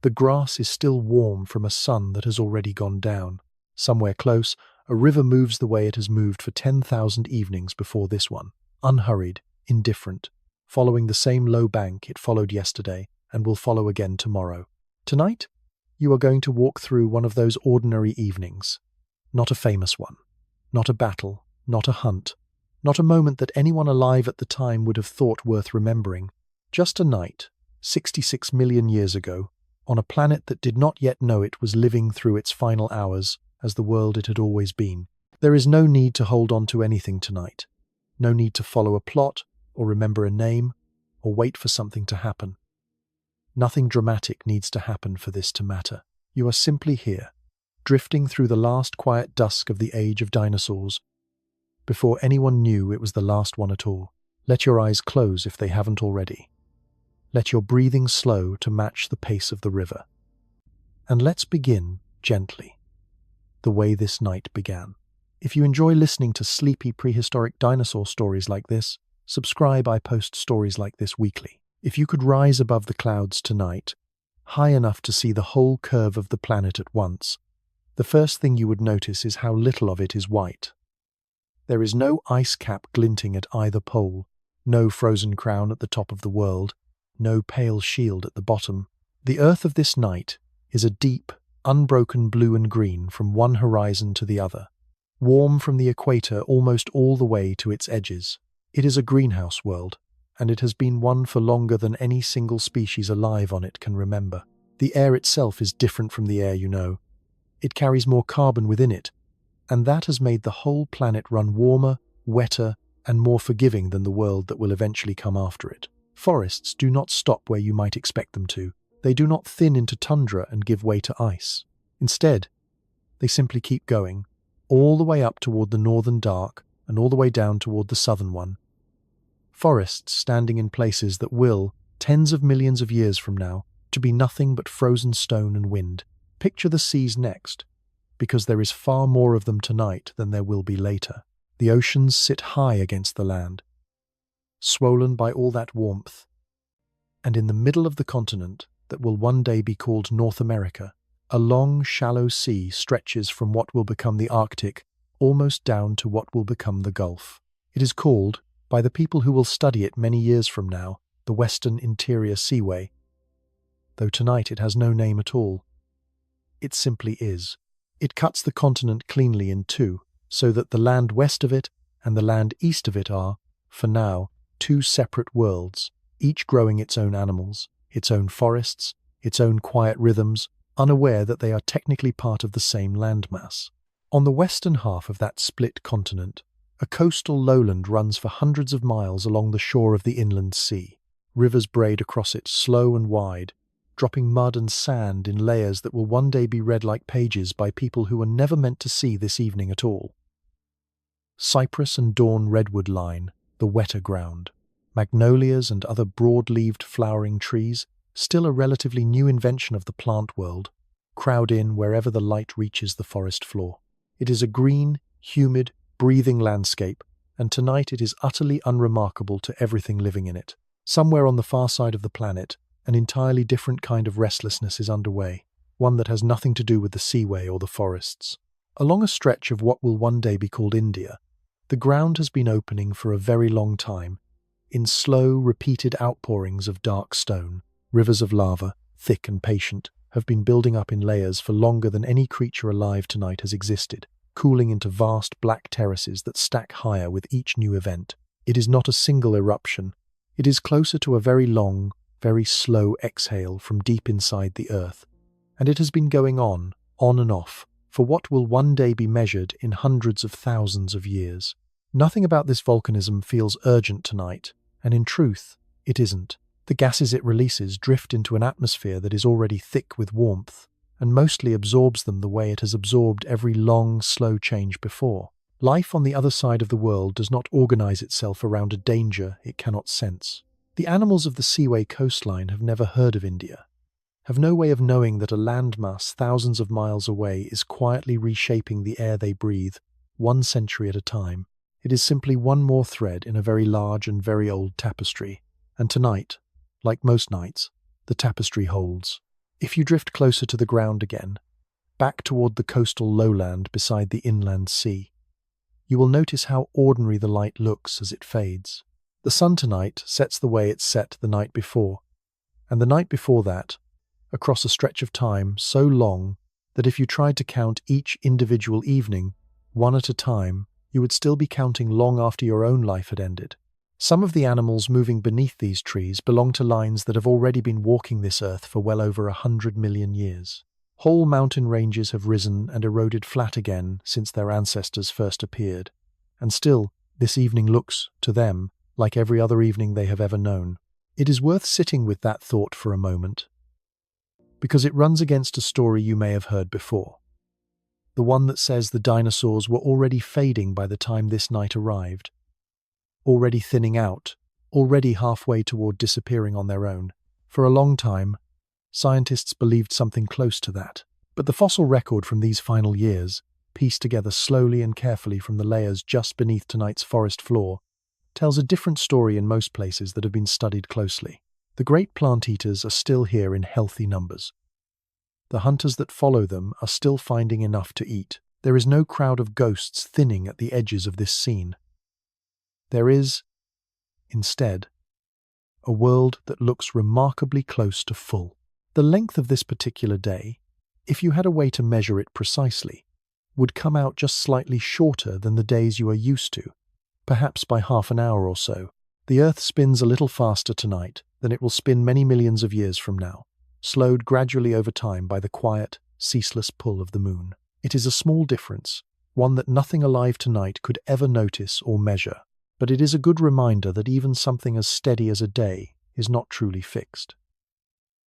The grass is still warm from a sun that has already gone down. Somewhere close, a river moves the way it has moved for 10,000 evenings before this one, unhurried, indifferent, following the same low bank it followed yesterday and will follow again tomorrow. Tonight, you are going to walk through one of those ordinary evenings. Not a famous one, not a battle, not a hunt, not a moment that anyone alive at the time would have thought worth remembering. Just a night, 66 million years ago, on a planet that did not yet know it was living through its final hours as the world it had always been. There is no need to hold on to anything tonight. No need to follow a plot, or remember a name, or wait for something to happen. Nothing dramatic needs to happen for this to matter. You are simply here, drifting through the last quiet dusk of the Age of Dinosaurs, before anyone knew it was the last one at all. Let your eyes close if they haven't already. Let your breathing slow to match the pace of the river. And let's begin gently, the way this night began. If you enjoy listening to sleepy prehistoric dinosaur stories like this, subscribe. I post stories like this weekly. If you could rise above the clouds tonight, high enough to see the whole curve of the planet at once, the first thing you would notice is how little of it is white. There is no ice cap glinting at either pole, no frozen crown at the top of the world, no pale shield at the bottom. The earth of this night is a deep, unbroken blue and green from one horizon to the other, warm from the equator almost all the way to its edges. It is a greenhouse world, and it has been one for longer than any single species alive on it can remember. The air itself is different from the air you know. It carries more carbon within it, and that has made the whole planet run warmer, wetter, and more forgiving than the world that will eventually come after it. Forests do not stop where you might expect them to. They do not thin into tundra and give way to ice. Instead, they simply keep going, all the way up toward the northern dark and all the way down toward the southern one. Forests standing in places that will, tens of millions of years from now, to be nothing but frozen stone and wind. Picture the seas next, because there is far more of them tonight than there will be later. The oceans sit high against the land, swollen by all that warmth, and in the middle of the continent that will one day be called North America, a long, shallow sea stretches from what will become the Arctic almost down to what will become the Gulf. It is called, by the people who will study it many years from now, the Western Interior Seaway, though tonight it has no name at all. It simply is. It cuts the continent cleanly in two, so that the land west of it and the land east of it are, for now, two separate worlds, each growing its own animals, its own forests, its own quiet rhythms, unaware that they are technically part of the same landmass. On the western half of that split continent, a coastal lowland runs for hundreds of miles along the shore of the inland sea. Rivers braid across it slow and wide, dropping mud and sand in layers that will one day be read like pages by people who were never meant to see this evening at all. Cypress and dawn redwood line the wetter ground. Magnolias and other broad-leaved flowering trees, still a relatively new invention of the plant world, crowd in wherever the light reaches the forest floor. It is a green, humid, breathing landscape, and tonight it is utterly unremarkable to everything living in it. Somewhere on the far side of the planet, an entirely different kind of restlessness is underway, one that has nothing to do with the seaway or the forests. Along a stretch of what will one day be called India, the ground has been opening for a very long time, in slow, repeated outpourings of dark stone. Rivers of lava, thick and patient, have been building up in layers for longer than any creature alive tonight has existed, cooling into vast black terraces that stack higher with each new event. It is not a single eruption. It is closer to a very long, very slow exhale from deep inside the earth, and it has been going on and off, for what will one day be measured in hundreds of thousands of years. Nothing about this volcanism feels urgent tonight, and in truth, it isn't. The gases it releases drift into an atmosphere that is already thick with warmth, and mostly absorbs them the way it has absorbed every long, slow change before. Life on the other side of the world does not organize itself around a danger it cannot sense. The animals of the seaway coastline have never heard of India, have no way of knowing that a landmass thousands of miles away is quietly reshaping the air they breathe, 1 century at a time. It is simply one more thread in a very large and very old tapestry, and tonight, like most nights, the tapestry holds. If you drift closer to the ground again, back toward the coastal lowland beside the inland sea, you will notice how ordinary the light looks as it fades. The sun tonight sets the way it set the night before, and the night before that, across a stretch of time so long that if you tried to count each individual evening, one at a time, you would still be counting long after your own life had ended. Some of the animals moving beneath these trees belong to lines that have already been walking this earth for well over 100 million years. Whole mountain ranges have risen and eroded flat again since their ancestors first appeared, and still, this evening looks, to them, like every other evening they have ever known. It is worth sitting with that thought for a moment, because it runs against a story you may have heard before. The one that says the dinosaurs were already fading by the time this night arrived, already thinning out, already halfway toward disappearing on their own. For a long time, scientists believed something close to that. But the fossil record from these final years, pieced together slowly and carefully from the layers just beneath tonight's forest floor, tells a different story in most places that have been studied closely. The great plant eaters are still here in healthy numbers. The hunters that follow them are still finding enough to eat. There is no crowd of ghosts thinning at the edges of this scene. There is, instead, a world that looks remarkably close to full. The length of this particular day, if you had a way to measure it precisely, would come out just slightly shorter than the days you are used to, perhaps by half an hour or so. The Earth spins a little faster tonight than it will spin many millions of years from now, slowed gradually over time by the quiet, ceaseless pull of the moon. It is a small difference, one that nothing alive tonight could ever notice or measure, but it is a good reminder that even something as steady as a day is not truly fixed.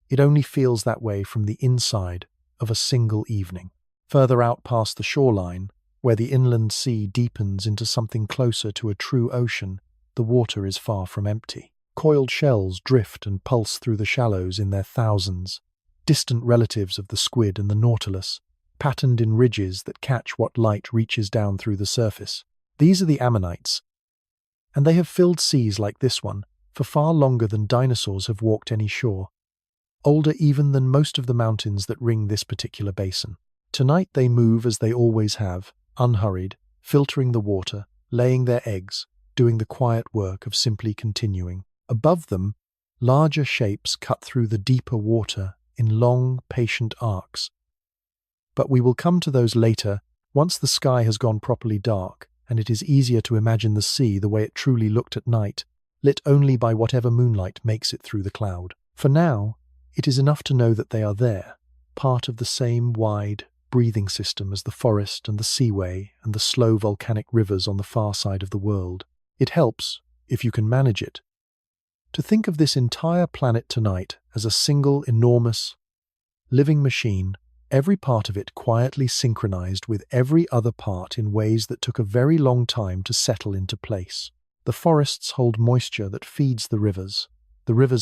It only feels that way from the inside of a single evening. Further out past the shoreline, where the inland sea deepens into something closer to a true ocean, the water is far from empty. Coiled shells drift and pulse through the shallows in their thousands, distant relatives of the squid and the nautilus, patterned in ridges that catch what light reaches down through the surface. These are the ammonites, and they have filled seas like this one for far longer than dinosaurs have walked any shore, older even than most of the mountains that ring this particular basin. Tonight they move as they always have, unhurried, filtering the water, laying their eggs, doing the quiet work of simply continuing. Above them, larger shapes cut through the deeper water in long, patient arcs. But we will come to those later, once the sky has gone properly dark, and it is easier to imagine the sea the way it truly looked at night, lit only by whatever moonlight makes it through the cloud. For now, it is enough to know that they are there, part of the same wide, breathing system as the forest and the seaway and the slow volcanic rivers on the far side of the world. It helps, if you can manage it, to think of this entire planet tonight as a single enormous, living machine, every part of it quietly synchronized with every other part in ways that took a very long time to settle into place. The forests hold moisture that feeds the rivers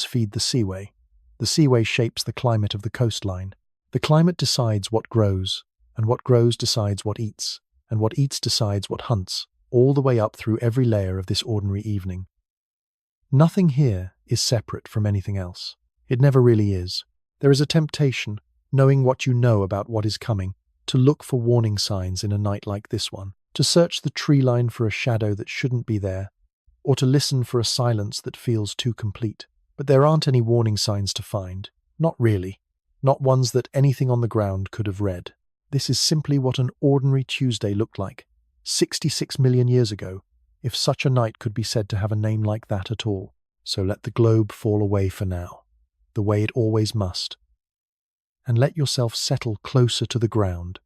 feed the seaway shapes the climate of the coastline. The climate decides what grows, and what grows decides what eats, and what eats decides what hunts, all the way up through every layer of this ordinary evening. Nothing here is separate from anything else. It never really is. There is a temptation, knowing what you know about what is coming, to look for warning signs in a night like this one, to search the tree line for a shadow that shouldn't be there, or to listen for a silence that feels too complete. But there aren't any warning signs to find. Not really. Not ones that anything on the ground could have read. This is simply what an ordinary Tuesday looked like, 66 million years ago, if such a night could be said to have a name like that at all. So let the globe fall away for now, the way it always must, and let yourself settle closer to the ground,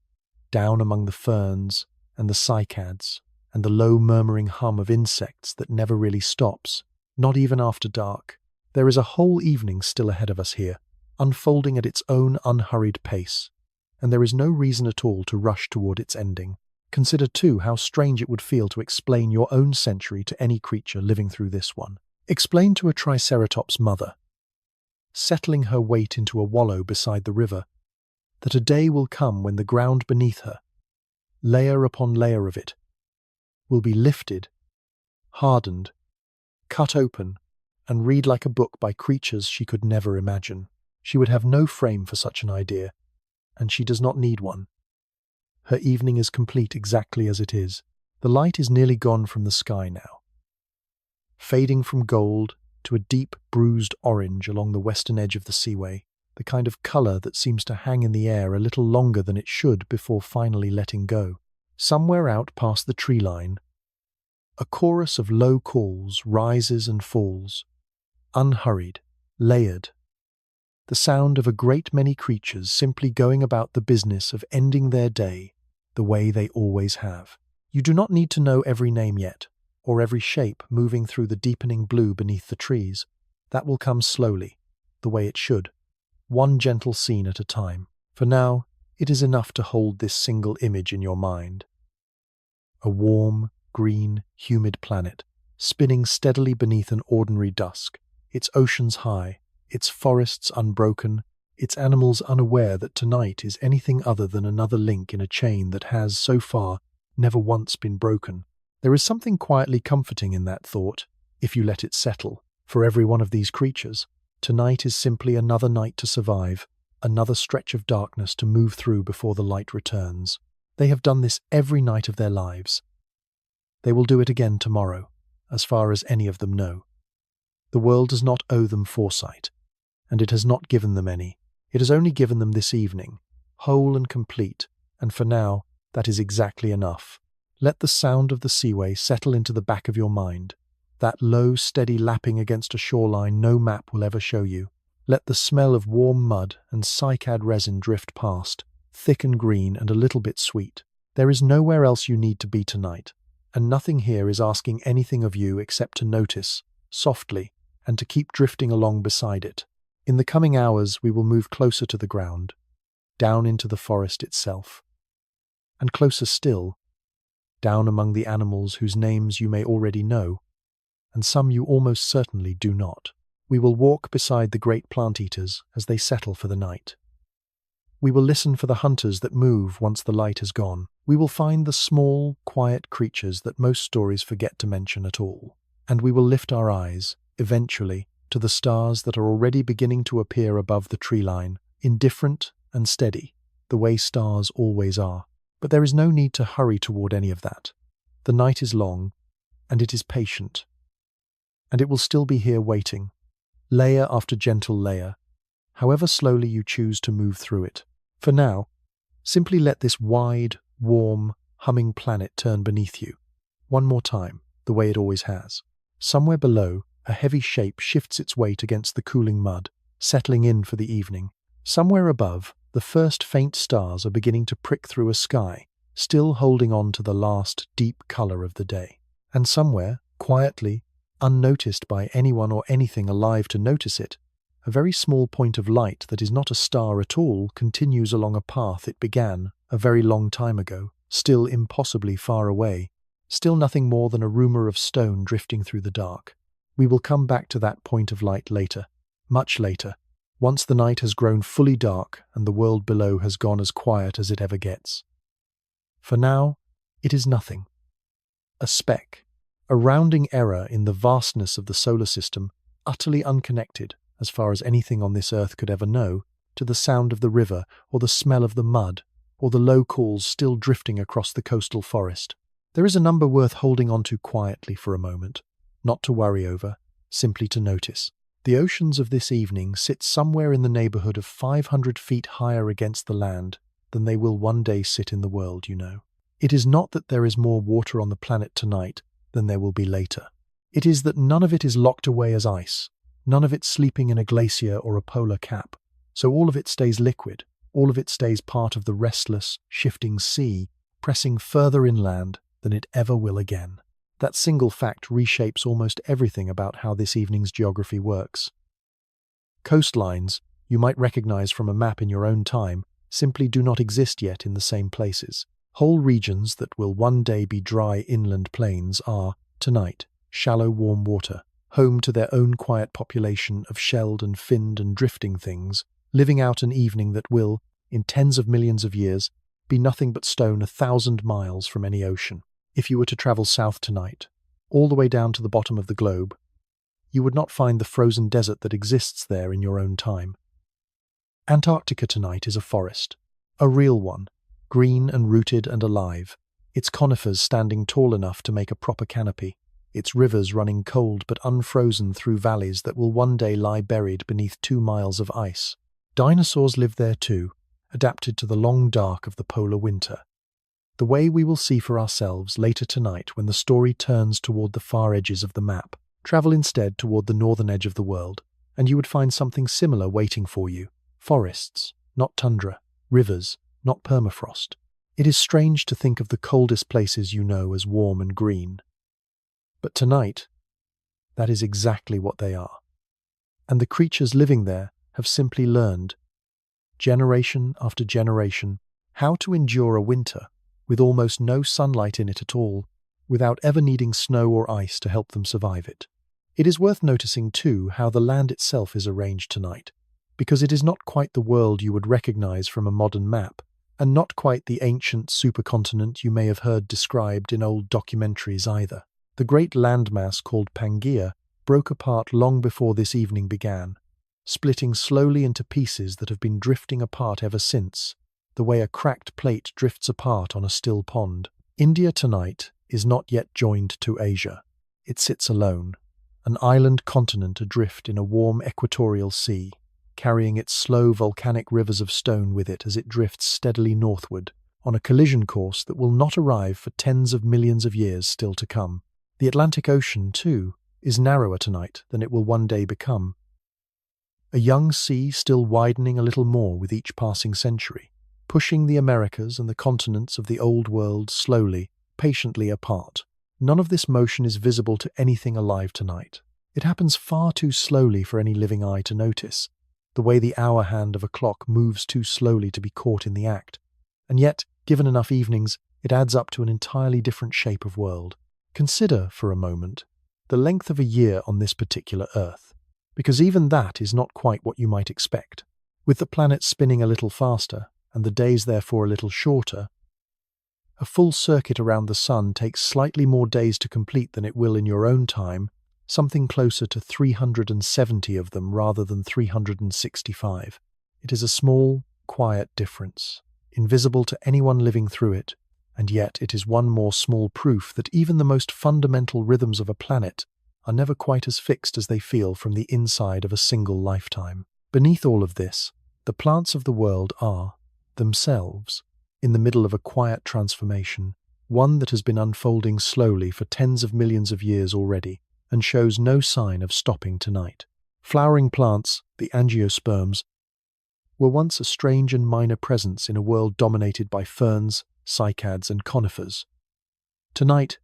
down among the ferns and the cycads and the low murmuring hum of insects that never really stops, not even after dark. There is a whole evening still ahead of us here, unfolding at its own unhurried pace, and there is no reason at all to rush toward its ending. Consider, too, how strange it would feel to explain your own century to any creature living through this one. Explain to a Triceratops mother, settling her weight into a wallow beside the river, that a day will come when the ground beneath her, layer upon layer of it, will be lifted, hardened, cut open, and read like a book by creatures she could never imagine. She would have no frame for such an idea, and she does not need one. Her evening is complete exactly as it is. The light is nearly gone from the sky now, fading from gold to a deep, bruised orange along the western edge of the seaway, the kind of colour that seems to hang in the air a little longer than it should before finally letting go. Somewhere out past the tree line, a chorus of low calls rises and falls, unhurried, layered. The sound of a great many creatures simply going about the business of ending their day the way they always have. You do not need to know every name yet, or every shape moving through the deepening blue beneath the trees. That will come slowly, the way it should, one gentle scene at a time. For now, it is enough to hold this single image in your mind. A warm, green, humid planet, spinning steadily beneath an ordinary dusk, its oceans high, its forests unbroken, its animals unaware that tonight is anything other than another link in a chain that has, so far, never once been broken. There is something quietly comforting in that thought, if you let it settle. For every one of these creatures, tonight is simply another night to survive, another stretch of darkness to move through before the light returns. They have done this every night of their lives. They will do it again tomorrow, as far as any of them know. The world does not owe them foresight, and it has not given them any. It has only given them this evening, whole and complete, and for now, that is exactly enough. Let the sound of the seaway settle into the back of your mind, that low, steady lapping against a shoreline no map will ever show you. Let the smell of warm mud and cycad resin drift past, thick and green and a little bit sweet. There is nowhere else you need to be tonight, and nothing here is asking anything of you except to notice, softly, and to keep drifting along beside it. In the coming hours, we will move closer to the ground, down into the forest itself, and closer still, down among the animals whose names you may already know, and some you almost certainly do not. We will walk beside the great plant-eaters as they settle for the night. We will listen for the hunters that move once the light has gone. We will find the small, quiet creatures that most stories forget to mention at all. And we will lift our eyes, eventually, to the stars that are already beginning to appear above the tree line, indifferent and steady, the way stars always are. But there is no need to hurry toward any of that. The night is long, and it is patient. And it will still be here waiting, layer after gentle layer, however slowly you choose to move through it. For now, simply let this wide, warm, humming planet turn beneath you, one more time, the way it always has. Somewhere below, a heavy shape shifts its weight against the cooling mud, settling in for the evening. Somewhere above, the first faint stars are beginning to prick through a sky, still holding on to the last deep color of the day. And somewhere, quietly, unnoticed by anyone or anything alive to notice it, a very small point of light that is not a star at all continues along a path it began a very long time ago, still impossibly far away, still nothing more than a rumor of stone drifting through the dark. We will come back to that point of light later, much later, once the night has grown fully dark and the world below has gone as quiet as it ever gets. For now, it is nothing. A speck, a rounding error in the vastness of the solar system, utterly unconnected, as far as anything on this earth could ever know, to the sound of the river or the smell of the mud or the low calls still drifting across the coastal forest. There is a number worth holding on to quietly for a moment, not to worry over, simply to notice. The oceans of this evening sit somewhere in the neighborhood of 500 feet higher against the land than they will one day sit in the world, you know. It is not that there is more water on the planet tonight than there will be later. It is that none of it is locked away as ice, none of it sleeping in a glacier or a polar cap. So all of it stays liquid, all of it stays part of the restless, shifting sea, pressing further inland than it ever will again. That single fact reshapes almost everything about how this evening's geography works. Coastlines, you might recognize from a map in your own time, simply do not exist yet in the same places. Whole regions that will one day be dry inland plains are, tonight, shallow warm water, home to their own quiet population of shelled and finned and drifting things, living out an evening that will, in tens of millions of years, be nothing but stone 1,000 miles from any ocean. If you were to travel south tonight, all the way down to the bottom of the globe, you would not find the frozen desert that exists there in your own time. Antarctica tonight is a forest. A real one, green and rooted and alive. Its conifers standing tall enough to make a proper canopy. Its rivers running cold but unfrozen through valleys that will one day lie buried beneath 2 miles of ice. Dinosaurs live there too, adapted to the long dark of the polar winter. The way we will see for ourselves later tonight when the story turns toward the far edges of the map. Travel instead toward the northern edge of the world, and you would find something similar waiting for you. Forests, not tundra. Rivers, not permafrost. It is strange to think of the coldest places you know as warm and green. But tonight, that is exactly what they are. And the creatures living there have simply learned, generation after generation, how to endure a winter with almost no sunlight in it at all, without ever needing snow or ice to help them survive it. It is worth noticing, too, how the land itself is arranged tonight, because it is not quite the world you would recognize from a modern map, and not quite the ancient supercontinent you may have heard described in old documentaries either. The great landmass called Pangaea broke apart long before this evening began, splitting slowly into pieces that have been drifting apart ever since, the way a cracked plate drifts apart on a still pond. India tonight is not yet joined to Asia. It sits alone, an island continent adrift in a warm equatorial sea, carrying its slow volcanic rivers of stone with it as it drifts steadily northward, on a collision course that will not arrive for tens of millions of years still to come. The Atlantic Ocean, too, is narrower tonight than it will one day become. A young sea still widening a little more with each passing century, pushing the Americas and the continents of the Old World slowly, patiently apart. None of this motion is visible to anything alive tonight. It happens far too slowly for any living eye to notice, the way the hour hand of a clock moves too slowly to be caught in the act. And yet, given enough evenings, it adds up to an entirely different shape of world. Consider, for a moment, the length of a year on this particular Earth, because even that is not quite what you might expect. With the planet spinning a little faster, and the days therefore a little shorter, a full circuit around the Sun takes slightly more days to complete than it will in your own time, something closer to 370 of them rather than 365. It is a small, quiet difference, invisible to anyone living through it, and yet it is one more small proof that even the most fundamental rhythms of a planet are never quite as fixed as they feel from the inside of a single lifetime. Beneath all of this, the plants of the world are, themselves, in the middle of a quiet transformation, one that has been unfolding slowly for tens of millions of years already, and shows no sign of stopping tonight. Flowering plants, the angiosperms, were once a strange and minor presence in a world dominated by ferns, cycads, and conifers. Tonight,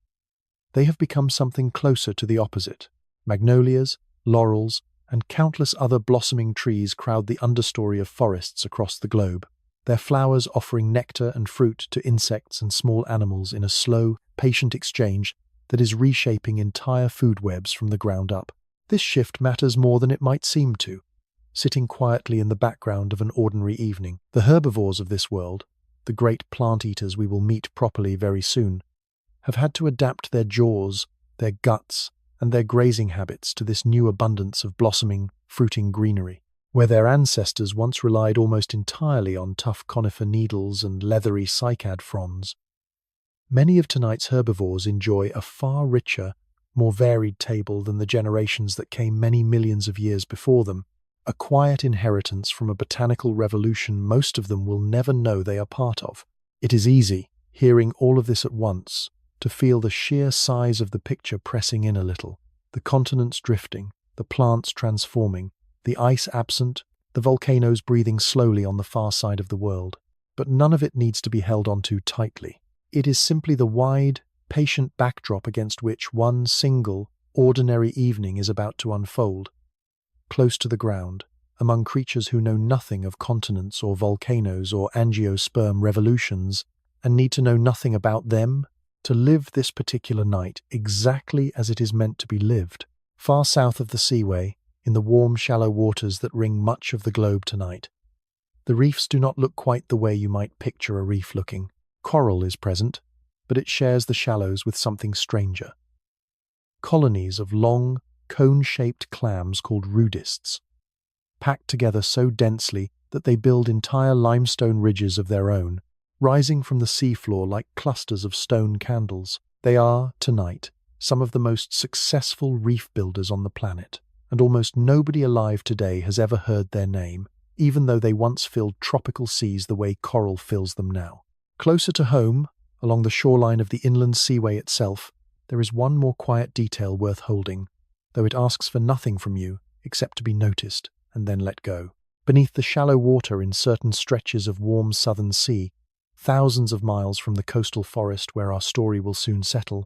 they have become something closer to the opposite. Magnolias, laurels, and countless other blossoming trees crowd the understory of forests across the globe, their flowers offering nectar and fruit to insects and small animals in a slow, patient exchange that is reshaping entire food webs from the ground up. This shift matters more than it might seem to. Sitting quietly in the background of an ordinary evening, the herbivores of this world, the great plant-eaters we will meet properly very soon, have had to adapt their jaws, their guts, and their grazing habits to this new abundance of blossoming, fruiting greenery. Where their ancestors once relied almost entirely on tough conifer needles and leathery cycad fronds, many of tonight's herbivores enjoy a far richer, more varied table than the generations that came many millions of years before them, a quiet inheritance from a botanical revolution most of them will never know they are part of. It is easy, hearing all of this at once, to feel the sheer size of the picture pressing in a little, the continents drifting, the plants transforming, the ice absent, the volcanoes breathing slowly on the far side of the world. But none of it needs to be held on too tightly. It is simply the wide, patient backdrop against which one single, ordinary evening is about to unfold, close to the ground, among creatures who know nothing of continents or volcanoes or angiosperm revolutions, and need to know nothing about them to live this particular night exactly as it is meant to be lived. Far south of the seaway, in the warm, shallow waters that ring much of the globe tonight, the reefs do not look quite the way you might picture a reef looking. Coral is present, but it shares the shallows with something stranger. Colonies of long, cone-shaped clams called rudists, packed together so densely that they build entire limestone ridges of their own, rising from the seafloor like clusters of stone candles. They are, tonight, some of the most successful reef builders on the planet, and almost nobody alive today has ever heard their name, even though they once filled tropical seas the way coral fills them now. Closer to home, along the shoreline of the inland seaway itself, there is one more quiet detail worth holding, though it asks for nothing from you except to be noticed and then let go. Beneath the shallow water in certain stretches of warm southern sea, thousands of miles from the coastal forest where our story will soon settle,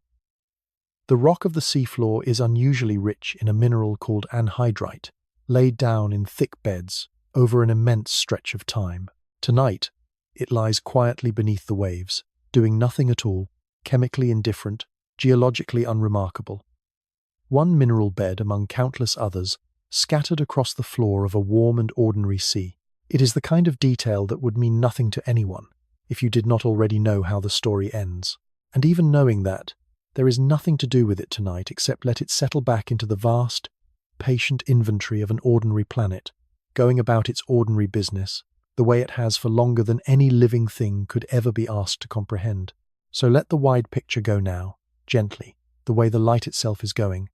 the rock of the seafloor is unusually rich in a mineral called anhydrite, laid down in thick beds over an immense stretch of time. Tonight, it lies quietly beneath the waves, doing nothing at all, chemically indifferent, geologically unremarkable. One mineral bed among countless others, scattered across the floor of a warm and ordinary sea. It is the kind of detail that would mean nothing to anyone if you did not already know how the story ends. And even knowing that, there is nothing to do with it tonight except let it settle back into the vast, patient inventory of an ordinary planet, going about its ordinary business, the way it has for longer than any living thing could ever be asked to comprehend. So let the wide picture go now, gently, the way the light itself is going,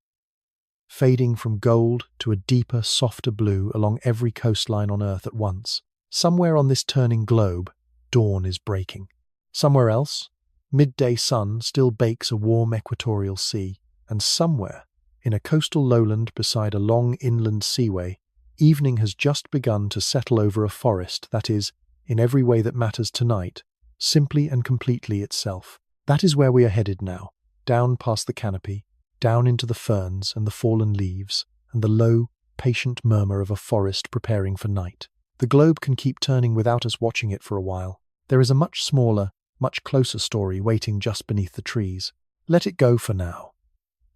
fading from gold to a deeper, softer blue along every coastline on Earth at once. Somewhere on this turning globe, dawn is breaking. Somewhere else, midday sun still bakes a warm equatorial sea, and somewhere, in a coastal lowland beside a long inland seaway, evening has just begun to settle over a forest that is, in every way that matters tonight, simply and completely itself. That is where we are headed now, down past the canopy, down into the ferns and the fallen leaves, and the low, patient murmur of a forest preparing for night. The globe can keep turning without us watching it for a while. There is a much smaller, much closer story waiting just beneath the trees. Let it go for now.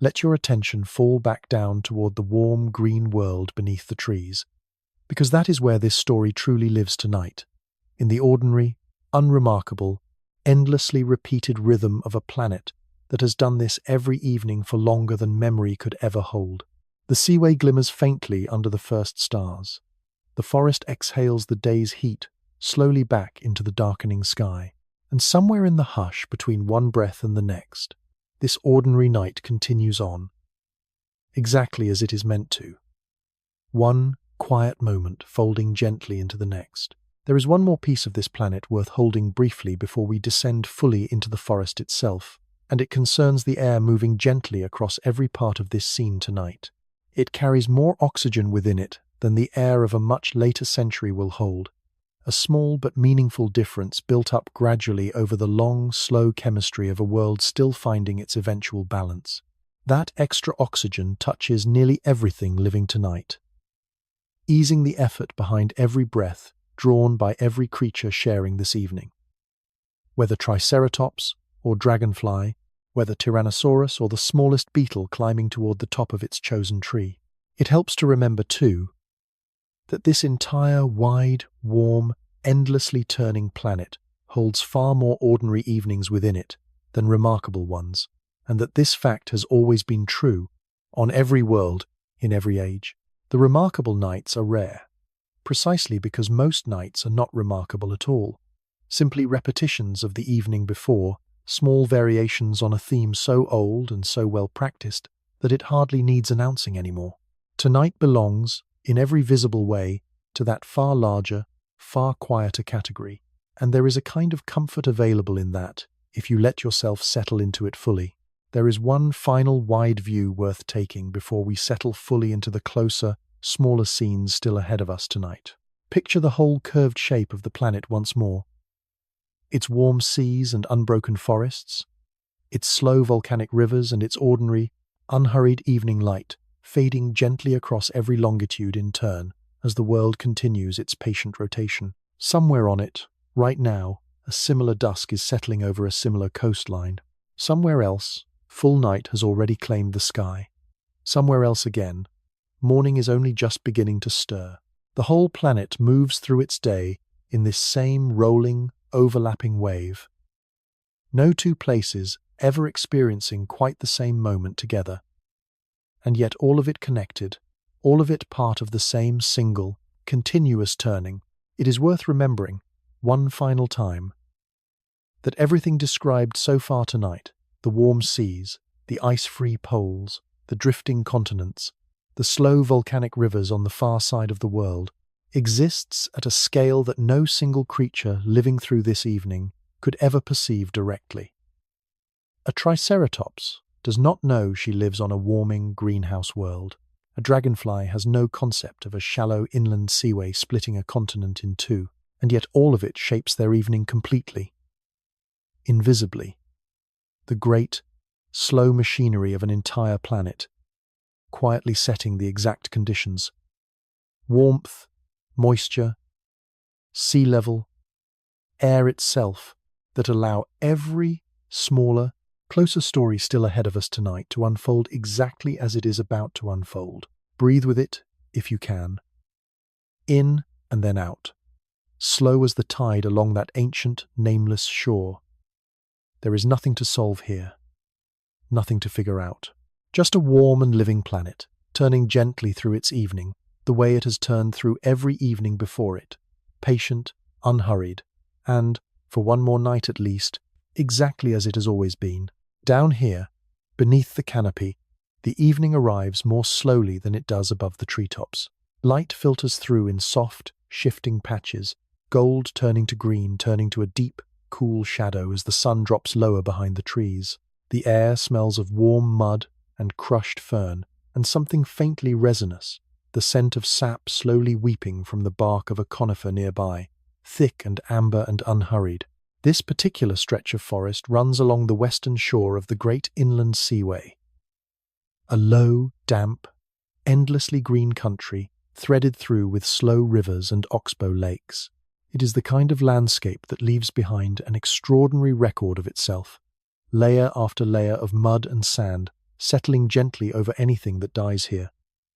Let your attention fall back down toward the warm green world beneath the trees, because that is where this story truly lives tonight, in the ordinary, unremarkable, endlessly repeated rhythm of a planet that has done this every evening for longer than memory could ever hold. The seaway glimmers faintly under the first stars. The forest exhales the day's heat slowly back into the darkening sky, and somewhere in the hush between one breath and the next, this ordinary night continues on, exactly as it is meant to. One quiet moment folding gently into the next. There is one more piece of this planet worth holding briefly before we descend fully into the forest itself, and it concerns the air moving gently across every part of this scene tonight. It carries more oxygen within it than the air of a much later century will hold, a small but meaningful difference built up gradually over the long, slow chemistry of a world still finding its eventual balance. That extra oxygen touches nearly everything living tonight, easing the effort behind every breath drawn by every creature sharing this evening. Whether Triceratops or dragonfly, whether Tyrannosaurus or the smallest beetle climbing toward the top of its chosen tree, it helps to remember, too, that this entire wide, warm, endlessly turning planet holds far more ordinary evenings within it than remarkable ones, and that this fact has always been true on every world, in every age. The remarkable nights are rare, precisely because most nights are not remarkable at all, simply repetitions of the evening before, small variations on a theme so old and so well practiced that it hardly needs announcing anymore. Tonight belongs, in every visible way, to that far larger, far quieter category, and there is a kind of comfort available in that, if you let yourself settle into it fully. There is one final wide view worth taking before we settle fully into the closer, smaller scenes still ahead of us tonight. Picture the whole curved shape of the planet once more. Its warm seas and unbroken forests, its slow volcanic rivers and its ordinary, unhurried evening light, fading gently across every longitude in turn as the world continues its patient rotation. Somewhere on it, right now, a similar dusk is settling over a similar coastline. Somewhere else, full night has already claimed the sky. Somewhere else again, morning is only just beginning to stir. The whole planet moves through its day in this same rolling, overlapping wave. No two places ever experiencing quite the same moment together, and yet all of it connected, all of it part of the same single, continuous turning, It is worth remembering, one final time, that everything described so far tonight, the warm seas, the ice-free poles, the drifting continents, the slow volcanic rivers on the far side of the world, exists at a scale that no single creature living through this evening could ever perceive directly. A Triceratops does not know she lives on a warming greenhouse world. A dragonfly has no concept of a shallow inland seaway splitting a continent in two, and yet all of it shapes their evening completely, invisibly. The great, slow machinery of an entire planet, quietly setting the exact conditions. Warmth, moisture, sea level, air itself, that allow every smaller, closer story still ahead of us tonight to unfold exactly as it is about to unfold. Breathe with it, if you can. In and then out, slow as the tide along that ancient, nameless shore. There is nothing to solve here, nothing to figure out. Just a warm and living planet, turning gently through its evening, the way it has turned through every evening before it, patient, unhurried, and, for one more night at least, exactly as it has always been. Down here, beneath the canopy, the evening arrives more slowly than it does above the treetops. Light filters through in soft, shifting patches, gold turning to green, turning to a deep, cool shadow as the sun drops lower behind the trees. The air smells of warm mud and crushed fern, and something faintly resinous, the scent of sap slowly weeping from the bark of a conifer nearby, thick and amber and unhurried. This particular stretch of forest runs along the western shore of the great inland seaway. A low, damp, endlessly green country, threaded through with slow rivers and oxbow lakes. It is the kind of landscape that leaves behind an extraordinary record of itself, layer after layer of mud and sand, settling gently over anything that dies here,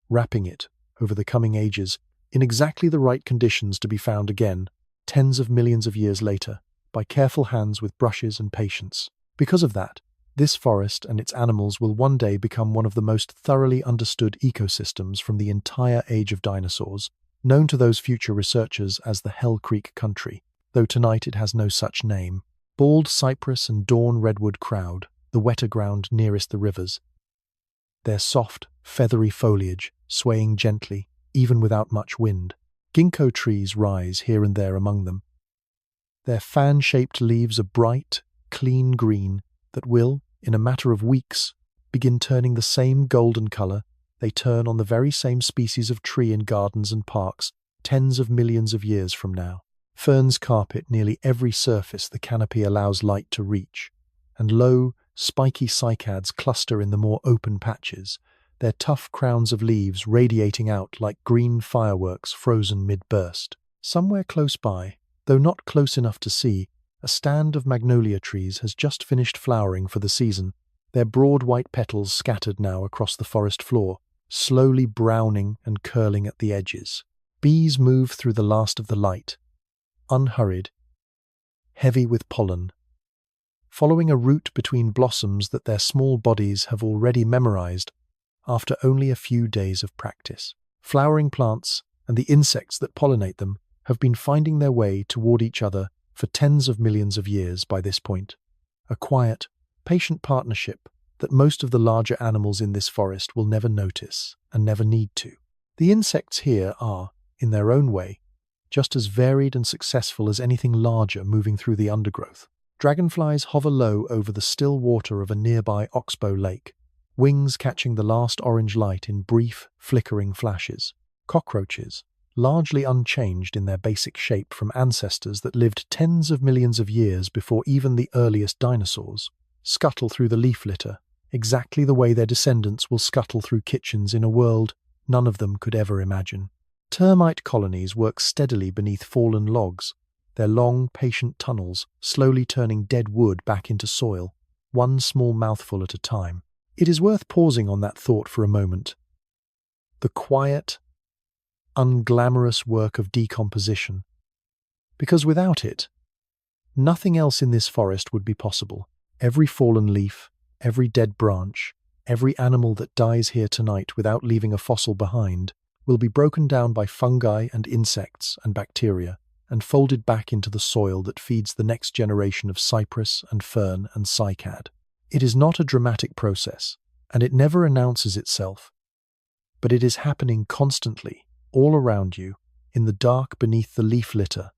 wrapping it, over the coming ages, in exactly the right conditions to be found again, tens of millions of years later, by careful hands with brushes and patience. Because of that, this forest and its animals will one day become one of the most thoroughly understood ecosystems from the entire Age of Dinosaurs, known to those future researchers as the Hell Creek Country, though tonight it has no such name. Bald cypress and dawn redwood crowd, the wetter ground nearest the rivers, their soft, feathery foliage swaying gently, even without much wind. Ginkgo trees rise here and there among them, their fan-shaped leaves a bright, clean green that will, in a matter of weeks, begin turning the same golden color they turn on the very same species of tree in gardens and parks tens of millions of years from now. Ferns carpet nearly every surface the canopy allows light to reach, and low, spiky cycads cluster in the more open patches, their tough crowns of leaves radiating out like green fireworks frozen mid-burst. Somewhere close by, though not close enough to see, a stand of magnolia trees has just finished flowering for the season, their broad white petals scattered now across the forest floor, slowly browning and curling at the edges. Bees move through the last of the light, unhurried, heavy with pollen, following a route between blossoms that their small bodies have already memorized after only a few days of practice. Flowering plants and the insects that pollinate them have been finding their way toward each other for tens of millions of years by this point. A quiet, patient partnership that most of the larger animals in this forest will never notice and never need to. The insects here are, in their own way, just as varied and successful as anything larger moving through the undergrowth. Dragonflies hover low over the still water of a nearby oxbow lake, wings catching the last orange light in brief, flickering flashes. Cockroaches, largely unchanged in their basic shape from ancestors that lived tens of millions of years before even the earliest dinosaurs, scuttle through the leaf litter, exactly the way their descendants will scuttle through kitchens in a world none of them could ever imagine. Termite colonies work steadily beneath fallen logs, their long, patient tunnels slowly turning dead wood back into soil, one small mouthful at a time. It is worth pausing on that thought for a moment. The quiet, unglamorous work of decomposition. Because without it, nothing else in this forest would be possible. Every fallen leaf, every dead branch, every animal that dies here tonight without leaving a fossil behind, will be broken down by fungi and insects and bacteria, and folded back into the soil that feeds the next generation of cypress and fern and cycad. It is not a dramatic process, and it never announces itself, but it is happening constantly, all around you, in the dark beneath the leaf litter,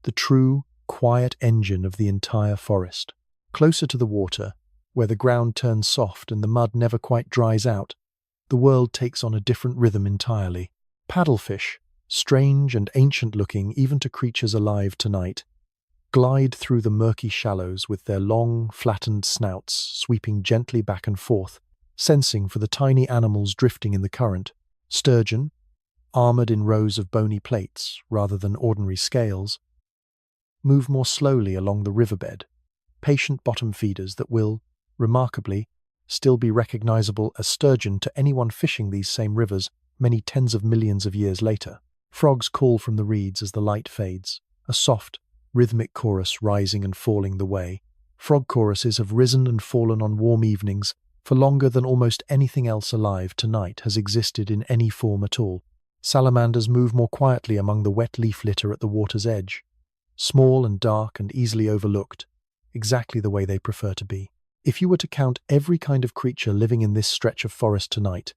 the true, quiet engine of the entire forest. Closer to the water, where the ground turns soft and the mud never quite dries out, the world takes on a different rhythm entirely. Paddlefish, strange and ancient-looking even to creatures alive tonight, glide through the murky shallows with their long, flattened snouts sweeping gently back and forth, sensing for the tiny animals drifting in the current. Sturgeon, armored in rows of bony plates rather than ordinary scales, move more slowly along the riverbed, patient bottom feeders that will, remarkably, still be recognizable as sturgeon to anyone fishing these same rivers many tens of millions of years later. Frogs call from the reeds as the light fades, a soft, rhythmic chorus rising and falling the way. Frog choruses have risen and fallen on warm evenings for longer than almost anything else alive tonight has existed in any form at all. Salamanders move more quietly among the wet leaf litter at the water's edge, small and dark and easily overlooked, exactly the way they prefer to be. If you were to count every kind of creature living in this stretch of forest tonight,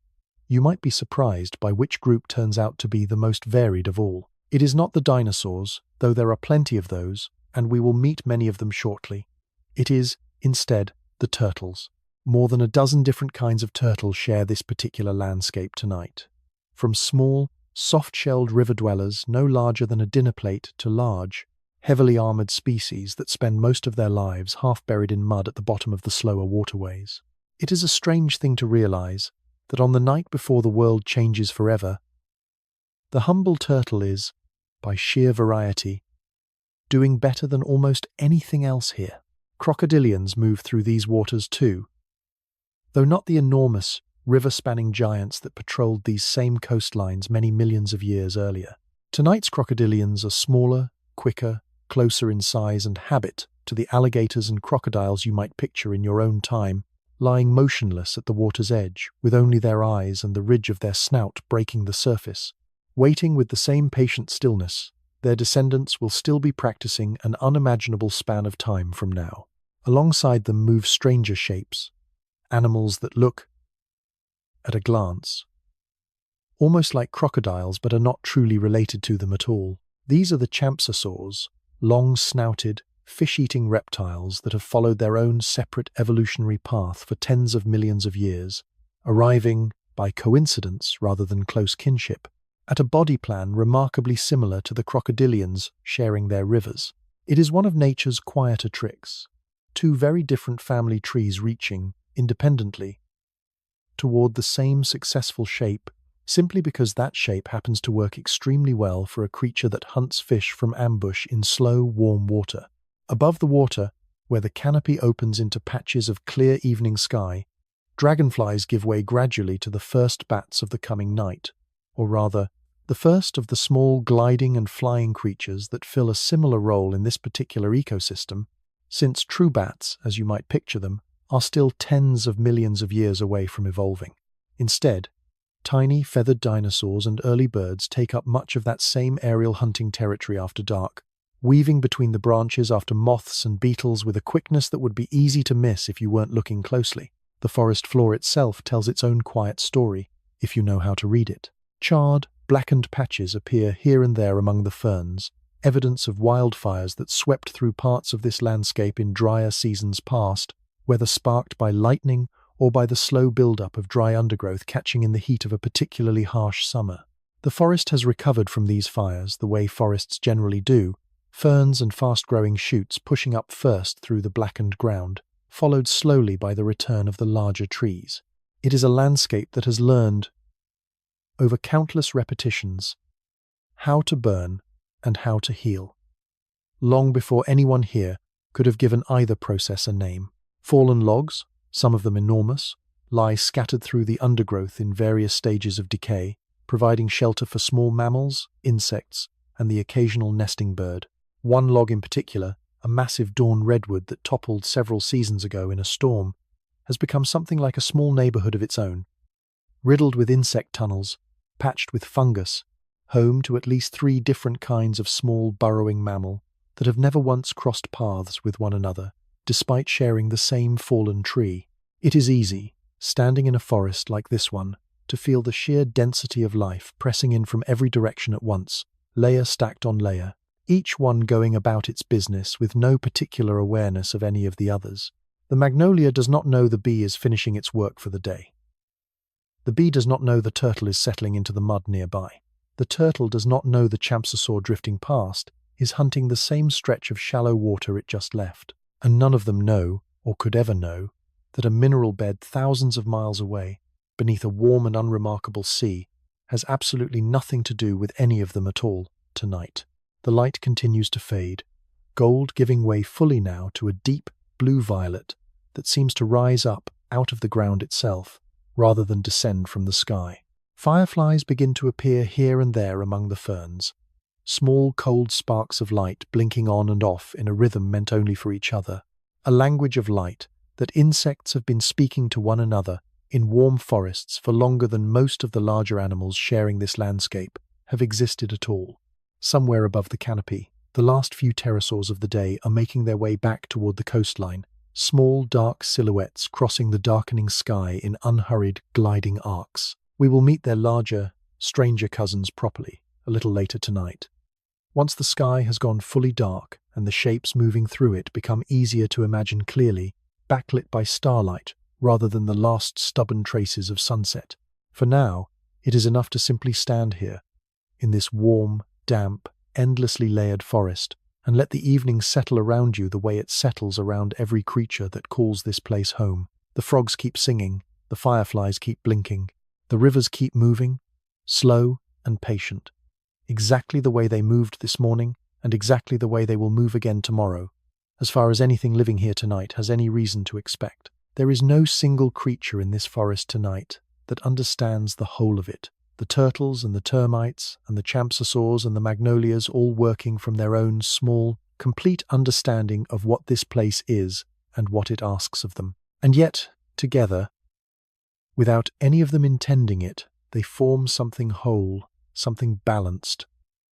you might be surprised by which group turns out to be the most varied of all. It is not the dinosaurs, though there are plenty of those, and we will meet many of them shortly. It is, instead, the turtles. More than a dozen different kinds of turtles share this particular landscape tonight. From small, soft-shelled river dwellers no larger than a dinner plate to large, heavily armored species that spend most of their lives half buried in mud at the bottom of the slower waterways. It is a strange thing to realize that on the night before the world changes forever, the humble turtle is, by sheer variety, doing better than almost anything else here. Crocodilians move through these waters too, though not the enormous, river-spanning giants that patrolled these same coastlines many millions of years earlier. Tonight's crocodilians are smaller, quicker, closer in size and habit to the alligators and crocodiles you might picture in your own time, lying motionless at the water's edge, with only their eyes and the ridge of their snout breaking the surface. Waiting with the same patient stillness, their descendants will still be practicing an unimaginable span of time from now. Alongside them move stranger shapes, animals that look, at a glance, almost like crocodiles but are not truly related to them at all. These are the Champsosaurs, long-snouted, fish-eating reptiles that have followed their own separate evolutionary path for tens of millions of years, arriving, by coincidence rather than close kinship, at a body plan remarkably similar to the crocodilians sharing their rivers. It is one of nature's quieter tricks, two very different family trees reaching, independently, toward the same successful shape, simply because that shape happens to work extremely well for a creature that hunts fish from ambush in slow, warm water. Above the water, where the canopy opens into patches of clear evening sky, dragonflies give way gradually to the first bats of the coming night, or rather, the first of the small gliding and flying creatures that fill a similar role in this particular ecosystem, since true bats, as you might picture them, are still tens of millions of years away from evolving. Instead, tiny feathered dinosaurs and early birds take up much of that same aerial hunting territory after dark, weaving between the branches after moths and beetles with a quickness that would be easy to miss if you weren't looking closely. The forest floor itself tells its own quiet story, if you know how to read it. Charred, blackened patches appear here and there among the ferns, evidence of wildfires that swept through parts of this landscape in drier seasons past, whether sparked by lightning or by the slow build-up of dry undergrowth catching in the heat of a particularly harsh summer. The forest has recovered from these fires the way forests generally do, ferns and fast-growing shoots pushing up first through the blackened ground, followed slowly by the return of the larger trees. It is a landscape that has learned, over countless repetitions, how to burn and how to heal, long before anyone here could have given either process a name. Fallen logs, some of them enormous, lie scattered through the undergrowth in various stages of decay, providing shelter for small mammals, insects, and the occasional nesting bird. One log in particular, a massive dawn redwood that toppled several seasons ago in a storm, has become something like a small neighborhood of its own, riddled with insect tunnels, patched with fungus, home to at least 3 different kinds of small burrowing mammal that have never once crossed paths with one another, despite sharing the same fallen tree. It is easy, standing in a forest like this one, to feel the sheer density of life pressing in from every direction at once, layer stacked on layer, each one going about its business with no particular awareness of any of the others. The magnolia does not know the bee is finishing its work for the day. The bee does not know the turtle is settling into the mud nearby. The turtle does not know the champsosaur drifting past is hunting the same stretch of shallow water it just left. And none of them know, or could ever know, that a mineral bed thousands of miles away, beneath a warm and unremarkable sea, has absolutely nothing to do with any of them at all tonight. The light continues to fade, gold giving way fully now to a deep blue-violet that seems to rise up out of the ground itself, rather than descend from the sky. Fireflies begin to appear here and there among the ferns, small cold sparks of light blinking on and off in a rhythm meant only for each other, a language of light that insects have been speaking to one another in warm forests for longer than most of the larger animals sharing this landscape have existed at all. Somewhere above the canopy, the last few pterosaurs of the day are making their way back toward the coastline, small dark silhouettes crossing the darkening sky in unhurried gliding arcs. We will meet their larger, stranger cousins properly a little later tonight. Once the sky has gone fully dark and the shapes moving through it become easier to imagine clearly, backlit by starlight rather than the last stubborn traces of sunset. For now, it is enough to simply stand here, in this warm, damp, endlessly layered forest, and let the evening settle around you the way it settles around every creature that calls this place home. The frogs keep singing, the fireflies keep blinking, the rivers keep moving, slow and patient, exactly the way they moved this morning and exactly the way they will move again tomorrow, as far as anything living here tonight has any reason to expect. There is no single creature in this forest tonight that understands the whole of it. The turtles and the termites and the champsosaurs and the magnolias all working from their own small, complete understanding of what this place is and what it asks of them. And yet, together, without any of them intending it, they form something whole, something balanced,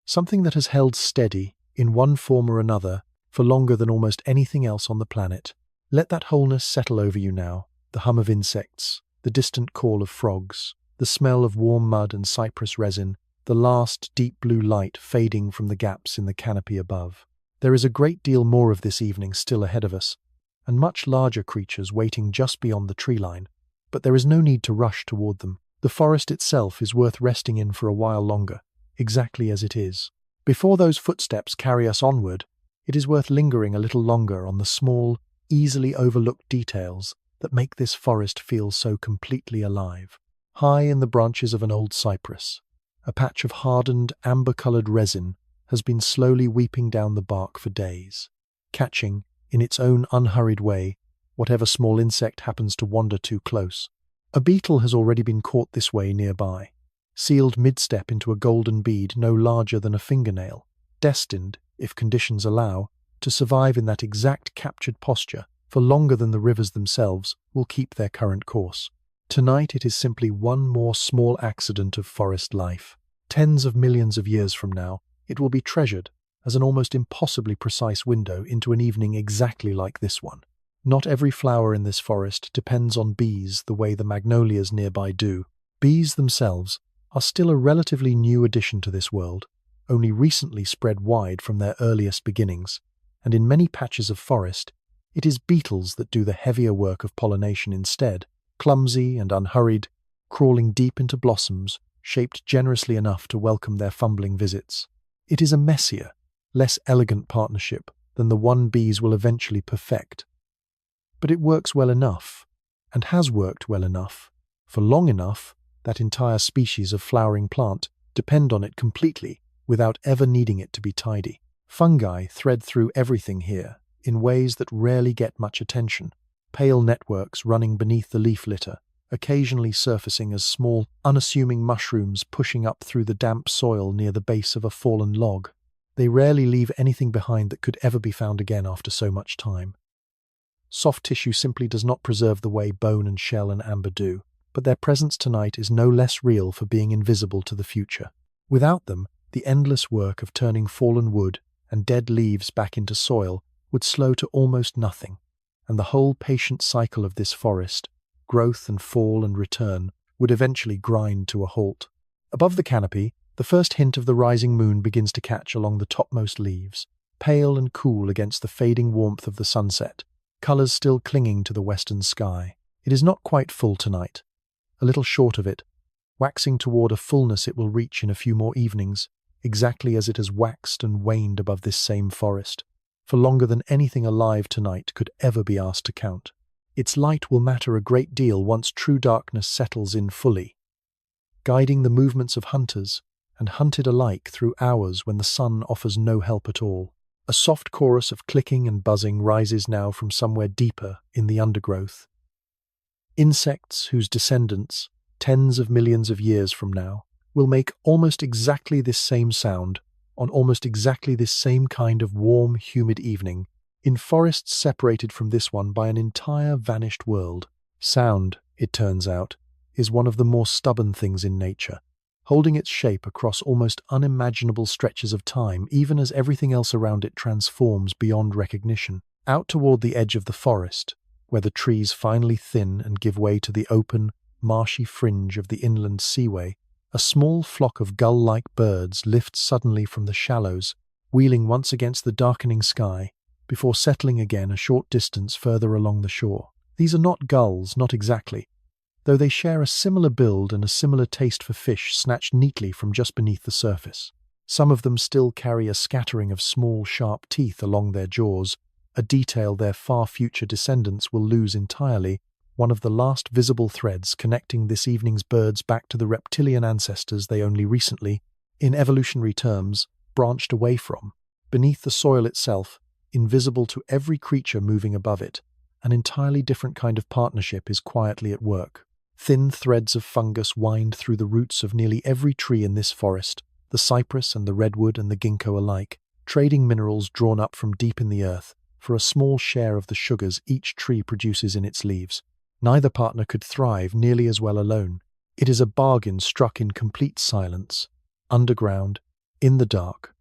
something that has held steady, in one form or another, for longer than almost anything else on the planet. Let that wholeness settle over you now, the hum of insects, the distant call of frogs, the smell of warm mud and cypress resin, the last deep blue light fading from the gaps in the canopy above. There is a great deal more of this evening still ahead of us, and much larger creatures waiting just beyond the tree line, but there is no need to rush toward them. The forest itself is worth resting in for a while longer, exactly as it is. Before those footsteps carry us onward, it is worth lingering a little longer on the small, easily overlooked details that make this forest feel so completely alive. High in the branches of an old cypress, a patch of hardened, amber-colored resin has been slowly weeping down the bark for days, catching, in its own unhurried way, whatever small insect happens to wander too close. A beetle has already been caught this way nearby, sealed mid-step into a golden bead no larger than a fingernail, destined, if conditions allow, to survive in that exact captured posture for longer than the rivers themselves will keep their current course. Tonight it is simply one more small accident of forest life. Tens of millions of years from now, it will be treasured as an almost impossibly precise window into an evening exactly like this one. Not every flower in this forest depends on bees the way the magnolias nearby do. Bees themselves are still a relatively new addition to this world, only recently spread wide from their earliest beginnings, and in many patches of forest, it is beetles that do the heavier work of pollination instead, clumsy and unhurried, crawling deep into blossoms, shaped generously enough to welcome their fumbling visits. It is a messier, less elegant partnership than the one bees will eventually perfect. But it works well enough, and has worked well enough, for long enough that entire species of flowering plant depend on it completely without ever needing it to be tidy. Fungi thread through everything here in ways that rarely get much attention, pale networks running beneath the leaf litter, occasionally surfacing as small, unassuming mushrooms pushing up through the damp soil near the base of a fallen log. They rarely leave anything behind that could ever be found again after so much time. Soft tissue simply does not preserve the way bone and shell and amber do, but their presence tonight is no less real for being invisible to the future. Without them, the endless work of turning fallen wood and dead leaves back into soil would slow to almost nothing, and the whole patient cycle of this forest, growth and fall and return, would eventually grind to a halt. Above the canopy, the first hint of the rising moon begins to catch along the topmost leaves, pale and cool against the fading warmth of the sunset, colours still clinging to the western sky. It is not quite full tonight, a little short of it, waxing toward a fullness it will reach in a few more evenings, exactly as it has waxed and waned above this same forest, for longer than anything alive tonight could ever be asked to count. Its light will matter a great deal once true darkness settles in fully, guiding the movements of hunters and hunted alike through hours when the sun offers no help at all. A soft chorus of clicking and buzzing rises now from somewhere deeper in the undergrowth. Insects whose descendants, tens of millions of years from now, will make almost exactly this same sound on almost exactly this same kind of warm, humid evening, in forests separated from this one by an entire vanished world. Sound, it turns out, is one of the more stubborn things in nature, holding its shape across almost unimaginable stretches of time, even as everything else around it transforms beyond recognition. Out toward the edge of the forest, where the trees finally thin and give way to the open, marshy fringe of the inland seaway, a small flock of gull-like birds lifts suddenly from the shallows, wheeling once against the darkening sky, before settling again a short distance further along the shore. These are not gulls, not exactly, though they share a similar build and a similar taste for fish snatched neatly from just beneath the surface. Some of them still carry a scattering of small, sharp teeth along their jaws, a detail their far future descendants will lose entirely, one of the last visible threads connecting this evening's birds back to the reptilian ancestors they only recently, in evolutionary terms, branched away from. Beneath the soil itself, invisible to every creature moving above it, an entirely different kind of partnership is quietly at work. Thin threads of fungus wind through the roots of nearly every tree in this forest, the cypress and the redwood and the ginkgo alike, trading minerals drawn up from deep in the earth for a small share of the sugars each tree produces in its leaves. Neither partner could thrive nearly as well alone. It is a bargain struck in complete silence, underground, in the dark,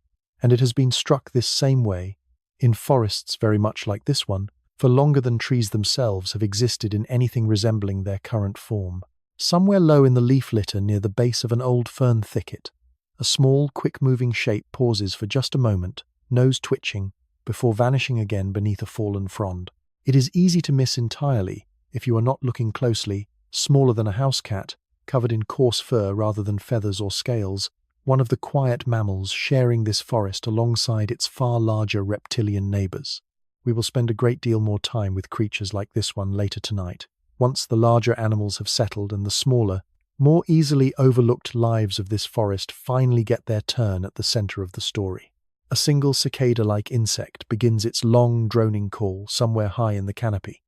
and it has been struck this same way, in forests very much like this one, for longer than trees themselves have existed in anything resembling their current form. Somewhere low in the leaf litter near the base of an old fern thicket, a small, quick-moving shape pauses for just a moment, nose twitching, before vanishing again beneath a fallen frond. It is easy to miss entirely, if you are not looking closely, smaller than a house cat, covered in coarse fur rather than feathers or scales, one of the quiet mammals sharing this forest alongside its far larger reptilian neighbours. We will spend a great deal more time with creatures like this one later tonight, once the larger animals have settled and the smaller, more easily overlooked lives of this forest finally get their turn at the centre of the story. A single cicada-like insect begins its long, droning call somewhere high in the canopy,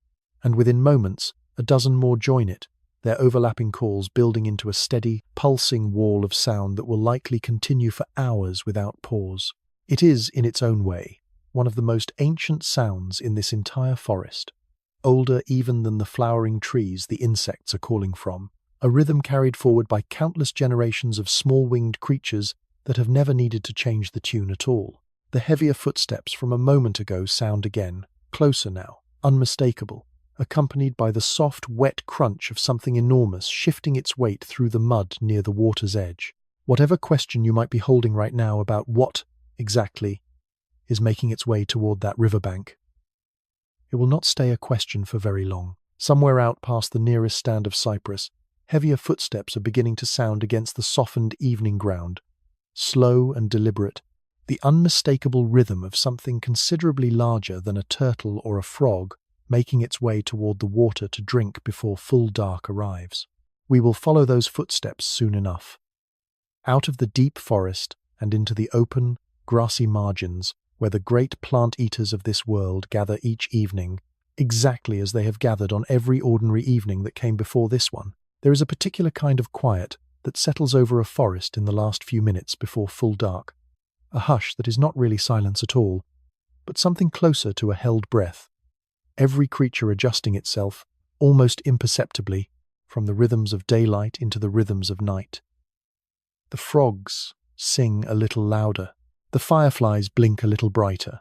and within moments, a dozen more join it, their overlapping calls building into a steady, pulsing wall of sound that will likely continue for hours without pause. It is, in its own way, one of the most ancient sounds in this entire forest, older even than the flowering trees the insects are calling from, a rhythm carried forward by countless generations of small-winged creatures that have never needed to change the tune at all. The heavier footsteps from a moment ago sound again, closer now, unmistakable, accompanied by the soft, wet crunch of something enormous shifting its weight through the mud near the water's edge. Whatever question you might be holding right now about what, exactly, is making its way toward that riverbank, it will not stay a question for very long. Somewhere out past the nearest stand of cypress, heavier footsteps are beginning to sound against the softened evening ground, slow and deliberate, the unmistakable rhythm of something considerably larger than a turtle or a frog making its way toward the water to drink before full dark arrives. We will follow those footsteps soon enough. Out of the deep forest and into the open, grassy margins where the great plant-eaters of this world gather each evening, exactly as they have gathered on every ordinary evening that came before this one. There is a particular kind of quiet that settles over a forest in the last few minutes before full dark, a hush that is not really silence at all, but something closer to a held breath, every creature adjusting itself, almost imperceptibly, from the rhythms of daylight into the rhythms of night. The frogs, sing a little louder. The fireflies blink a little brighter.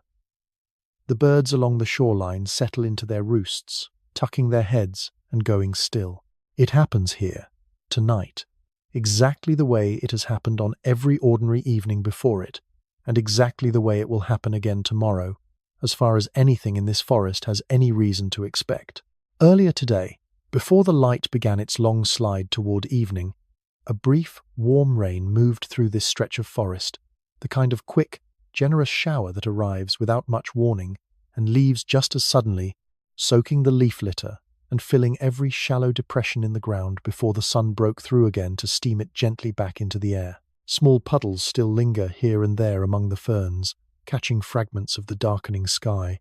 The birds along the shoreline settle into their roosts, tucking their heads and going still. It happens here, tonight, exactly the way it has happened on every ordinary evening before it, and exactly the way it will happen again tomorrow, as far as anything in this forest has any reason to expect. Earlier today, before the light began its long slide toward evening, a brief, warm rain moved through this stretch of forest, the kind of quick, generous shower that arrives without much warning and leaves just as suddenly, soaking the leaf litter and filling every shallow depression in the ground before the sun broke through again to steam it gently back into the air. Small puddles still linger here and there among the ferns, catching fragments of the darkening sky.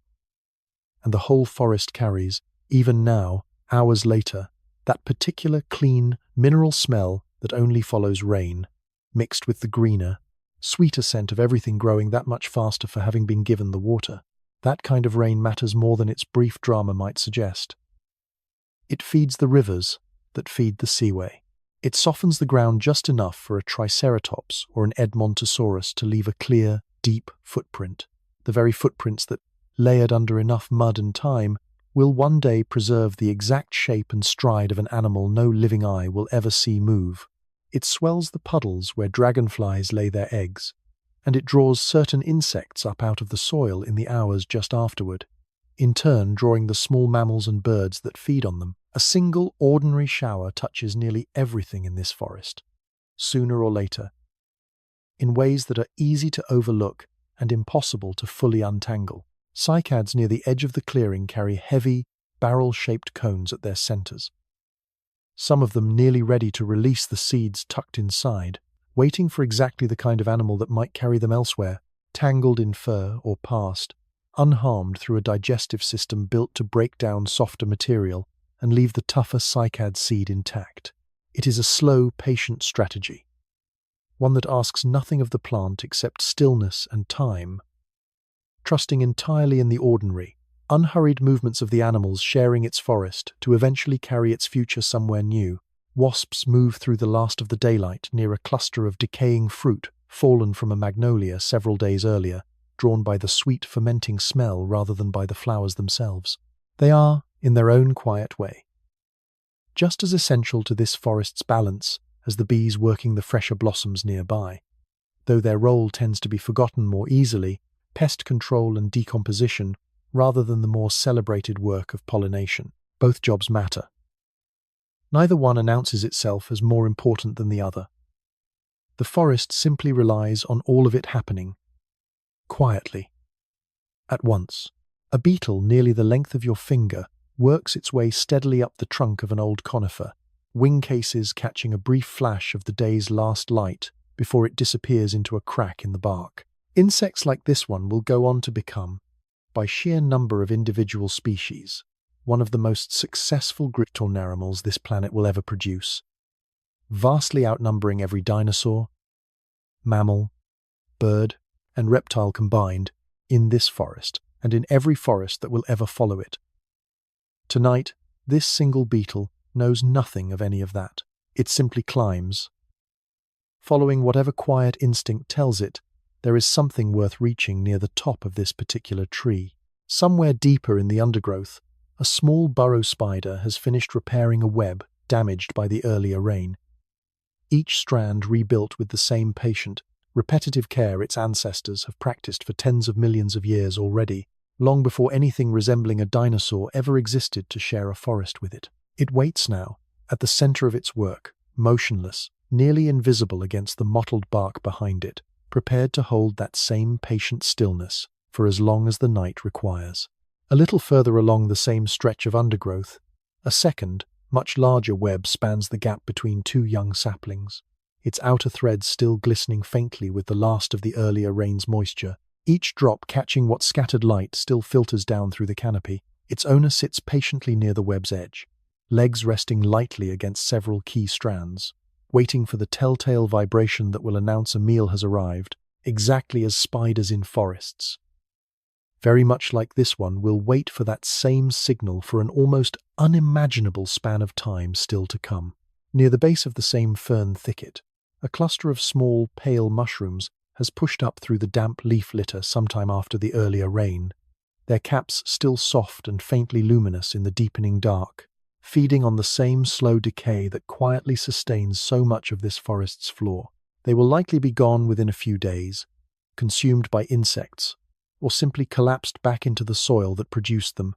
And the whole forest carries, even now, hours later, that particular clean, mineral smell that only follows rain, mixed with the greener, sweeter scent of everything growing that much faster for having been given the water. That kind of rain matters more than its brief drama might suggest. It feeds the rivers that feed the seaway. It softens the ground just enough for a Triceratops or an Edmontosaurus to leave a clear, deep footprint. The very footprints that, layered under enough mud and time, will one day preserve the exact shape and stride of an animal no living eye will ever see move. It swells the puddles where dragonflies lay their eggs, and it draws certain insects up out of the soil in the hours just afterward, in turn drawing the small mammals and birds that feed on them. A single ordinary shower touches nearly everything in this forest, sooner or later, in ways that are easy to overlook and impossible to fully untangle. Cycads near the edge of the clearing carry heavy, barrel-shaped cones at their centers, some of them nearly ready to release the seeds tucked inside, waiting for exactly the kind of animal that might carry them elsewhere, tangled in fur or past, unharmed through a digestive system built to break down softer material and leave the tougher cycad seed intact. It is a slow, patient strategy, one that asks nothing of the plant except stillness and time, trusting entirely in the ordinary, unhurried movements of the animals sharing its forest to eventually carry its future somewhere new. Wasps move through the last of the daylight near a cluster of decaying fruit fallen from a magnolia several days earlier, drawn by the sweet fermenting smell rather than by the flowers themselves. They are, in their own quiet way, just as essential to this forest's balance as the bees working the fresher blossoms nearby. Though their role tends to be forgotten more easily, pest control and decomposition, rather than the more celebrated work of pollination. Both jobs matter. Neither one announces itself as more important than the other. The forest simply relies on all of it happening, quietly, at once. A beetle nearly the length of your finger works its way steadily up the trunk of an old conifer, wing cases catching a brief flash of the day's last light before it disappears into a crack in the bark. Insects like this one will go on to become, by sheer number of individual species, one of the most successful cryptonarimals this planet will ever produce, vastly outnumbering every dinosaur, mammal, bird, and reptile combined in this forest and in every forest that will ever follow it. Tonight, this single beetle knows nothing of any of that. It simply climbs, following whatever quiet instinct tells it there is something worth reaching near the top of this particular tree. Somewhere deeper in the undergrowth, a small burrow spider has finished repairing a web damaged by the earlier rain. Each strand rebuilt with the same patient, repetitive care its ancestors have practiced for tens of millions of years already, long before anything resembling a dinosaur ever existed to share a forest with it. It waits now, at the center of its work, motionless, nearly invisible against the mottled bark behind it, prepared to hold that same patient stillness for as long as the night requires. A little further along the same stretch of undergrowth, a second, much larger web spans the gap between two young saplings, its outer threads still glistening faintly with the last of the earlier rain's moisture, each drop catching what scattered light still filters down through the canopy. Its owner sits patiently near the web's edge, legs resting lightly against several key strands, waiting for the telltale vibration that will announce a meal has arrived, exactly as spiders in forests, very much like this one, will wait for that same signal for an almost unimaginable span of time still to come. Near the base of the same fern thicket, A cluster of small, pale mushrooms has pushed up through the damp leaf litter sometime after the earlier rain, their caps still soft and faintly luminous in the deepening dark, feeding on the same slow decay that quietly sustains so much of this forest's floor. They will likely be gone within a few days, consumed by insects, or simply collapsed back into the soil that produced them,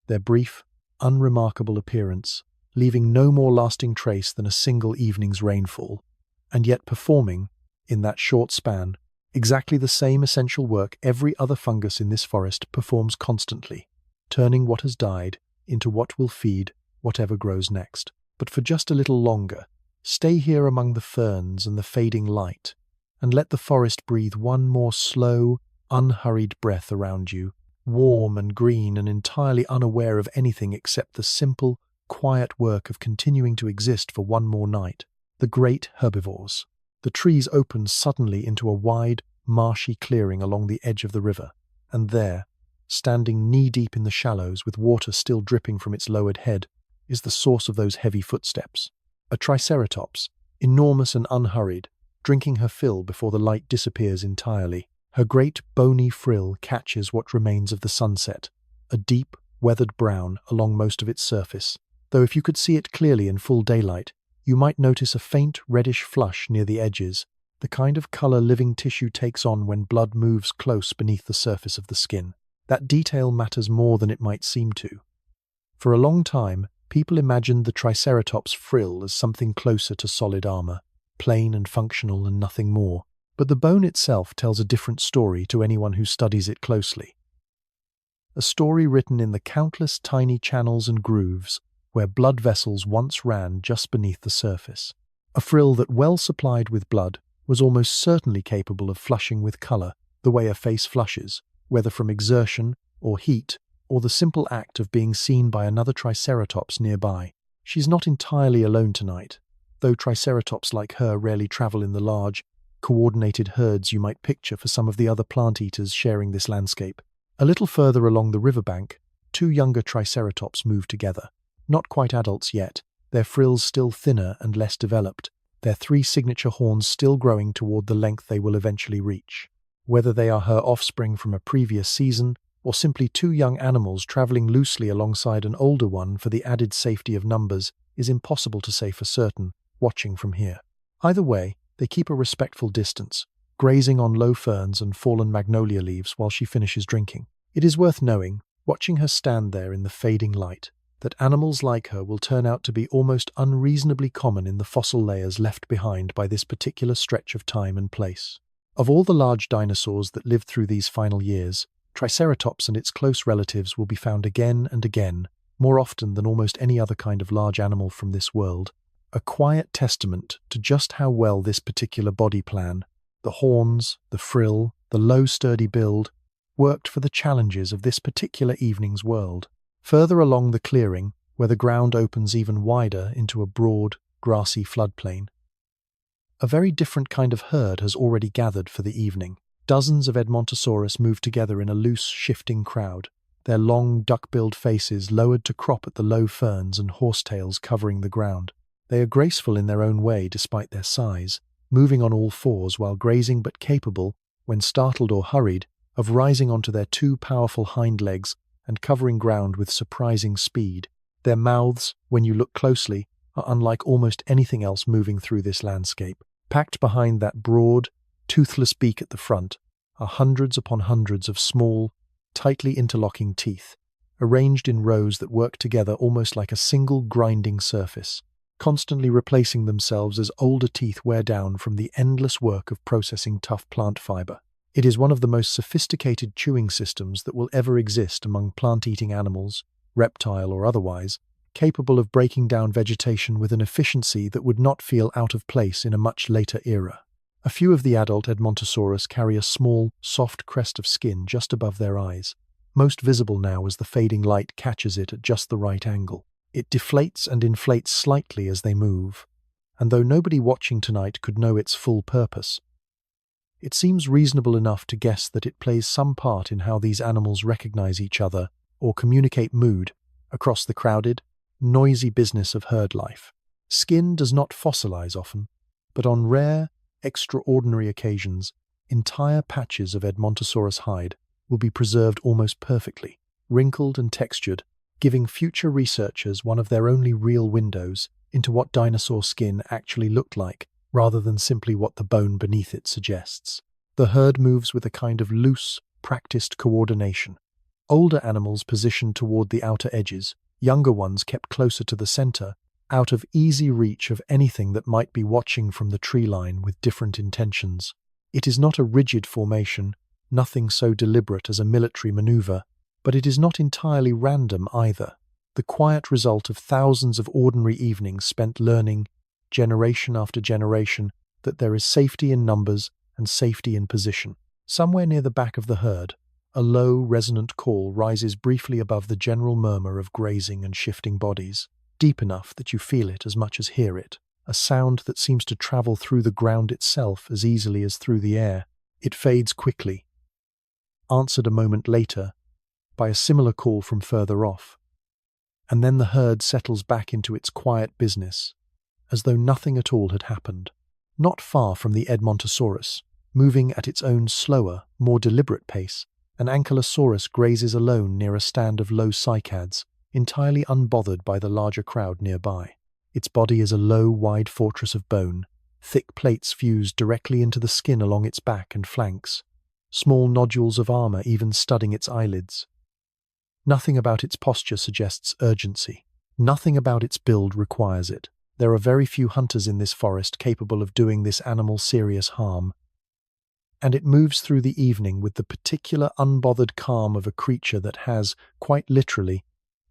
their brief, unremarkable appearance leaving no more lasting trace than a single evening's rainfall, and yet performing, in that short span, exactly the same essential work every other fungus in this forest performs constantly, turning what has died into what will feed whatever grows next. But for just a little longer, stay here among the ferns and the fading light, and let the forest breathe one more slow, unhurried breath around you, warm and green and entirely unaware of anything except the simple, quiet work of continuing to exist for one more night. The great herbivores. The trees opened suddenly into a wide, marshy clearing along the edge of the river, and there, standing knee-deep in the shallows with water still dripping from its lowered head, is the source of those heavy footsteps. A Triceratops, enormous and unhurried, drinking her fill before the light disappears entirely. Her great bony frill catches what remains of the sunset, a deep, weathered brown along most of its surface, though if you could see it clearly in full daylight, you might notice a faint reddish flush near the edges, the kind of color living tissue takes on when blood moves close beneath the surface of the skin. That detail matters more than it might seem to. For a long time, people imagined the Triceratops' frill as something closer to solid armor, plain and functional and nothing more. But the bone itself tells a different story to anyone who studies it closely. A story written in the countless tiny channels and grooves where blood vessels once ran just beneath the surface. A frill that, well supplied with blood, was almost certainly capable of flushing with color the way a face flushes, whether from exertion or heat or the simple act of being seen by another Triceratops nearby. She's not entirely alone tonight, though Triceratops like her rarely travel in the large, coordinated herds you might picture for some of the other plant-eaters sharing this landscape. A little further along the riverbank, two younger Triceratops move together. Not quite adults yet, their frills still thinner and less developed, their three signature horns still growing toward the length they will eventually reach. Whether they are her offspring from a previous season, or simply two young animals traveling loosely alongside an older one for the added safety of numbers, is impossible to say for certain, watching from here. Either way, they keep a respectful distance, grazing on low ferns and fallen magnolia leaves while she finishes drinking. It is worth knowing, watching her stand there in the fading light, that animals like her will turn out to be almost unreasonably common in the fossil layers left behind by this particular stretch of time and place. Of all the large dinosaurs that lived through these final years, Triceratops and its close relatives will be found again and again, more often than almost any other kind of large animal from this world. A quiet testament to just how well this particular body plan, the horns, the frill, the low sturdy build, worked for the challenges of this particular evening's world. Further along the clearing, where the ground opens even wider into a broad, grassy floodplain, a very different kind of herd has already gathered for the evening. Dozens of Edmontosaurus move together in a loose, shifting crowd, their long, duck-billed faces lowered to crop at the low ferns and horsetails covering the ground. They are graceful in their own way despite their size, moving on all fours while grazing but capable, when startled or hurried, of rising onto their two powerful hind legs and covering ground with surprising speed. Their mouths, when you look closely, are unlike almost anything else moving through this landscape. Packed behind that broad, toothless beak at the front are hundreds upon hundreds of small, tightly interlocking teeth, arranged in rows that work together almost like a single grinding surface, constantly replacing themselves as older teeth wear down from the endless work of processing tough plant fiber. It is one of the most sophisticated chewing systems that will ever exist among plant-eating animals, reptile or otherwise, capable of breaking down vegetation with an efficiency that would not feel out of place in a much later era. A few of the adult Edmontosaurus carry a small, soft crest of skin just above their eyes, most visible now as the fading light catches it at just the right angle. It deflates and inflates slightly as they move, and though nobody watching tonight could know its full purpose, it seems reasonable enough to guess that it plays some part in how these animals recognize each other or communicate mood across the crowded, noisy business of herd life. Skin does not fossilize often, but on rare, extraordinary occasions, entire patches of Edmontosaurus hide will be preserved almost perfectly, wrinkled and textured, giving future researchers one of their only real windows into what dinosaur skin actually looked like, rather than simply what the bone beneath it suggests. The herd moves with a kind of loose, practiced coordination. Older animals positioned toward the outer edges, younger ones kept closer to the center, out of easy reach of anything that might be watching from the tree line with different intentions. It is not a rigid formation, nothing so deliberate as a military maneuver, but it is not entirely random either, the quiet result of thousands of ordinary evenings spent learning, generation after generation, that there is safety in numbers and safety in position. Somewhere near the back of the herd, a low, resonant call rises briefly above the general murmur of grazing and shifting bodies, deep enough that you feel it as much as hear it, a sound that seems to travel through the ground itself as easily as through the air. It fades quickly, answered a moment later by a similar call from further off, and then the herd settles back into its quiet business, as though nothing at all had happened. Not far from the Edmontosaurus, moving at its own slower, more deliberate pace, an Ankylosaurus grazes alone near a stand of low cycads, entirely unbothered by the larger crowd nearby. Its body is a low, wide fortress of bone, thick plates fused directly into the skin along its back and flanks, small nodules of armor even studding its eyelids. Nothing about its posture suggests urgency. Nothing about its build requires it. There are very few hunters in this forest capable of doing this animal serious harm, and it moves through the evening with the particular unbothered calm of a creature that has, quite literally,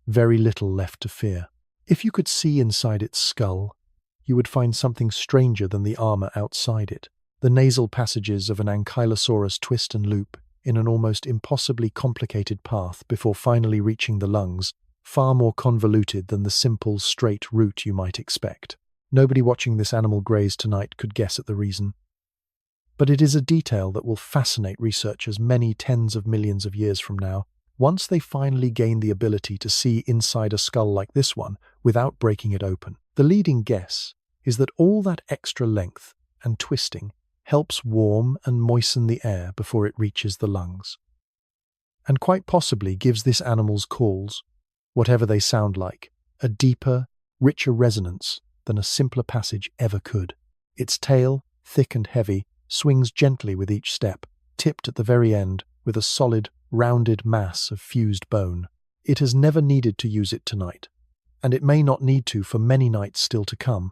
very little left to fear. If you could see inside its skull, you would find something stranger than the armor outside it. The nasal passages of an Ankylosaurus twist and loop in an almost impossibly complicated path before finally reaching the lungs, far more convoluted than the simple, straight route you might expect. Nobody watching this animal graze tonight could guess at the reason. But it is a detail that will fascinate researchers many tens of millions of years from now, once they finally gain the ability to see inside a skull like this one without breaking it open. The leading guess is that all that extra length and twisting helps warm and moisten the air before it reaches the lungs, and quite possibly gives this animal's calls, whatever they sound like, a deeper, richer resonance than a simpler passage ever could. Its tail, thick and heavy, swings gently with each step, tipped at the very end with a solid, rounded mass of fused bone. It has never needed to use it tonight, and it may not need to for many nights still to come.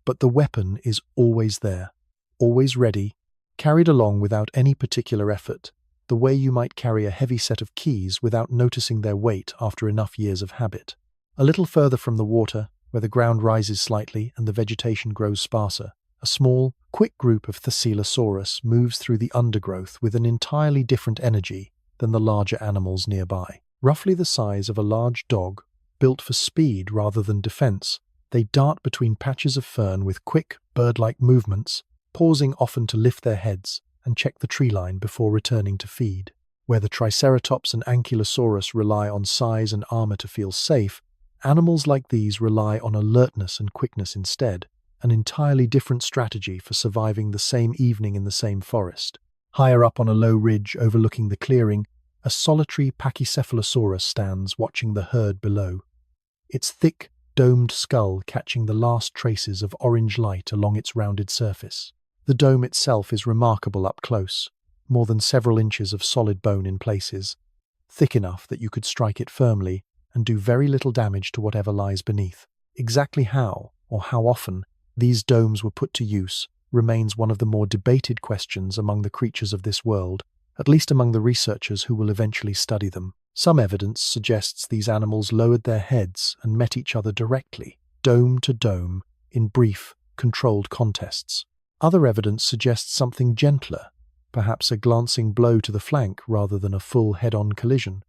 But the weapon is always there, always ready, carried along without any particular effort, the way you might carry a heavy set of keys without noticing their weight after enough years of habit. A little further from the water, where the ground rises slightly and the vegetation grows sparser, a small, quick group of Thescelosaurus moves through the undergrowth with an entirely different energy than the larger animals nearby. Roughly the size of a large dog, built for speed rather than defense, they dart between patches of fern with quick, bird-like movements, pausing often to lift their heads and check the tree line before returning to feed. Where the Triceratops and Ankylosaurus rely on size and armor to feel safe, animals like these rely on alertness and quickness instead, an entirely different strategy for surviving the same evening in the same forest. Higher up on a low ridge overlooking the clearing, a solitary Pachycephalosaurus stands watching the herd below, its thick, domed skull catching the last traces of orange light along its rounded surface. The dome itself is remarkable up close, more than several inches of solid bone in places, thick enough that you could strike it firmly and do very little damage to whatever lies beneath. Exactly how, or how often, these domes were put to use remains one of the more debated questions among the creatures of this world, at least among the researchers who will eventually study them. Some evidence suggests these animals lowered their heads and met each other directly, dome to dome, in brief, controlled contests. Other evidence suggests something gentler, perhaps a glancing blow to the flank rather than a full head-on collision,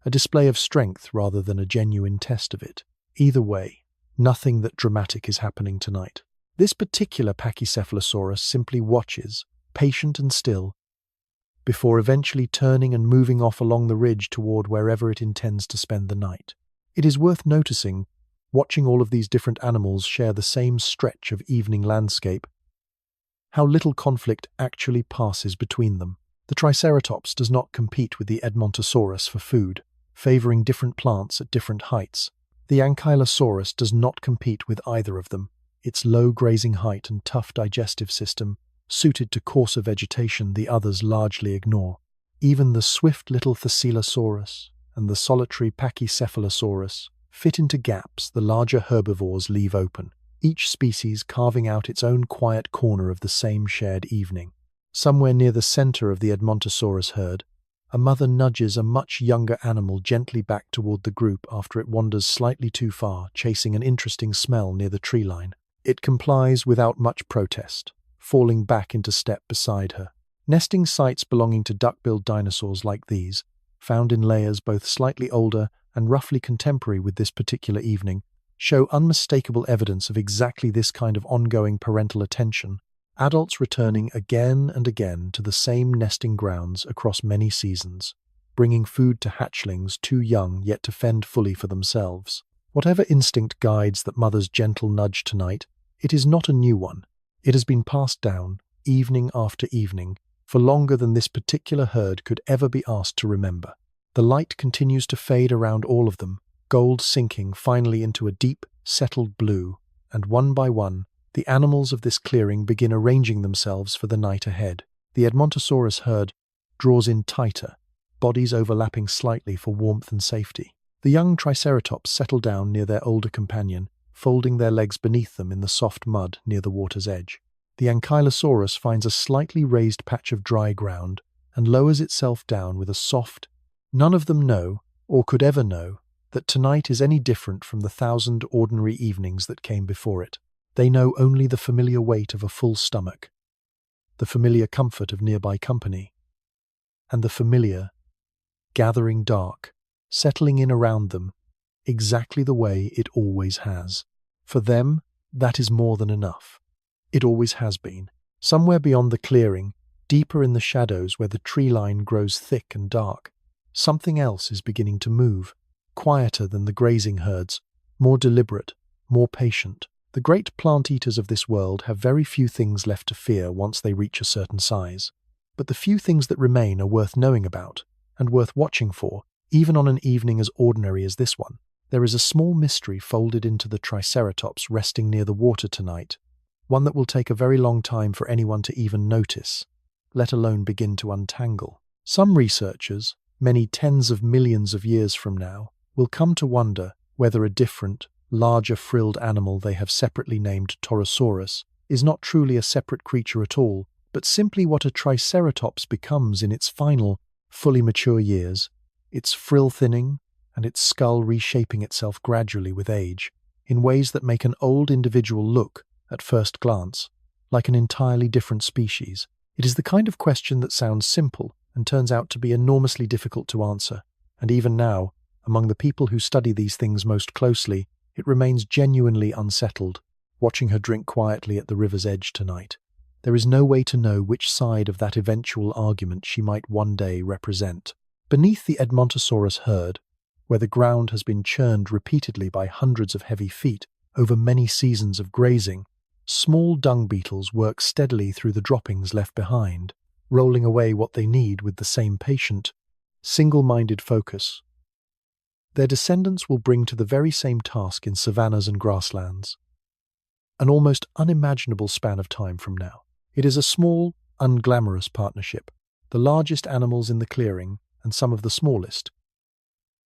a display of strength rather than a genuine test of it. Either way, nothing that dramatic is happening tonight. This particular Pachycephalosaurus simply watches, patient and still, before eventually turning and moving off along the ridge toward wherever it intends to spend the night. It is worth noticing watching all of these different animals share the same stretch of evening landscape. How little conflict actually passes between them. The Triceratops does not compete with the Edmontosaurus for food, favoring different plants at different heights. The Ankylosaurus does not compete with either of them. Its low grazing height and tough digestive system, suited to coarser vegetation, the others largely ignore. Even the swift little Thescelosaurus and the solitary Pachycephalosaurus fit into gaps the larger herbivores leave open, each species carving out its own quiet corner of the same shared evening. Somewhere near the center of the Edmontosaurus herd, a mother nudges a much younger animal gently back toward the group after it wanders slightly too far, chasing an interesting smell near the tree line. It complies without much protest, falling back into step beside her. Nesting sites belonging to duck-billed dinosaurs like these, found in layers both slightly older and roughly contemporary with this particular evening, show unmistakable evidence of exactly this kind of ongoing parental attention, adults returning again and again to the same nesting grounds across many seasons, bringing food to hatchlings too young yet to fend fully for themselves. Whatever instinct guides that mother's gentle nudge tonight, it is not a new one. It has been passed down, evening after evening, for longer than this particular herd could ever be asked to remember. The light continues to fade around all of them, gold sinking finally into a deep, settled blue, and one by one, the animals of this clearing begin arranging themselves for the night ahead. The Edmontosaurus herd draws in tighter, bodies overlapping slightly for warmth and safety. The young Triceratops settle down near their older companion, folding their legs beneath them in the soft mud near the water's edge. The Ankylosaurus finds a slightly raised patch of dry ground and lowers itself down with a soft. None of them know, or could ever know, that tonight is any different from the 1,000 ordinary evenings that came before it. They know only the familiar weight of a full stomach, the familiar comfort of nearby company, and the familiar, gathering dark, settling in around them, exactly the way it always has. For them, that is more than enough. It always has been. Somewhere beyond the clearing, deeper in the shadows where the tree line grows thick and dark, something else is beginning to move, quieter than the grazing herds, more deliberate, more patient. The great plant-eaters of this world have very few things left to fear once they reach a certain size. But the few things that remain are worth knowing about, and worth watching for, even on an evening as ordinary as this one. There is a small mystery folded into the Triceratops resting near the water tonight, one that will take a very long time for anyone to even notice, let alone begin to untangle. Some researchers, many tens of millions of years from now, will come to wonder whether a different, larger frilled animal they have separately named pterosaurs is not truly a separate creature at all, but simply what a Triceratops becomes in its final, fully mature years, its frill thinning and its skull reshaping itself gradually with age, in ways that make an old individual look, at first glance, like an entirely different species. It is the kind of question that sounds simple and turns out to be enormously difficult to answer, and even now, among the people who study these things most closely, it remains genuinely unsettled, watching her drink quietly at the river's edge tonight. There is no way to know which side of that eventual argument she might one day represent. Beneath the Edmontosaurus herd, where the ground has been churned repeatedly by hundreds of heavy feet over many seasons of grazing, small dung beetles work steadily through the droppings left behind, rolling away what they need with the same patient, single-minded focus. Their descendants will bring to the very same task in savannas and grasslands, an almost unimaginable span of time from now. It is a small, unglamorous partnership, the largest animals in the clearing and some of the smallest,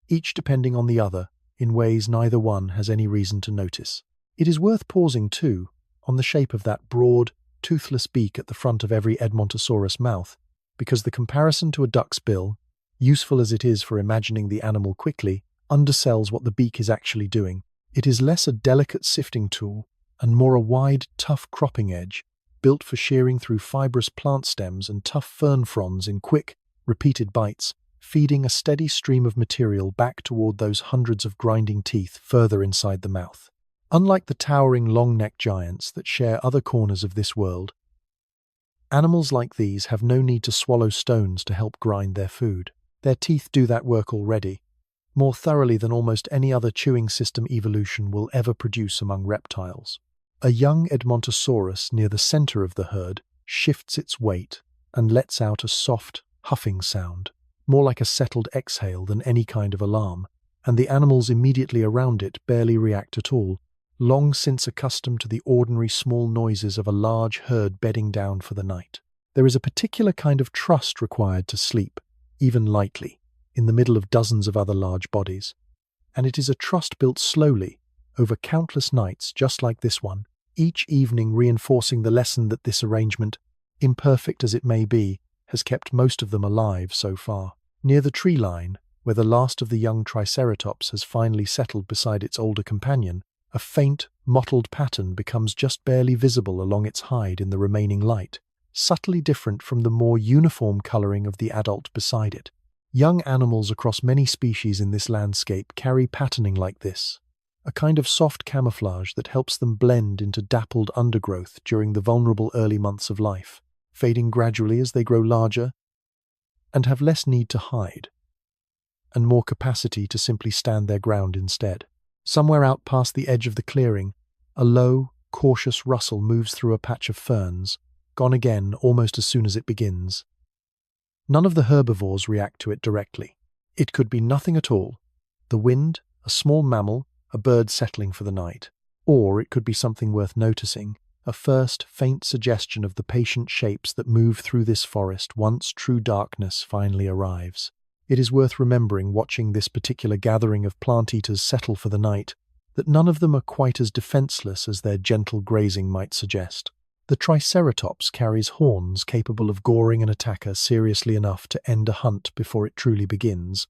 each depending on the other in ways neither one has any reason to notice. It is worth pausing, too, on the shape of that broad, toothless beak at the front of every Edmontosaurus mouth, because the comparison to a duck's bill, useful as it is for imagining the animal quickly, undersells what the beak is actually doing. It is less a delicate sifting tool and more a wide, tough cropping edge, built for shearing through fibrous plant stems and tough fern fronds in quick, repeated bites, feeding a steady stream of material back toward those hundreds of grinding teeth further inside the mouth. Unlike the towering long-necked giants that share other corners of this world, animals like these have no need to swallow stones to help grind their food. Their teeth do that work already, more thoroughly than almost any other chewing system evolution will ever produce among reptiles. A young Edmontosaurus near the center of the herd shifts its weight and lets out a soft, huffing sound, more like a settled exhale than any kind of alarm, and the animals immediately around it barely react at all, long since accustomed to the ordinary small noises of a large herd bedding down for the night. There is a particular kind of trust required to sleep, even lightly, in the middle of dozens of other large bodies. And it is a trust built slowly, over countless nights just like this one, each evening reinforcing the lesson that this arrangement, imperfect as it may be, has kept most of them alive so far. Near the tree line, where the last of the young Triceratops has finally settled beside its older companion, a faint, mottled pattern becomes just barely visible along its hide in the remaining light, subtly different from the more uniform coloring of the adult beside it. Young animals across many species in this landscape carry patterning like this, a kind of soft camouflage that helps them blend into dappled undergrowth during the vulnerable early months of life, fading gradually as they grow larger and have less need to hide, and more capacity to simply stand their ground instead. Somewhere out past the edge of the clearing, a low, cautious rustle moves through a patch of ferns, gone again almost as soon as it begins. None of the herbivores react to it directly. It could be nothing at all. The wind, a small mammal, a bird settling for the night. Or it could be something worth noticing, a first faint suggestion of the patient shapes that move through this forest once true darkness finally arrives. It is worth remembering, watching this particular gathering of plant-eaters settle for the night, that none of them are quite as defenseless as their gentle grazing might suggest. The Triceratops carries horns capable of goring an attacker seriously enough to end a hunt before it truly begins.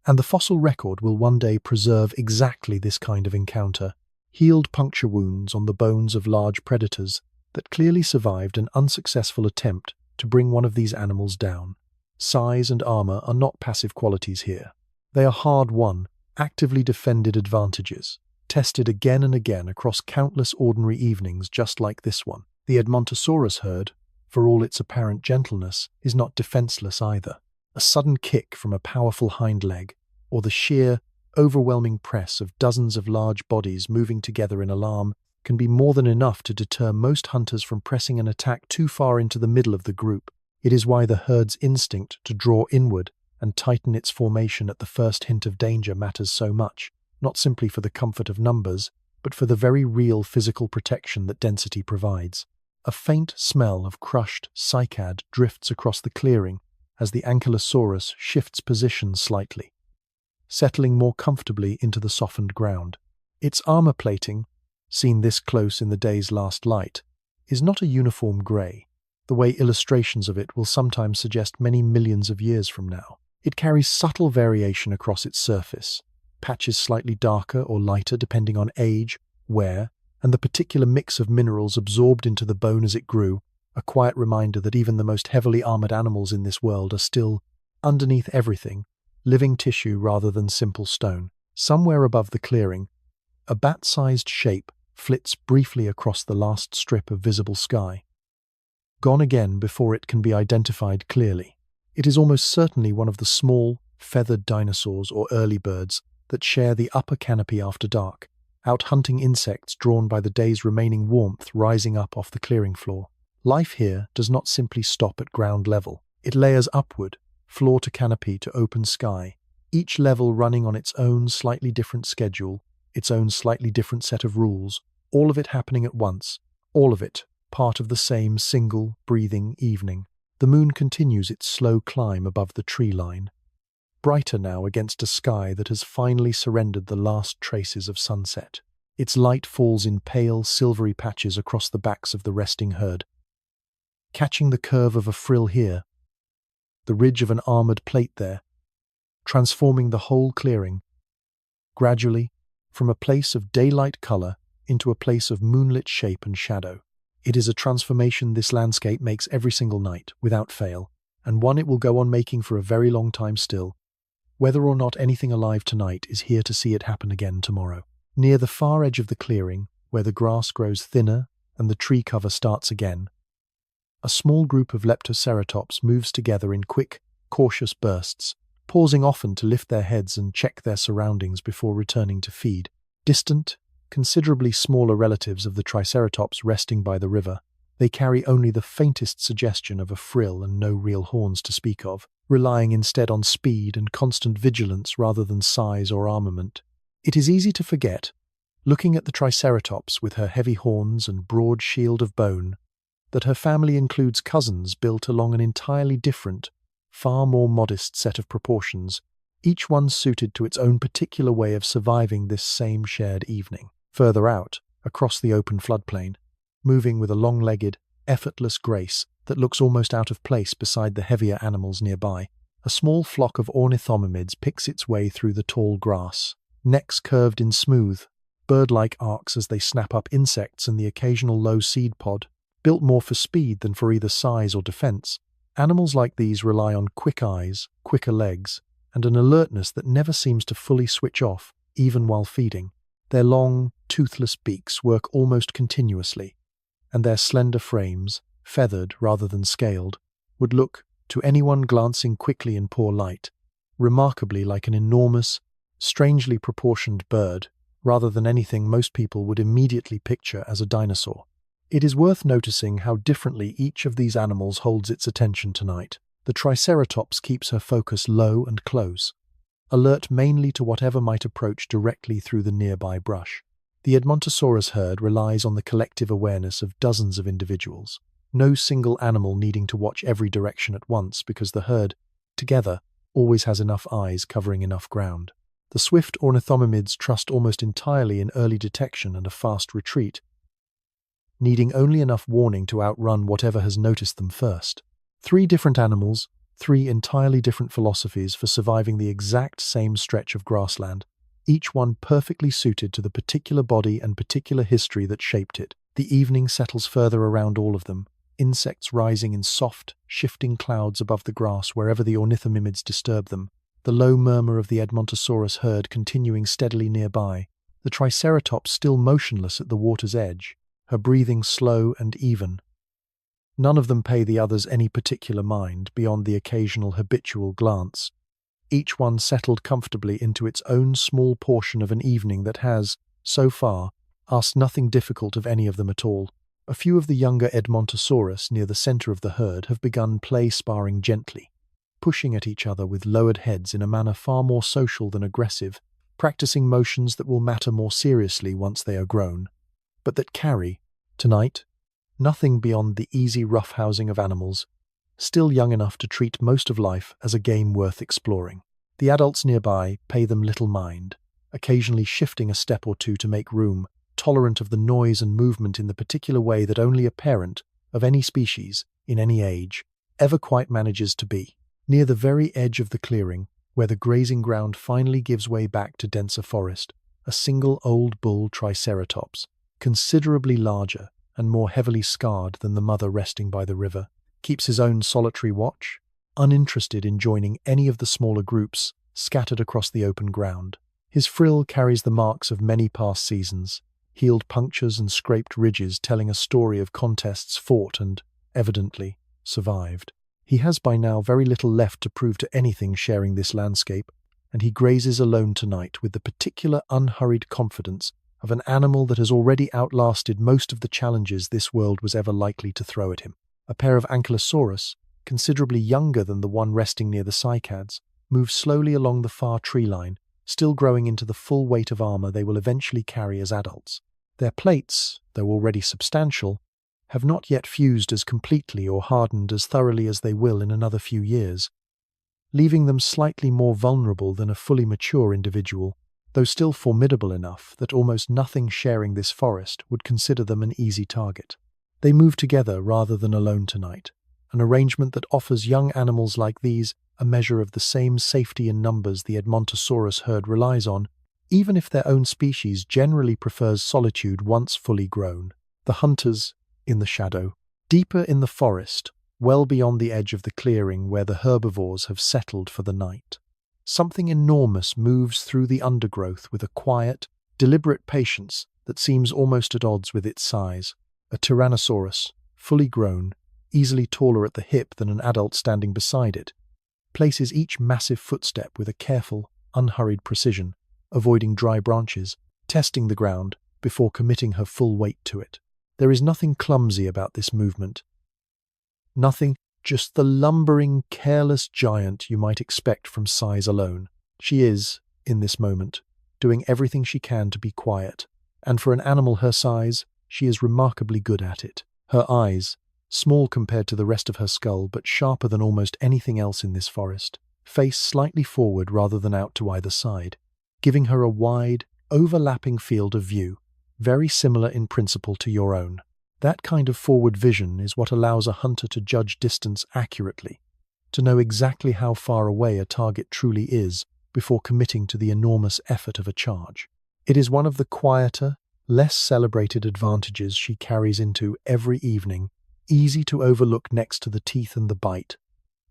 And the fossil record will one day preserve exactly this kind of encounter, healed puncture wounds on the bones of large predators that clearly survived an unsuccessful attempt to bring one of these animals down. Size and armor are not passive qualities here. They are hard-won, actively defended advantages, tested again and again across countless ordinary evenings just like this one. The Edmontosaurus herd, for all its apparent gentleness, is not defenseless either. A sudden kick from a powerful hind leg, or the sheer, overwhelming press of dozens of large bodies moving together in alarm, can be more than enough to deter most hunters from pressing an attack too far into the middle of the group. It is why the herd's instinct to draw inward and tighten its formation at the first hint of danger matters so much, not simply for the comfort of numbers, but for the very real physical protection that density provides. A faint smell of crushed cycad drifts across the clearing as the Ankylosaurus shifts position slightly, settling more comfortably into the softened ground. Its armor plating, seen this close in the day's last light, is not a uniform grey, the way illustrations of it will sometimes suggest many millions of years from now. It carries subtle variation across its surface, patches slightly darker or lighter depending on age, wear, and the particular mix of minerals absorbed into the bone as it grew, a quiet reminder that even the most heavily armored animals in this world are still, underneath everything, living tissue rather than simple stone. Somewhere above the clearing, a bat-sized shape flits briefly across the last strip of visible sky, gone again before it can be identified clearly. It is almost certainly one of the small, feathered dinosaurs or early birds that share the upper canopy after dark, out hunting insects drawn by the day's remaining warmth rising up off the clearing floor. Life here does not simply stop at ground level. It layers upward, floor to canopy to open sky, each level running on its own slightly different schedule, its own slightly different set of rules, all of it happening at once, all of it part of the same single, breathing evening. The moon continues its slow climb above the tree line, brighter now against a sky that has finally surrendered the last traces of sunset. Its light falls in pale, silvery patches across the backs of the resting herd, catching the curve of a frill here, the ridge of an armored plate there, transforming the whole clearing, gradually, from a place of daylight color into a place of moonlit shape and shadow. It is a transformation this landscape makes every single night, without fail, and one it will go on making for a very long time still, whether or not anything alive tonight is here to see it happen again tomorrow. Near the far edge of the clearing, where the grass grows thinner and the tree cover starts again, a small group of Leptoceratops moves together in quick, cautious bursts, pausing often to lift their heads and check their surroundings before returning to feed. Distant, considerably smaller relatives of the Triceratops resting by the river, they carry only the faintest suggestion of a frill and no real horns to speak of, relying instead on speed and constant vigilance rather than size or armament. It is easy to forget, looking at the Triceratops with her heavy horns and broad shield of bone, that her family includes cousins built along an entirely different, far more modest set of proportions, each one suited to its own particular way of surviving this same shared evening. Further out, across the open floodplain, moving with a long-legged, effortless grace that looks almost out of place beside the heavier animals nearby, a small flock of ornithomimids picks its way through the tall grass, necks curved in smooth, bird-like arcs as they snap up insects and the occasional low seed pod. Built more for speed than for either size or defense, animals like these rely on quick eyes, quicker legs, and an alertness that never seems to fully switch off, even while feeding. Their long, toothless beaks work almost continuously, and their slender frames, feathered rather than scaled, would look, to anyone glancing quickly in poor light, remarkably like an enormous, strangely proportioned bird, rather than anything most people would immediately picture as a dinosaur. It is worth noticing how differently each of these animals holds its attention tonight. The Triceratops keeps her focus low and close, alert mainly to whatever might approach directly through the nearby brush. The Edmontosaurus herd relies on the collective awareness of dozens of individuals, no single animal needing to watch every direction at once because the herd, together, always has enough eyes covering enough ground. The swift ornithomimids trust almost entirely in early detection and a fast retreat, needing only enough warning to outrun whatever has noticed them first. 3 different animals, 3 entirely different philosophies for surviving the exact same stretch of grassland, each one perfectly suited to the particular body and particular history that shaped it. The evening settles further around all of them, insects rising in soft, shifting clouds above the grass wherever the ornithomimids disturb them, the low murmur of the Edmontosaurus herd continuing steadily nearby, the Triceratops still motionless at the water's edge, her breathing slow and even. None of them pay the others any particular mind beyond the occasional habitual glance, each one settled comfortably into its own small portion of an evening that has, so far, asked nothing difficult of any of them at all. A few of the younger Edmontosaurus near the center of the herd have begun play sparring gently, pushing at each other with lowered heads in a manner far more social than aggressive, practicing motions that will matter more seriously once they are grown, but that carry, tonight, nothing beyond the easy roughhousing of animals, still young enough to treat most of life as a game worth exploring. The adults nearby pay them little mind, occasionally shifting a step or two to make room, tolerant of the noise and movement in the particular way that only a parent, of any species, in any age, ever quite manages to be. Near the very edge of the clearing, where the grazing ground finally gives way back to denser forest, a single old bull Triceratops, considerably larger and more heavily scarred than the mother resting by the river, keeps his own solitary watch, uninterested in joining any of the smaller groups scattered across the open ground. His frill carries the marks of many past seasons, healed punctures and scraped ridges telling a story of contests fought and, evidently, survived. He has by now very little left to prove to anything sharing this landscape, and he grazes alone tonight with the particular unhurried confidence of an animal that has already outlasted most of the challenges this world was ever likely to throw at him. A pair of Ankylosaurus, considerably younger than the one resting near the cycads, move slowly along the far tree line, still growing into the full weight of armor they will eventually carry as adults. Their plates, though already substantial, have not yet fused as completely or hardened as thoroughly as they will in another few years, leaving them slightly more vulnerable than a fully mature individual, though still formidable enough that almost nothing sharing this forest would consider them an easy target. They move together rather than alone tonight, an arrangement that offers young animals like these a measure of the same safety in numbers the Edmontosaurus herd relies on, even if their own species generally prefers solitude once fully grown. The hunters, in the shadow, deeper in the forest, well beyond the edge of the clearing where the herbivores have settled for the night. Something enormous moves through the undergrowth with a quiet, deliberate patience that seems almost at odds with its size. A Tyrannosaurus, fully grown, easily taller at the hip than an adult standing beside it, places each massive footstep with a careful, unhurried precision, avoiding dry branches, testing the ground before committing her full weight to it. There is nothing clumsy about this movement. Nothing, just the lumbering, careless giant you might expect from size alone. She is, in this moment, doing everything she can to be quiet, and for an animal her size, she is remarkably good at it. Her eyes, small compared to the rest of her skull but sharper than almost anything else in this forest, face slightly forward rather than out to either side, giving her a wide, overlapping field of view, very similar in principle to your own. That kind of forward vision is what allows a hunter to judge distance accurately, to know exactly how far away a target truly is before committing to the enormous effort of a charge. It is one of the quieter, less celebrated advantages she carries into every evening, easy to overlook next to the teeth and the bite,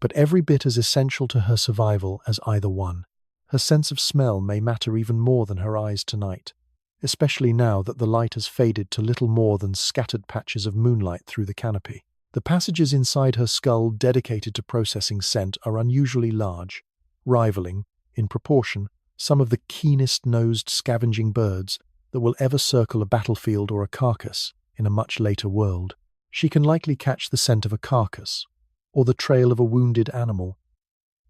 but every bit as essential to her survival as either one. Her sense of smell may matter even more than her eyes tonight, especially now that the light has faded to little more than scattered patches of moonlight through the canopy. The passages inside her skull dedicated to processing scent are unusually large, rivaling, in proportion, some of the keenest-nosed scavenging birds that will ever circle a battlefield or a carcass in a much later world. She can likely catch the scent of a carcass, or the trail of a wounded animal,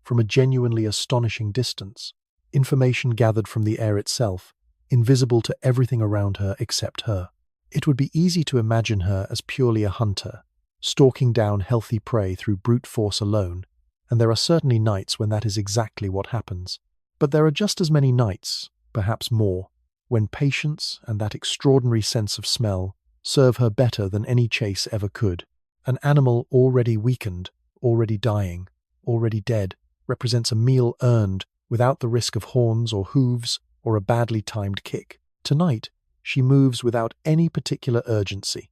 from a genuinely astonishing distance, information gathered from the air itself, invisible to everything around her except her. It would be easy to imagine her as purely a hunter, stalking down healthy prey through brute force alone, and there are certainly nights when that is exactly what happens. But there are just as many nights, perhaps more, when patience and that extraordinary sense of smell serve her better than any chase ever could. An animal already weakened, already dying, already dead, represents a meal earned without the risk of horns or hooves or a badly timed kick. Tonight, she moves without any particular urgency,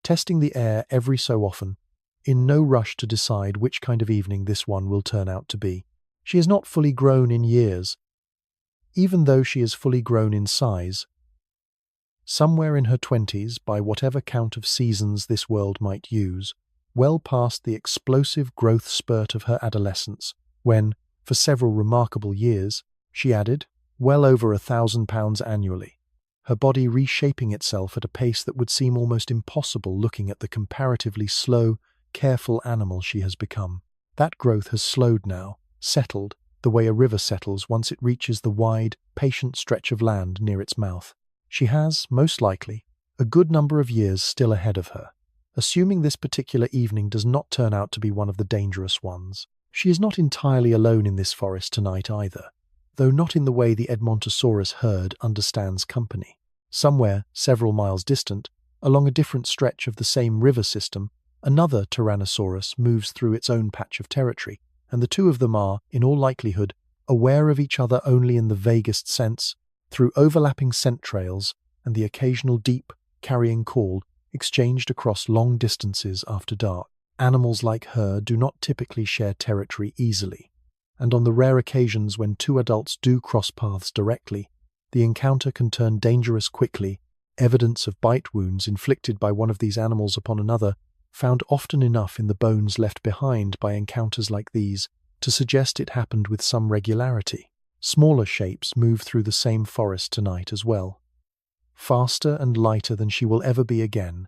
testing the air every so often, in no rush to decide which kind of evening this one will turn out to be. She is not fully grown in years, even though she is fully grown in size. Somewhere in her 20s, by whatever count of seasons this world might use, well past the explosive growth spurt of her adolescence, when, for several remarkable years, she added well over 1,000 pounds annually, her body reshaping itself at a pace that would seem almost impossible looking at the comparatively slow, careful animal she has become. That growth has slowed now, settled, the way a river settles once it reaches the wide, patient stretch of land near its mouth. She has, most likely, a good number of years still ahead of her, assuming this particular evening does not turn out to be one of the dangerous ones. She is not entirely alone in this forest tonight either, though not in the way the Edmontosaurus herd understands company. Somewhere, several miles distant, along a different stretch of the same river system, another Tyrannosaurus moves through its own patch of territory, and the two of them are, in all likelihood, aware of each other only in the vaguest sense, through overlapping scent trails and the occasional deep, carrying call exchanged across long distances after dark. Animals like her do not typically share territory easily, and on the rare occasions when two adults do cross paths directly, the encounter can turn dangerous quickly. Evidence of bite wounds inflicted by one of these animals upon another, found often enough in the bones left behind by encounters like these, to suggest it happened with some regularity. Smaller shapes move through the same forest tonight as well, faster and lighter than she will ever be again,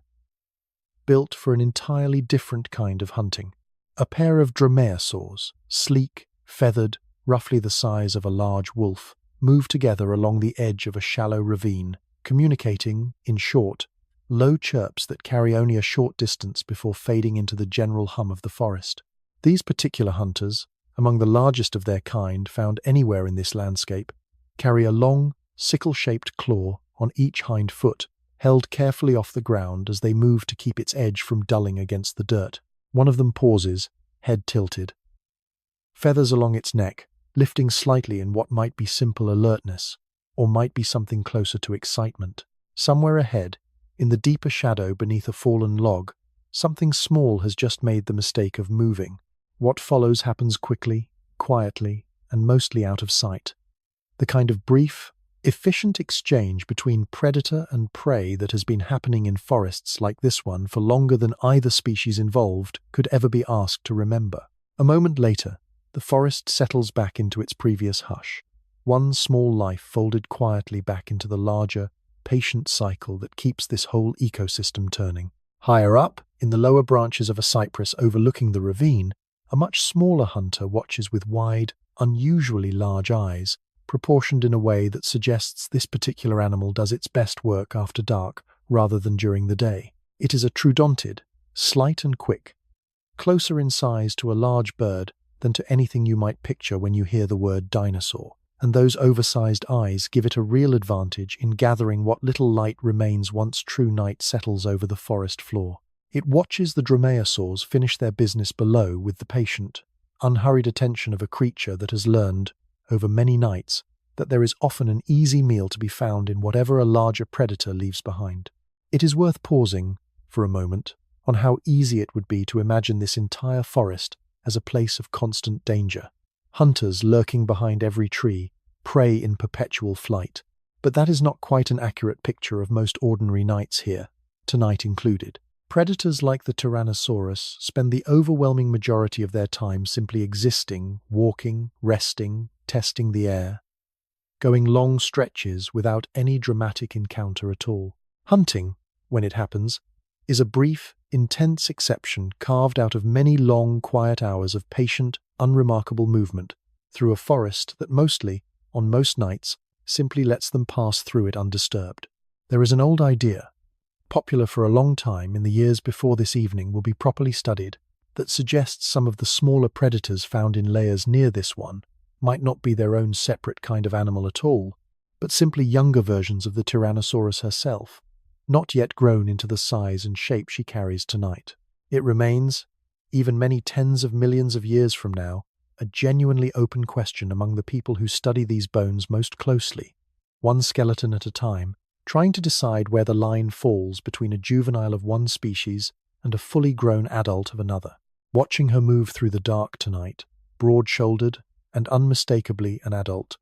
built for an entirely different kind of hunting. A pair of dromaeosaurs, sleek, feathered, roughly the size of a large wolf, move together along the edge of a shallow ravine, communicating, in short, low chirps that carry only a short distance before fading into the general hum of the forest. These particular hunters, among the largest of their kind found anywhere in this landscape, carry a long, sickle-shaped claw on each hind foot, held carefully off the ground as they move to keep its edge from dulling against the dirt. One of them pauses, head tilted, feathers along its neck, lifting slightly in what might be simple alertness, or might be something closer to excitement. Somewhere ahead, in the deeper shadow beneath a fallen log, something small has just made the mistake of moving. What follows happens quickly, quietly, and mostly out of sight. The kind of brief, efficient exchange between predator and prey that has been happening in forests like this one for longer than either species involved could ever be asked to remember. A moment later, the forest settles back into its previous hush. One small life folded quietly back into the larger, patient cycle that keeps this whole ecosystem turning. Higher up, in the lower branches of a cypress overlooking the ravine, a much smaller hunter watches with wide, unusually large eyes, proportioned in a way that suggests this particular animal does its best work after dark rather than during the day. It is a troodontid, slight and quick, closer in size to a large bird than to anything you might picture when you hear the word dinosaur, and those oversized eyes give it a real advantage in gathering what little light remains once true night settles over the forest floor. It watches the dromaeosaurs finish their business below with the patient, unhurried attention of a creature that has learned, over many nights, that there is often an easy meal to be found in whatever a larger predator leaves behind. It is worth pausing, for a moment, on how easy it would be to imagine this entire forest as a place of constant danger. Hunters lurking behind every tree, prey in perpetual flight. But that is not quite an accurate picture of most ordinary nights here, tonight included. Predators like the Tyrannosaurus spend the overwhelming majority of their time simply existing, walking, resting, testing the air, going long stretches without any dramatic encounter at all. Hunting, when it happens, is a brief, intense exception carved out of many long, quiet hours of patient, unremarkable movement through a forest that mostly, on most nights, simply lets them pass through it undisturbed. There is an old idea, popular for a long time in the years before this evening will be properly studied, that suggests some of the smaller predators found in layers near this one might not be their own separate kind of animal at all, but simply younger versions of the Tyrannosaurus herself, not yet grown into the size and shape she carries tonight. It remains, even many tens of millions of years from now, a genuinely open question among the people who study these bones most closely, one skeleton at a time, trying to decide where the line falls between a juvenile of one species and a fully grown adult of another. Watching her move through the dark tonight, broad-shouldered and unmistakably an adult,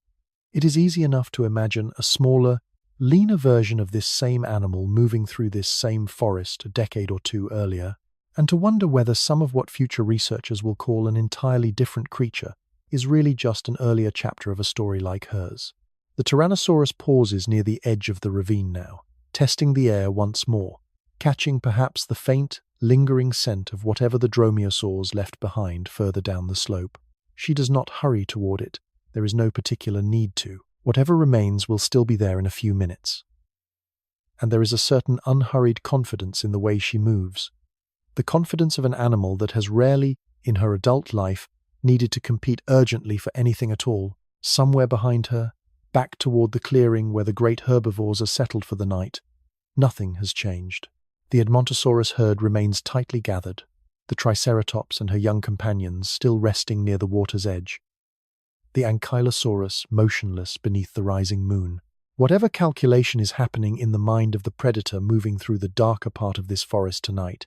it is easy enough to imagine a smaller, leaner version of this same animal moving through this same forest a decade or two earlier, and to wonder whether some of what future researchers will call an entirely different creature is really just an earlier chapter of a story like hers. The Tyrannosaurus pauses near the edge of the ravine now, testing the air once more, catching perhaps the faint, lingering scent of whatever the dromaeosaurs left behind further down the slope. She does not hurry toward it. There is no particular need to. Whatever remains will still be there in a few minutes. And there is a certain unhurried confidence in the way she moves. The confidence of an animal that has rarely, in her adult life, needed to compete urgently for anything at all. Somewhere behind her, back toward the clearing where the great herbivores are settled for the night, nothing has changed. The Edmontosaurus herd remains tightly gathered, the Triceratops and her young companions still resting near the water's edge. The Ankylosaurus motionless beneath the rising moon. Whatever calculation is happening in the mind of the predator moving through the darker part of this forest tonight,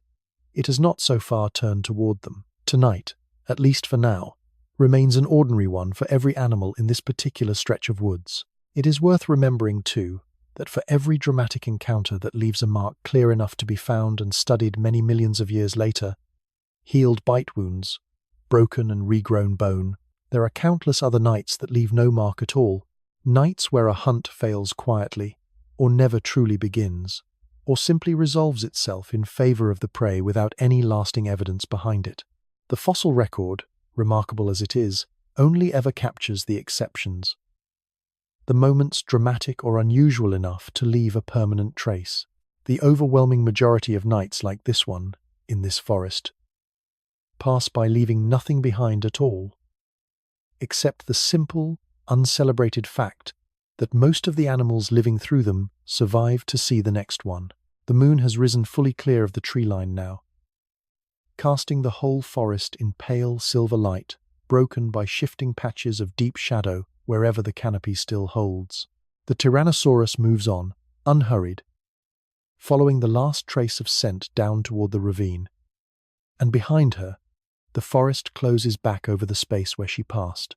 it has not so far turned toward them. Tonight, at least for now, remains an ordinary one for every animal in this particular stretch of woods. It is worth remembering, too, that for every dramatic encounter that leaves a mark clear enough to be found and studied many millions of years later, healed bite wounds, broken and regrown bone, there are countless other nights that leave no mark at all, nights where a hunt fails quietly, or never truly begins, or simply resolves itself in favor of the prey without any lasting evidence behind it. The fossil record, remarkable as it is, only ever captures the exceptions, the moments dramatic or unusual enough to leave a permanent trace. The overwhelming majority of nights like this one, in this forest, pass by leaving nothing behind at all, except the simple, uncelebrated fact that most of the animals living through them survive to see the next one. The moon has risen fully clear of the tree line now, casting the whole forest in pale silver light, broken by shifting patches of deep shadow wherever the canopy still holds. The Tyrannosaurus moves on, unhurried, following the last trace of scent down toward the ravine, and behind her, the forest closes back over the space where she passed,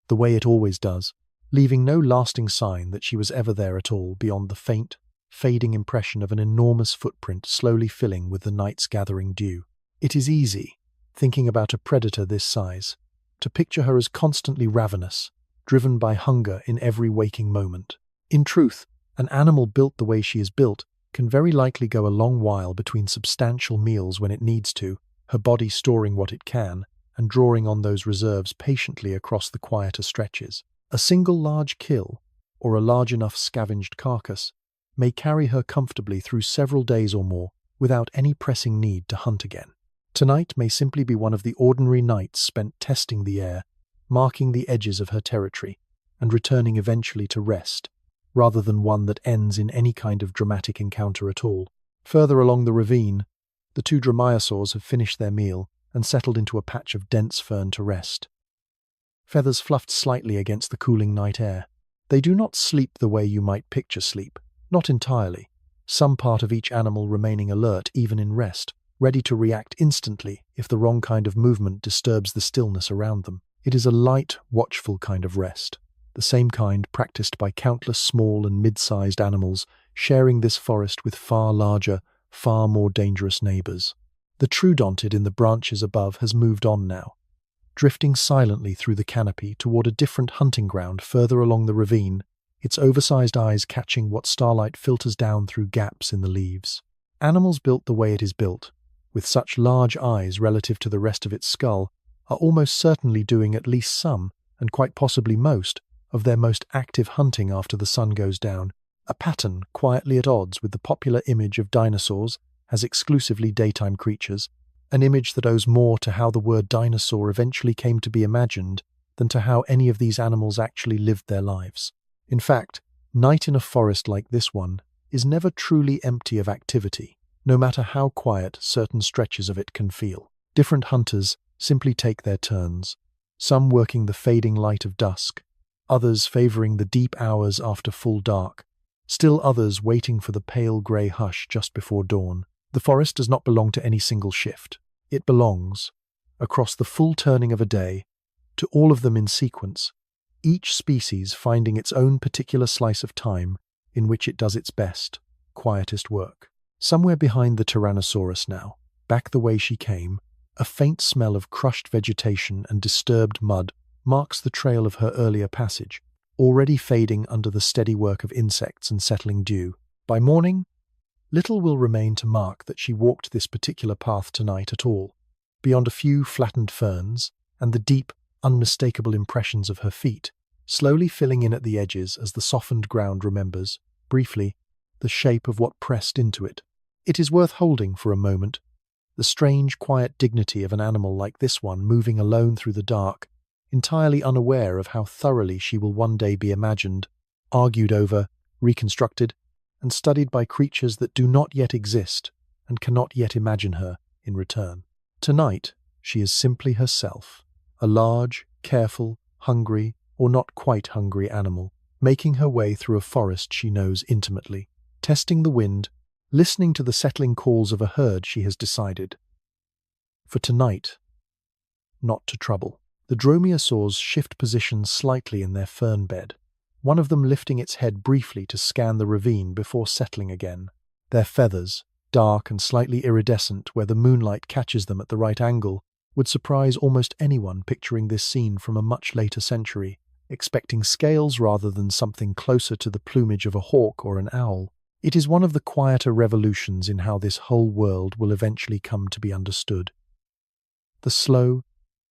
the way it always does, leaving no lasting sign that she was ever there at all beyond the faint, fading impression of an enormous footprint slowly filling with the night's gathering dew. It is easy, thinking about a predator this size, to picture her as constantly ravenous, driven by hunger in every waking moment. In truth, an animal built the way she is built can very likely go a long while between substantial meals when it needs to, her body storing what it can, and drawing on those reserves patiently across the quieter stretches. A single large kill, or a large enough scavenged carcass, may carry her comfortably through several days or more without any pressing need to hunt again. Tonight may simply be one of the ordinary nights spent testing the air, marking the edges of her territory, and returning eventually to rest, rather than one that ends in any kind of dramatic encounter at all. Further along the ravine, the two dromaeosaurs have finished their meal and settled into a patch of dense fern to rest. Feathers fluffed slightly against the cooling night air. They do not sleep the way you might picture sleep, not entirely, some part of each animal remaining alert even in rest, ready to react instantly if the wrong kind of movement disturbs the stillness around them. It is a light, watchful kind of rest, the same kind practiced by countless small and mid-sized animals sharing this forest with far larger, far more dangerous neighbors. The troodontid in the branches above has moved on now, drifting silently through the canopy toward a different hunting ground further along the ravine, its oversized eyes catching what starlight filters down through gaps in the leaves. Animals built the way it is built, with such large eyes relative to the rest of its skull, are almost certainly doing at least some, and quite possibly most, of their most active hunting after the sun goes down, a pattern quietly at odds with the popular image of dinosaurs as exclusively daytime creatures, an image that owes more to how the word dinosaur eventually came to be imagined than to how any of these animals actually lived their lives. In fact, night in a forest like this one is never truly empty of activity, no matter how quiet certain stretches of it can feel. Different hunters simply take their turns, some working the fading light of dusk, others favoring the deep hours after full dark, still others waiting for the pale grey hush just before dawn. The forest does not belong to any single shift. It belongs, across the full turning of a day, to all of them in sequence, each species finding its own particular slice of time in which it does its best, quietest work. Somewhere behind the Tyrannosaurus now, back the way she came, a faint smell of crushed vegetation and disturbed mud marks the trail of her earlier passage, already fading under the steady work of insects and settling dew. By morning, little will remain to mark that she walked this particular path tonight at all, beyond a few flattened ferns and the deep, unmistakable impressions of her feet, slowly filling in at the edges as the softened ground remembers, briefly, the shape of what pressed into it. It is worth holding for a moment, the strange, quiet dignity of an animal like this one moving alone through the dark, entirely unaware of how thoroughly she will one day be imagined, argued over, reconstructed, and studied by creatures that do not yet exist and cannot yet imagine her in return. Tonight, she is simply herself, a large, careful, hungry, or not quite hungry animal, making her way through a forest she knows intimately, testing the wind, listening to the settling calls of a herd she has decided, for tonight, not to trouble. The dromaeosaurs shift positions slightly in their fern bed, one of them lifting its head briefly to scan the ravine before settling again. Their feathers, dark and slightly iridescent where the moonlight catches them at the right angle, would surprise almost anyone picturing this scene from a much later century, expecting scales rather than something closer to the plumage of a hawk or an owl. It is one of the quieter revolutions in how this whole world will eventually come to be understood. The slow,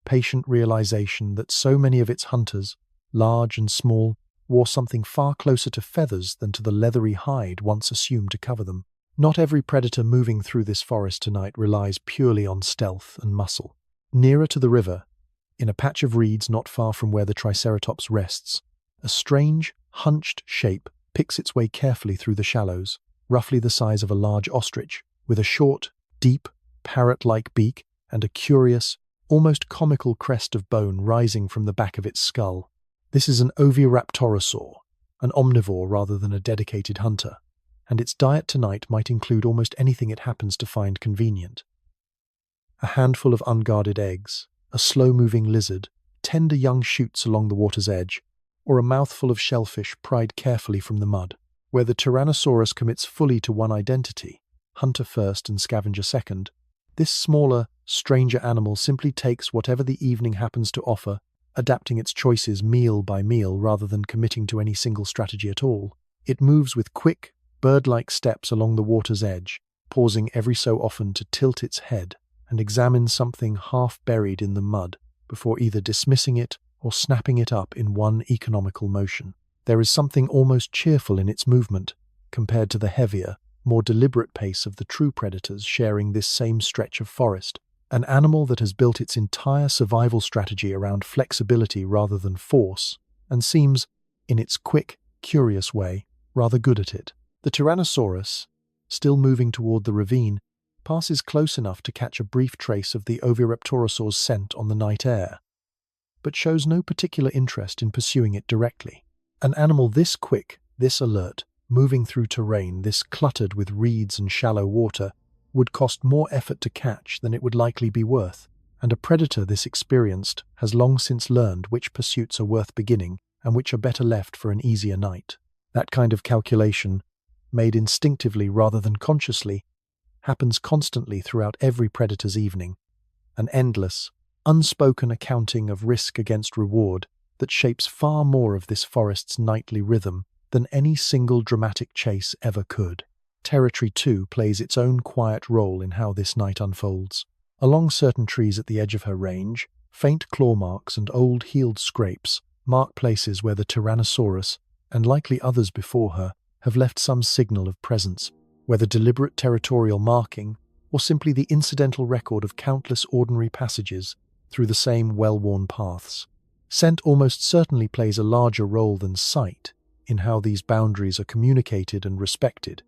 patient realization that so many of its hunters, large and small, wore something far closer to feathers than to the leathery hide once assumed to cover them. Not every predator moving through this forest tonight relies purely on stealth and muscle. Nearer to the river, in a patch of reeds not far from where the Triceratops rests, a strange, hunched shape picks its way carefully through the shallows, roughly the size of a large ostrich, with a short, deep, parrot-like beak and a curious, almost comical crest of bone rising from the back of its skull. This is an oviraptorosaur, an omnivore rather than a dedicated hunter, and its diet tonight might include almost anything it happens to find convenient. A handful of unguarded eggs, a slow-moving lizard, tender young shoots along the water's edge, or a mouthful of shellfish pried carefully from the mud. Where the Tyrannosaurus commits fully to one identity, hunter first and scavenger second, this smaller, stranger animal simply takes whatever the evening happens to offer, adapting its choices meal by meal rather than committing to any single strategy at all. It moves with quick, bird-like steps along the water's edge, pausing every so often to tilt its head and examine something half buried in the mud before either dismissing it or snapping it up in one economical motion. There is something almost cheerful in its movement, compared to the heavier, more deliberate pace of the true predators sharing this same stretch of forest. An animal that has built its entire survival strategy around flexibility rather than force, and seems, in its quick, curious way, rather good at it. The Tyrannosaurus, still moving toward the ravine, passes close enough to catch a brief trace of the Oviraptorosaur's scent on the night air, but shows no particular interest in pursuing it directly. An animal this quick, this alert, moving through terrain this cluttered with reeds and shallow water, would cost more effort to catch than it would likely be worth, and a predator this experienced has long since learned which pursuits are worth beginning and which are better left for an easier night. That kind of calculation, made instinctively rather than consciously, happens constantly throughout every predator's evening, an endless, unspoken accounting of risk against reward that shapes far more of this forest's nightly rhythm than any single dramatic chase ever could. Territory, too, plays its own quiet role in how this night unfolds. Along certain trees at the edge of her range, faint claw marks and old healed scrapes mark places where the Tyrannosaurus, and likely others before her, have left some signal of presence, whether deliberate territorial marking or simply the incidental record of countless ordinary passages through the same well-worn paths. Scent almost certainly plays a larger role than sight in how these boundaries are communicated and respected.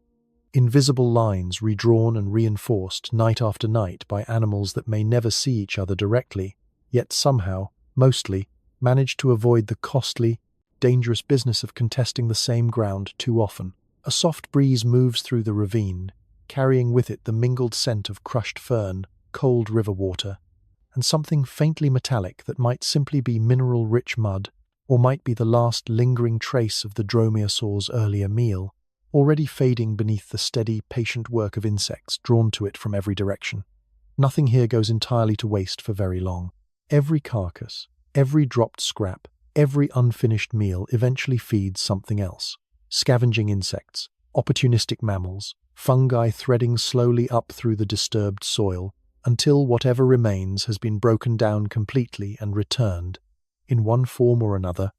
Invisible lines redrawn and reinforced night after night by animals that may never see each other directly, yet somehow, mostly, manage to avoid the costly, dangerous business of contesting the same ground too often. A soft breeze moves through the ravine, carrying with it the mingled scent of crushed fern, cold river water, and something faintly metallic that might simply be mineral-rich mud, or might be the last lingering trace of the dromaeosaur's earlier meal, already fading beneath the steady, patient work of insects drawn to it from every direction. Nothing here goes entirely to waste for very long. Every carcass, every dropped scrap, every unfinished meal eventually feeds something else. Scavenging insects, opportunistic mammals, fungi threading slowly up through the disturbed soil, until whatever remains has been broken down completely and returned, in one form or another,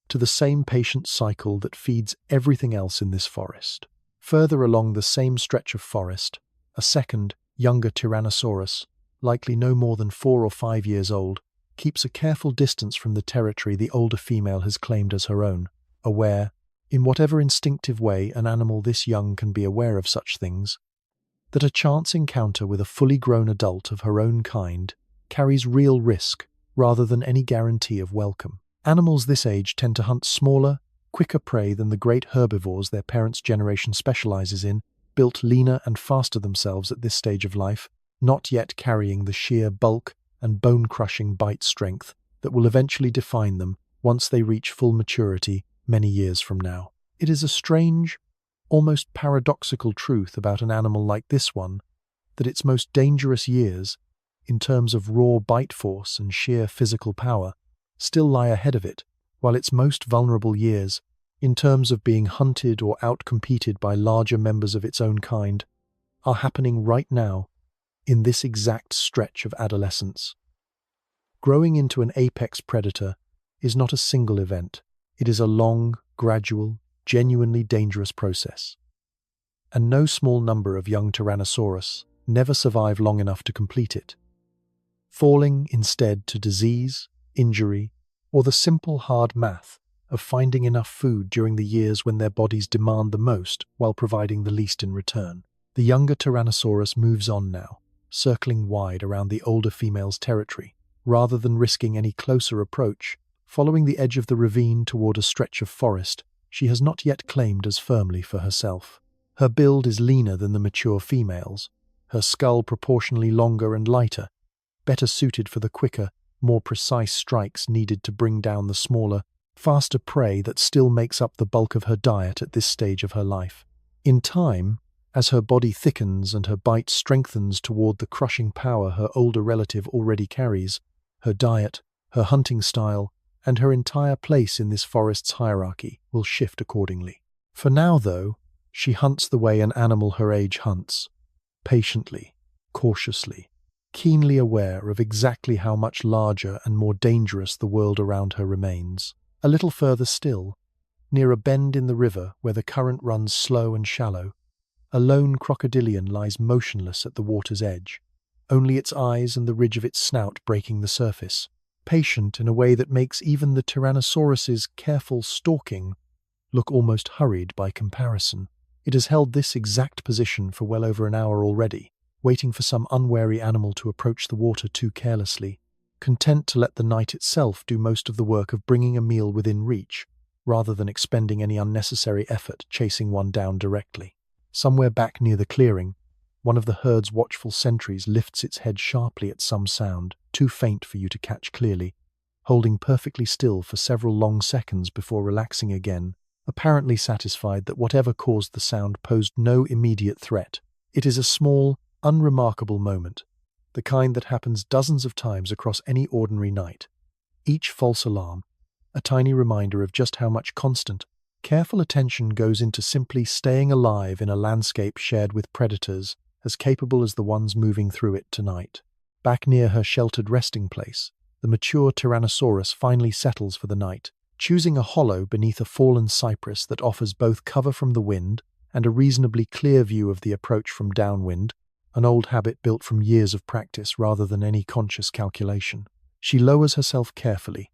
to the same patient cycle that feeds everything else in this forest. Further along the same stretch of forest, a second, younger Tyrannosaurus, likely no more than 4 or 5 years old, keeps a careful distance from the territory the older female has claimed as her own, aware, in whatever instinctive way an animal this young can be aware of such things, that a chance encounter with a fully grown adult of her own kind carries real risk rather than any guarantee of welcome. Animals this age tend to hunt smaller, quicker prey than the great herbivores their parents' generation specializes in, built leaner and faster themselves at this stage of life, not yet carrying the sheer bulk and bone-crushing bite strength that will eventually define them once they reach full maturity many years from now. It is a strange, almost paradoxical truth about an animal like this one that its most dangerous years, in terms of raw bite force and sheer physical power, still lie ahead of it, while its most vulnerable years, in terms of being hunted or outcompeted by larger members of its own kind, are happening right now, in this exact stretch of adolescence. Growing into an apex predator is not a single event. It is a long, gradual, genuinely dangerous process. And no small number of young Tyrannosaurus never survive long enough to complete it, falling instead to disease, injury, or the simple hard math of finding enough food during the years when their bodies demand the most while providing the least in return. The younger Tyrannosaurus moves on now, circling wide around the older female's territory, rather than risking any closer approach, following the edge of the ravine toward a stretch of forest she has not yet claimed as firmly for herself. Her build is leaner than the mature female's, her skull proportionally longer and lighter, better suited for the quicker, more precise strikes needed to bring down the smaller, faster prey that still makes up the bulk of her diet at this stage of her life. In time, As her body thickens and her bite strengthens toward the crushing power her older relative already carries, her diet, her hunting style, and her entire place in this forest's hierarchy will shift accordingly. For now, though, she hunts the way an animal her age hunts, patiently, cautiously, keenly aware of exactly how much larger and more dangerous the world around her remains. A little further still, near a bend in the river where the current runs slow and shallow, a lone crocodilian lies motionless at the water's edge, only its eyes and the ridge of its snout breaking the surface, patient in a way that makes even the Tyrannosaurus's careful stalking look almost hurried by comparison. It has held this exact position for well over an hour already, waiting for some unwary animal to approach the water too carelessly, content to let the night itself do most of the work of bringing a meal within reach, rather than expending any unnecessary effort chasing one down directly. Somewhere back near the clearing, one of the herd's watchful sentries lifts its head sharply at some sound, too faint for you to catch clearly, holding perfectly still for several long seconds before relaxing again, apparently satisfied that whatever caused the sound posed no immediate threat. It is a small, unremarkable moment, the kind that happens dozens of times across any ordinary night. Each false alarm, a tiny reminder of just how much constant, careful attention goes into simply staying alive in a landscape shared with predators as capable as the ones moving through it tonight. Back near her sheltered resting place, the mature Tyrannosaurus finally settles for the night, choosing a hollow beneath a fallen cypress that offers both cover from the wind and a reasonably clear view of the approach from downwind, an old habit built from years of practice rather than any conscious calculation. She lowers herself carefully,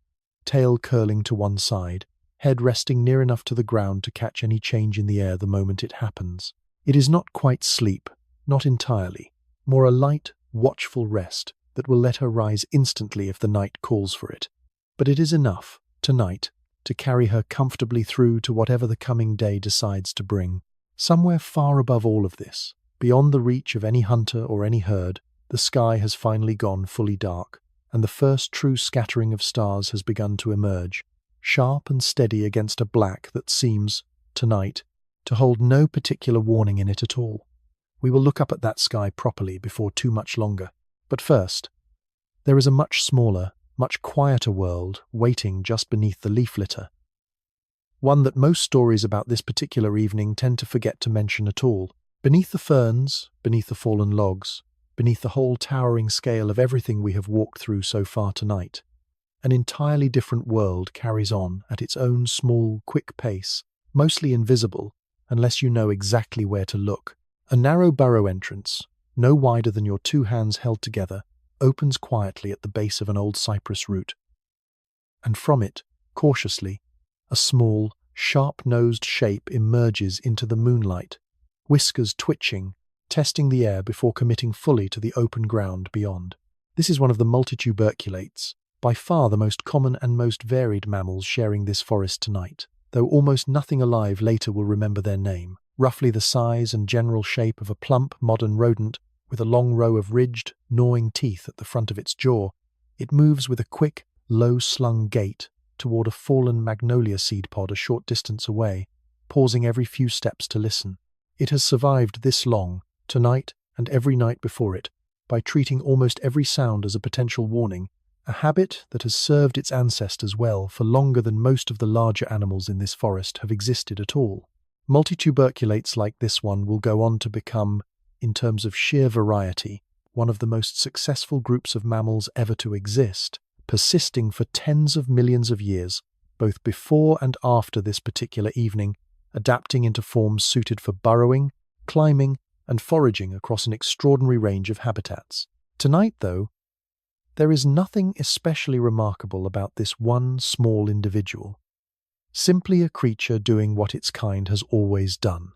tail curling to one side, head resting near enough to the ground to catch any change in the air the moment it happens. It is not quite sleep, not entirely, more a light, watchful rest that will let her rise instantly if the night calls for it. But it is enough, tonight, to carry her comfortably through to whatever the coming day decides to bring. Somewhere far above all of this, beyond the reach of any hunter or any herd, the sky has finally gone fully dark, and the first true scattering of stars has begun to emerge, sharp and steady against a black that seems, tonight, to hold no particular warning in it at all. We will look up at that sky properly before too much longer. But first, there is a much smaller, much quieter world waiting just beneath the leaf litter. One that most stories about this particular evening tend to forget to mention at all. Beneath the ferns, beneath the fallen logs, beneath the whole towering scale of everything we have walked through so far tonight, an entirely different world carries on at its own small, quick pace, mostly invisible, unless you know exactly where to look. A narrow burrow entrance, no wider than your two hands held together, opens quietly at the base of an old cypress root. And from it, cautiously, a small, sharp-nosed shape emerges into the moonlight, whiskers twitching, testing the air before committing fully to the open ground beyond. This is one of the multituberculates, by far the most common and most varied mammals sharing this forest tonight, though almost nothing alive later will remember their name. Roughly the size and general shape of a plump, modern rodent, with a long row of ridged, gnawing teeth at the front of its jaw, it moves with a quick, low-slung gait toward a fallen magnolia seed pod a short distance away, pausing every few steps to listen. It has survived this long, tonight and every night before it, by treating almost every sound as a potential warning, a habit that has served its ancestors well for longer than most of the larger animals in this forest have existed at all. Multituberculates like this one will go on to become, in terms of sheer variety, one of the most successful groups of mammals ever to exist, persisting for tens of millions of years, both before and after this particular evening, adapting into forms suited for burrowing, climbing, and foraging across an extraordinary range of habitats. Tonight, though, there is nothing especially remarkable about this one small individual. Simply a creature doing what its kind has always done,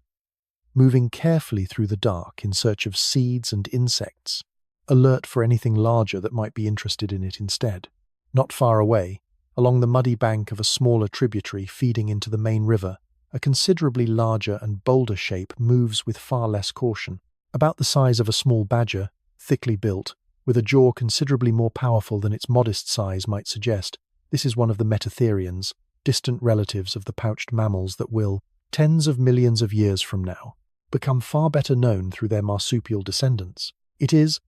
moving carefully through the dark in search of seeds and insects, alert for anything larger that might be interested in it instead. Not far away, along the muddy bank of a smaller tributary feeding into the main river, a considerably larger and bolder shape moves with far less caution. About the size of a small badger, thickly built, with a jaw considerably more powerful than its modest size might suggest, this is one of the metatherians, distant relatives of the pouched mammals that will, tens of millions of years from now, become far better known through their marsupial descendants. It is,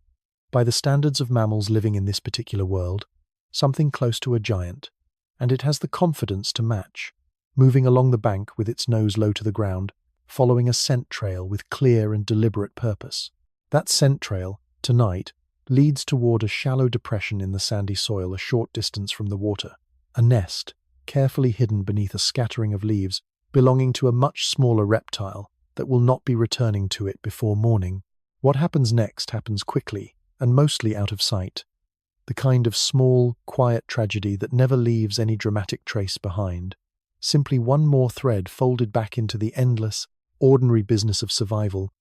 by the standards of mammals living in this particular world, something close to a giant, and it has the confidence to match, moving along the bank with its nose low to the ground, following a scent trail with clear and deliberate purpose. That scent trail, tonight, leads toward a shallow depression in the sandy soil a short distance from the water, a nest, carefully hidden beneath a scattering of leaves, belonging to a much smaller reptile that will not be returning to it before morning. What happens next happens quickly and mostly out of sight, the kind of small, quiet tragedy that never leaves any dramatic trace behind. Simply one more thread folded back into the endless, ordinary business of survival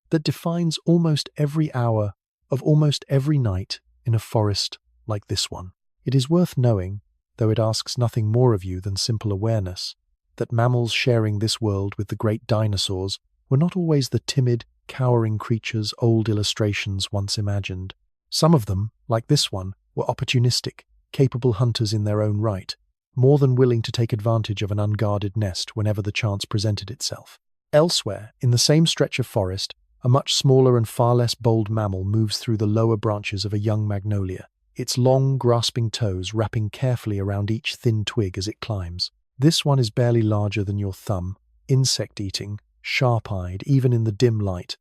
that defines almost every hour of almost every night in a forest like this one. It is worth knowing, though it asks nothing more of you than simple awareness, that mammals sharing this world with the great dinosaurs were not always the timid, cowering creatures old illustrations once imagined. Some of them, like this one, were opportunistic, capable hunters in their own right, more than willing to take advantage of an unguarded nest whenever the chance presented itself. Elsewhere, in the same stretch of forest, a much smaller and far less bold mammal moves through the lower branches of a young magnolia, its long, grasping toes wrapping carefully around each thin twig as it climbs. This one is barely larger than your thumb, insect-eating, sharp-eyed, even in the dim light.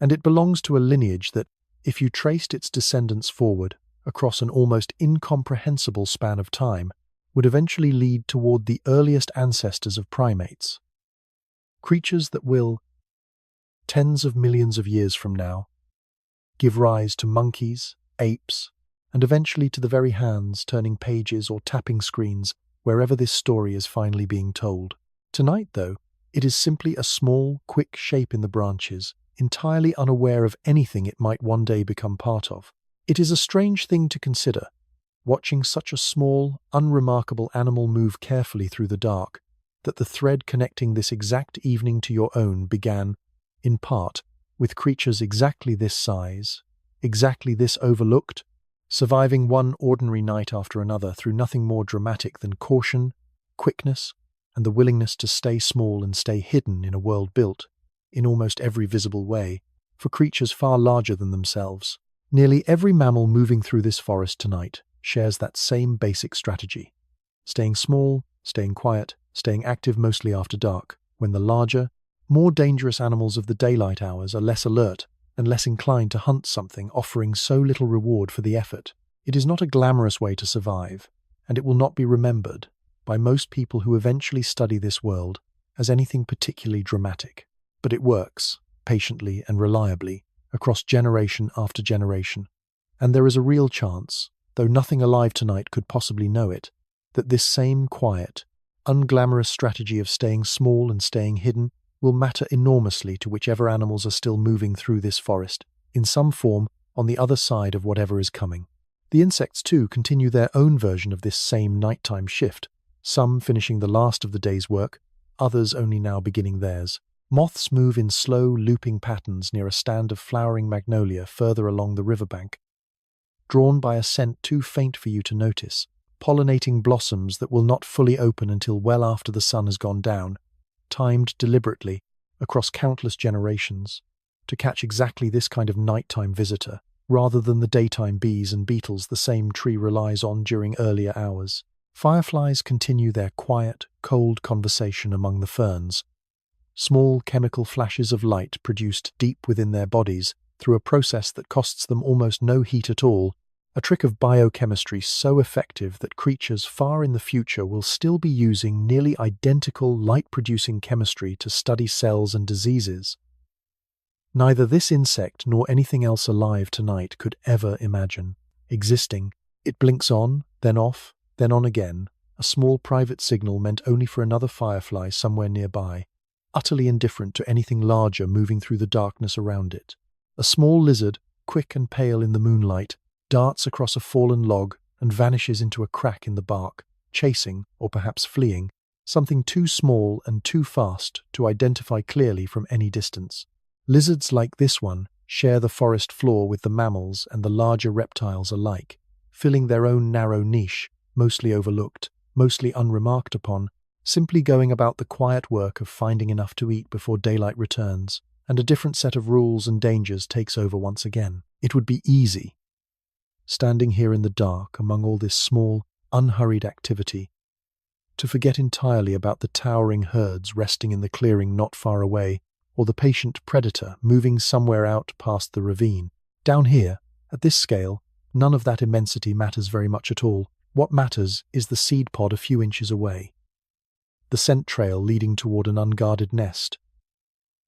And it belongs to a lineage that, if you traced its descendants forward, across an almost incomprehensible span of time, would eventually lead toward the earliest ancestors of primates. Creatures that will, tens of millions of years from now, give rise to monkeys, apes, and eventually to the very hands turning pages or tapping screens wherever this story is finally being told. Tonight, though, it is simply a small, quick shape in the branches, entirely unaware of anything it might one day become part of. It is a strange thing to consider, watching such a small, unremarkable animal move carefully through the dark, that the thread connecting this exact evening to your own began, in part, with creatures exactly this size, exactly this overlooked, surviving one ordinary night after another through nothing more dramatic than caution, quickness, and the willingness to stay small and stay hidden in a world built, in almost every visible way, for creatures far larger than themselves. Nearly every mammal moving through this forest tonight shares that same basic strategy. Staying small, staying quiet, staying active mostly after dark, when the larger, more dangerous animals of the daylight hours are less alert and less inclined to hunt something offering so little reward for the effort. It is not a glamorous way to survive, and it will not be remembered by most people who eventually study this world as anything particularly dramatic. But it works, patiently and reliably, across generation after generation, and there is a real chance, though nothing alive tonight could possibly know it, that this same quiet, unglamorous strategy of staying small and staying hidden will matter enormously to whichever animals are still moving through this forest, in some form, on the other side of whatever is coming. The insects, too, continue their own version of this same nighttime shift, some finishing the last of the day's work, others only now beginning theirs. Moths move in slow, looping patterns near a stand of flowering magnolia further along the riverbank, drawn by a scent too faint for you to notice, pollinating blossoms that will not fully open until well after the sun has gone down, timed deliberately across countless generations to catch exactly this kind of nighttime visitor, rather than the daytime bees and beetles the same tree relies on during earlier hours. Fireflies continue their quiet, cold conversation among the ferns, small chemical flashes of light produced deep within their bodies through a process that costs them almost no heat at all, a trick of biochemistry so effective that creatures far in the future will still be using nearly identical light-producing chemistry to study cells and diseases. Neither this insect nor anything else alive tonight could ever imagine existing. It blinks on, then off, then on again, a small private signal meant only for another firefly somewhere nearby, utterly indifferent to anything larger moving through the darkness around it. A small lizard, quick and pale in the moonlight, darts across a fallen log and vanishes into a crack in the bark, chasing, or perhaps fleeing, something too small and too fast to identify clearly from any distance. Lizards like this one share the forest floor with the mammals and the larger reptiles alike, filling their own narrow niche, mostly overlooked, mostly unremarked upon, simply going about the quiet work of finding enough to eat before daylight returns, and a different set of rules and dangers takes over once again. It would be easy, standing here in the dark among all this small, unhurried activity, to forget entirely about the towering herds resting in the clearing not far away, or the patient predator moving somewhere out past the ravine. Down here, at this scale, none of that immensity matters very much at all. What matters is the seed pod a few inches away, the scent trail leading toward an unguarded nest,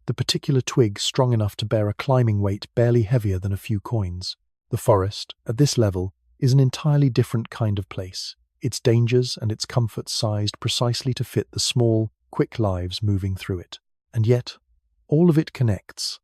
the particular twig strong enough to bear a climbing weight barely heavier than a few coins. The forest, at this level, is an entirely different kind of place, its dangers and its comforts sized precisely to fit the small, quick lives moving through it. And yet, all of it connects.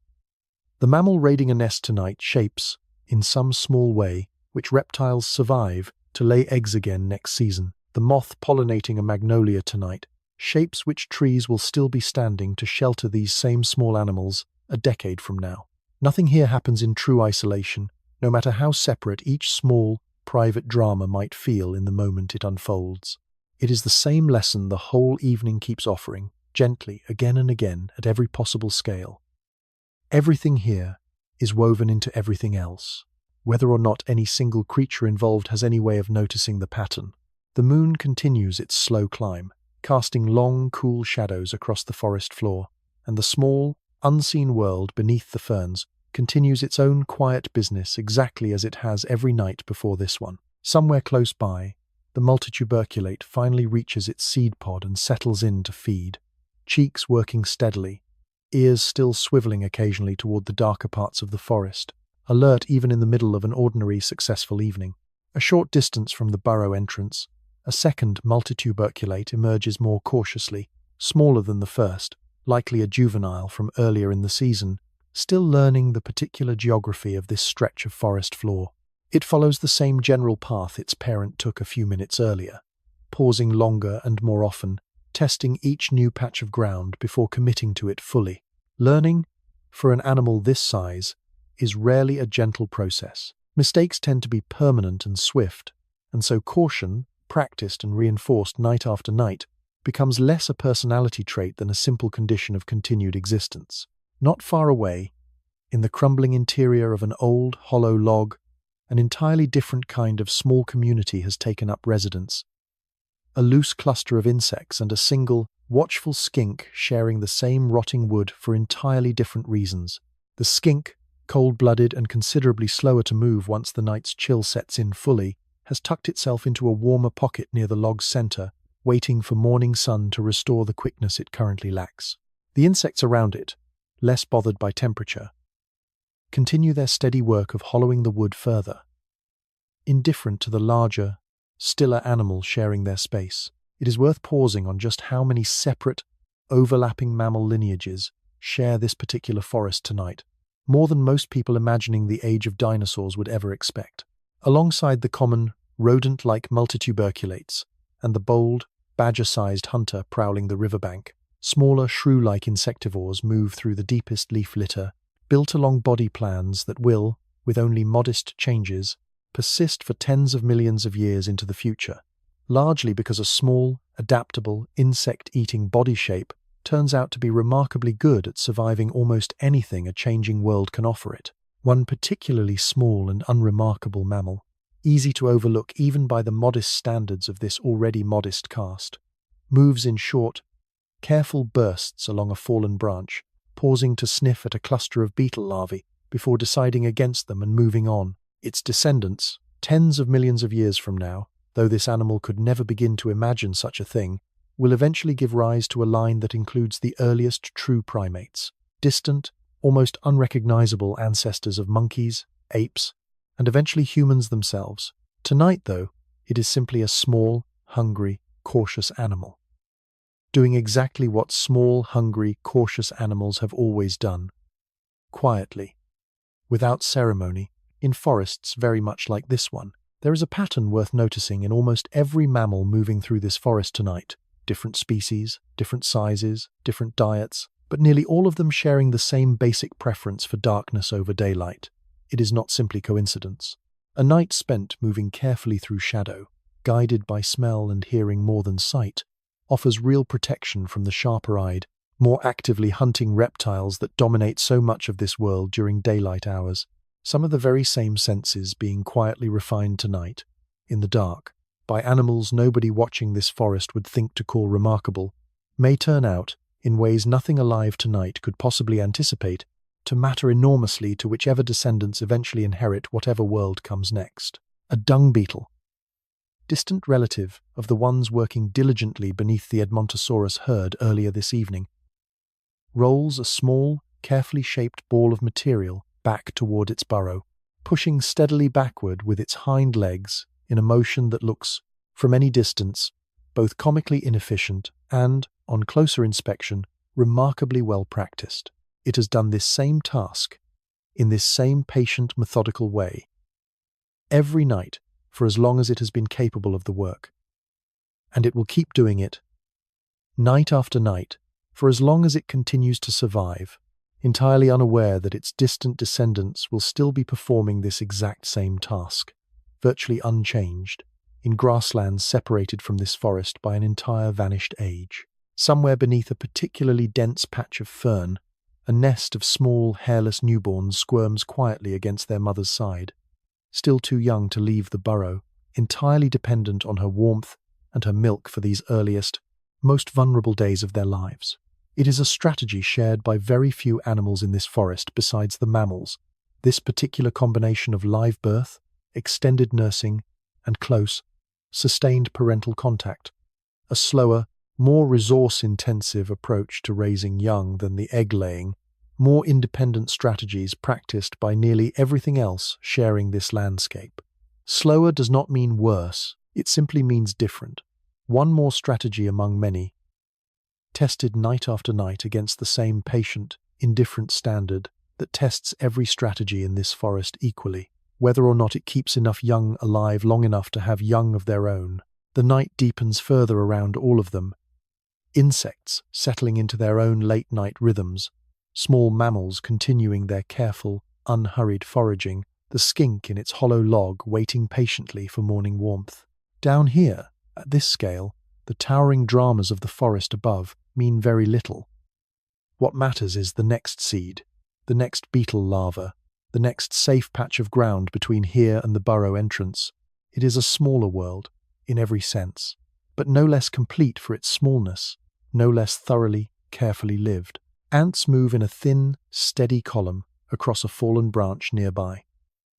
The mammal raiding a nest tonight shapes, in some small way, which reptiles survive to lay eggs again next season. The moth pollinating a magnolia tonight shapes which trees will still be standing to shelter these same small animals a decade from now. Nothing here happens in true isolation, no matter how separate each small, private drama might feel in the moment it unfolds. It is the same lesson the whole evening keeps offering, gently, again and again, at every possible scale. Everything here is woven into everything else, whether or not any single creature involved has any way of noticing the pattern. The moon continues its slow climb, casting long, cool shadows across the forest floor, and the small, unseen world beneath the ferns continues its own quiet business exactly as it has every night before this one. Somewhere close by, the multituberculate finally reaches its seed pod and settles in to feed, cheeks working steadily, ears still swiveling occasionally toward the darker parts of the forest, alert even in the middle of an ordinary successful evening. A short distance from the burrow entrance, a second multituberculate emerges more cautiously, smaller than the first, likely a juvenile from earlier in the season, still learning the particular geography of this stretch of forest floor. It follows the same general path its parent took a few minutes earlier, pausing longer and more often, testing each new patch of ground before committing to it fully. Learning, for an animal this size, is rarely a gentle process. Mistakes tend to be permanent and swift, and so caution, practiced and reinforced night after night, becomes less a personality trait than a simple condition of continued existence. Not far away, in the crumbling interior of an old, hollow log, an entirely different kind of small community has taken up residence. A loose cluster of insects and a single, watchful skink sharing the same rotting wood for entirely different reasons. The skink, cold-blooded and considerably slower to move once the night's chill sets in fully, has tucked itself into a warmer pocket near the log's center, waiting for morning sun to restore the quickness it currently lacks. The insects around it, less bothered by temperature, continue their steady work of hollowing the wood further, indifferent to the larger, stiller animals sharing their space. It is worth pausing on just how many separate, overlapping mammal lineages share this particular forest tonight, more than most people imagining the Age of Dinosaurs would ever expect. Alongside the common, rodent-like multituberculates and the bold, badger-sized hunter prowling the riverbank, smaller shrew-like insectivores move through the deepest leaf litter, built along body plans that will, with only modest changes, persist for tens of millions of years into the future, largely because a small, adaptable, insect-eating body shape turns out to be remarkably good at surviving almost anything a changing world can offer it. One particularly small and unremarkable mammal, easy to overlook even by the modest standards of this already modest caste, moves in short, careful bursts along a fallen branch, pausing to sniff at a cluster of beetle larvae before deciding against them and moving on. Its descendants, tens of millions of years from now, though this animal could never begin to imagine such a thing, will eventually give rise to a line that includes the earliest true primates, distant, almost unrecognizable ancestors of monkeys, apes, and eventually humans themselves. Tonight, though, it is simply a small, hungry, cautious animal, doing exactly what small, hungry, cautious animals have always done, quietly, without ceremony, in forests very much like this one. There is a pattern worth noticing in almost every mammal moving through this forest tonight. Different species, different sizes, different diets, but nearly all of them sharing the same basic preference for darkness over daylight. It is not simply coincidence. A night spent moving carefully through shadow, guided by smell and hearing more than sight, offers real protection from the sharper-eyed, more actively hunting reptiles that dominate so much of this world during daylight hours. Some of the very same senses being quietly refined tonight, in the dark, by animals nobody watching this forest would think to call remarkable, may turn out, in ways nothing alive tonight could possibly anticipate, to matter enormously to whichever descendants eventually inherit whatever world comes next. A dung beetle, distant relative of the ones working diligently beneath the Edmontosaurus herd earlier this evening, rolls a small, carefully shaped ball of material back toward its burrow, pushing steadily backward with its hind legs in a motion that looks, from any distance, both comically inefficient and, on closer inspection, remarkably well practiced. It has done this same task, in this same patient, methodical way, every night for as long as it has been capable of the work. And it will keep doing it, night after night, for as long as it continues to survive, entirely unaware that its distant descendants will still be performing this exact same task, virtually unchanged, in grasslands separated from this forest by an entire vanished age. Somewhere beneath a particularly dense patch of fern, a nest of small, hairless newborns squirms quietly against their mother's side, still too young to leave the burrow, entirely dependent on her warmth and her milk for these earliest, most vulnerable days of their lives. It is a strategy shared by very few animals in this forest besides the mammals, this particular combination of live birth, extended nursing, and close, sustained parental contact, a slower, more resource-intensive approach to raising young than the egg-laying, more independent strategies practiced by nearly everything else sharing this landscape. Slower does not mean worse, it simply means different. One more strategy among many, tested night after night against the same patient, indifferent standard that tests every strategy in this forest equally, whether or not it keeps enough young alive long enough to have young of their own. The night deepens further around all of them, insects settling into their own late-night rhythms, small mammals continuing their careful, unhurried foraging, the skink in its hollow log waiting patiently for morning warmth. Down here, at this scale, the towering dramas of the forest above mean very little. What matters is the next seed, the next beetle larva, the next safe patch of ground between here and the burrow entrance. It is a smaller world, in every sense, but no less complete for its smallness, no less thoroughly, carefully lived. Ants move in a thin, steady column across a fallen branch nearby.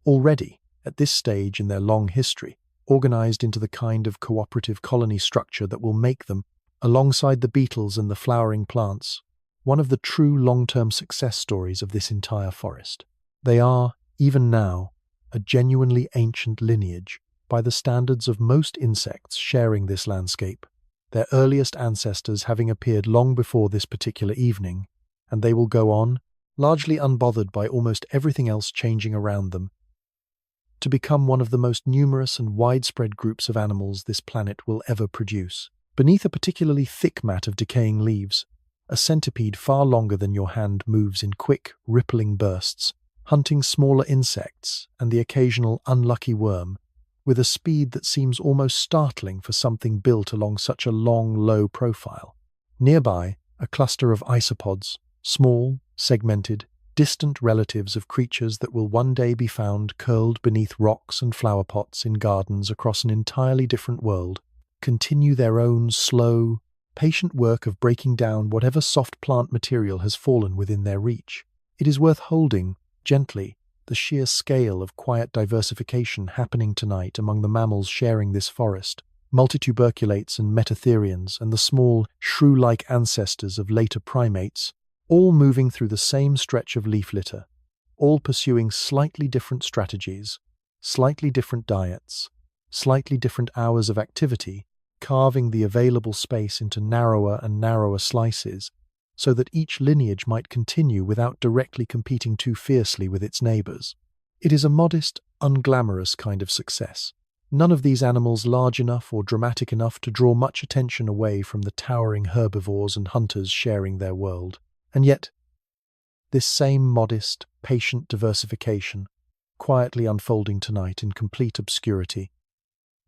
Already, at this stage in their long history, organized into the kind of cooperative colony structure that will make them, alongside the beetles and the flowering plants, one of the true long-term success stories of this entire forest. They are, even now, a genuinely ancient lineage, by the standards of most insects sharing this landscape, their earliest ancestors having appeared long before this particular evening, and they will go on, largely unbothered by almost everything else changing around them, to become one of the most numerous and widespread groups of animals this planet will ever produce. Beneath a particularly thick mat of decaying leaves, a centipede far longer than your hand moves in quick, rippling bursts, hunting smaller insects and the occasional unlucky worm, with a speed that seems almost startling for something built along such a long, low profile. Nearby, a cluster of isopods, small, segmented, distant relatives of creatures that will one day be found curled beneath rocks and flower pots in gardens across an entirely different world, continue their own slow, patient work of breaking down whatever soft plant material has fallen within their reach. It is worth holding, gently, the sheer scale of quiet diversification happening tonight among the mammals sharing this forest, multituberculates and metatherians and the small, shrew-like ancestors of later primates, all moving through the same stretch of leaf litter, all pursuing slightly different strategies, slightly different diets, slightly different hours of activity, carving the available space into narrower and narrower slices, so that each lineage might continue without directly competing too fiercely with its neighbors. It is a modest, unglamorous kind of success. None of these animals large enough or dramatic enough to draw much attention away from the towering herbivores and hunters sharing their world. And yet, this same modest, patient diversification, quietly unfolding tonight in complete obscurity,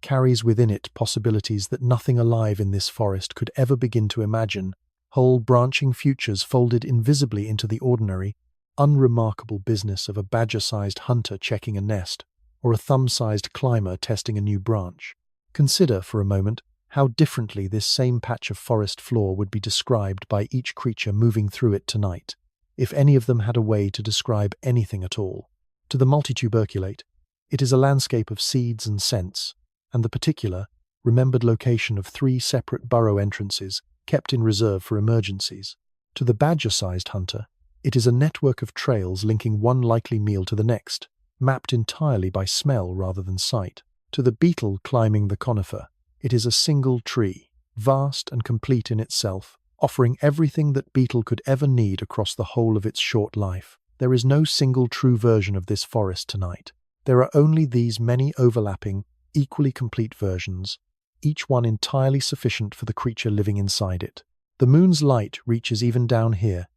carries within it possibilities that nothing alive in this forest could ever begin to imagine, whole branching futures folded invisibly into the ordinary, unremarkable business of a badger-sized hunter checking a nest, or a thumb-sized climber testing a new branch. Consider, for a moment, how differently this same patch of forest floor would be described by each creature moving through it tonight, if any of them had a way to describe anything at all. To the multituberculate, it is a landscape of seeds and scents, and the particular, remembered location of 3 separate burrow entrances kept in reserve for emergencies. To the badger-sized hunter, it is a network of trails linking one likely meal to the next, mapped entirely by smell rather than sight. To the beetle climbing the conifer, it is a single tree, vast and complete in itself, offering everything that beetle could ever need across the whole of its short life. There is no single true version of this forest tonight. There are only these many overlapping, equally complete versions, each one entirely sufficient for the creature living inside it. The moon's light reaches even down here,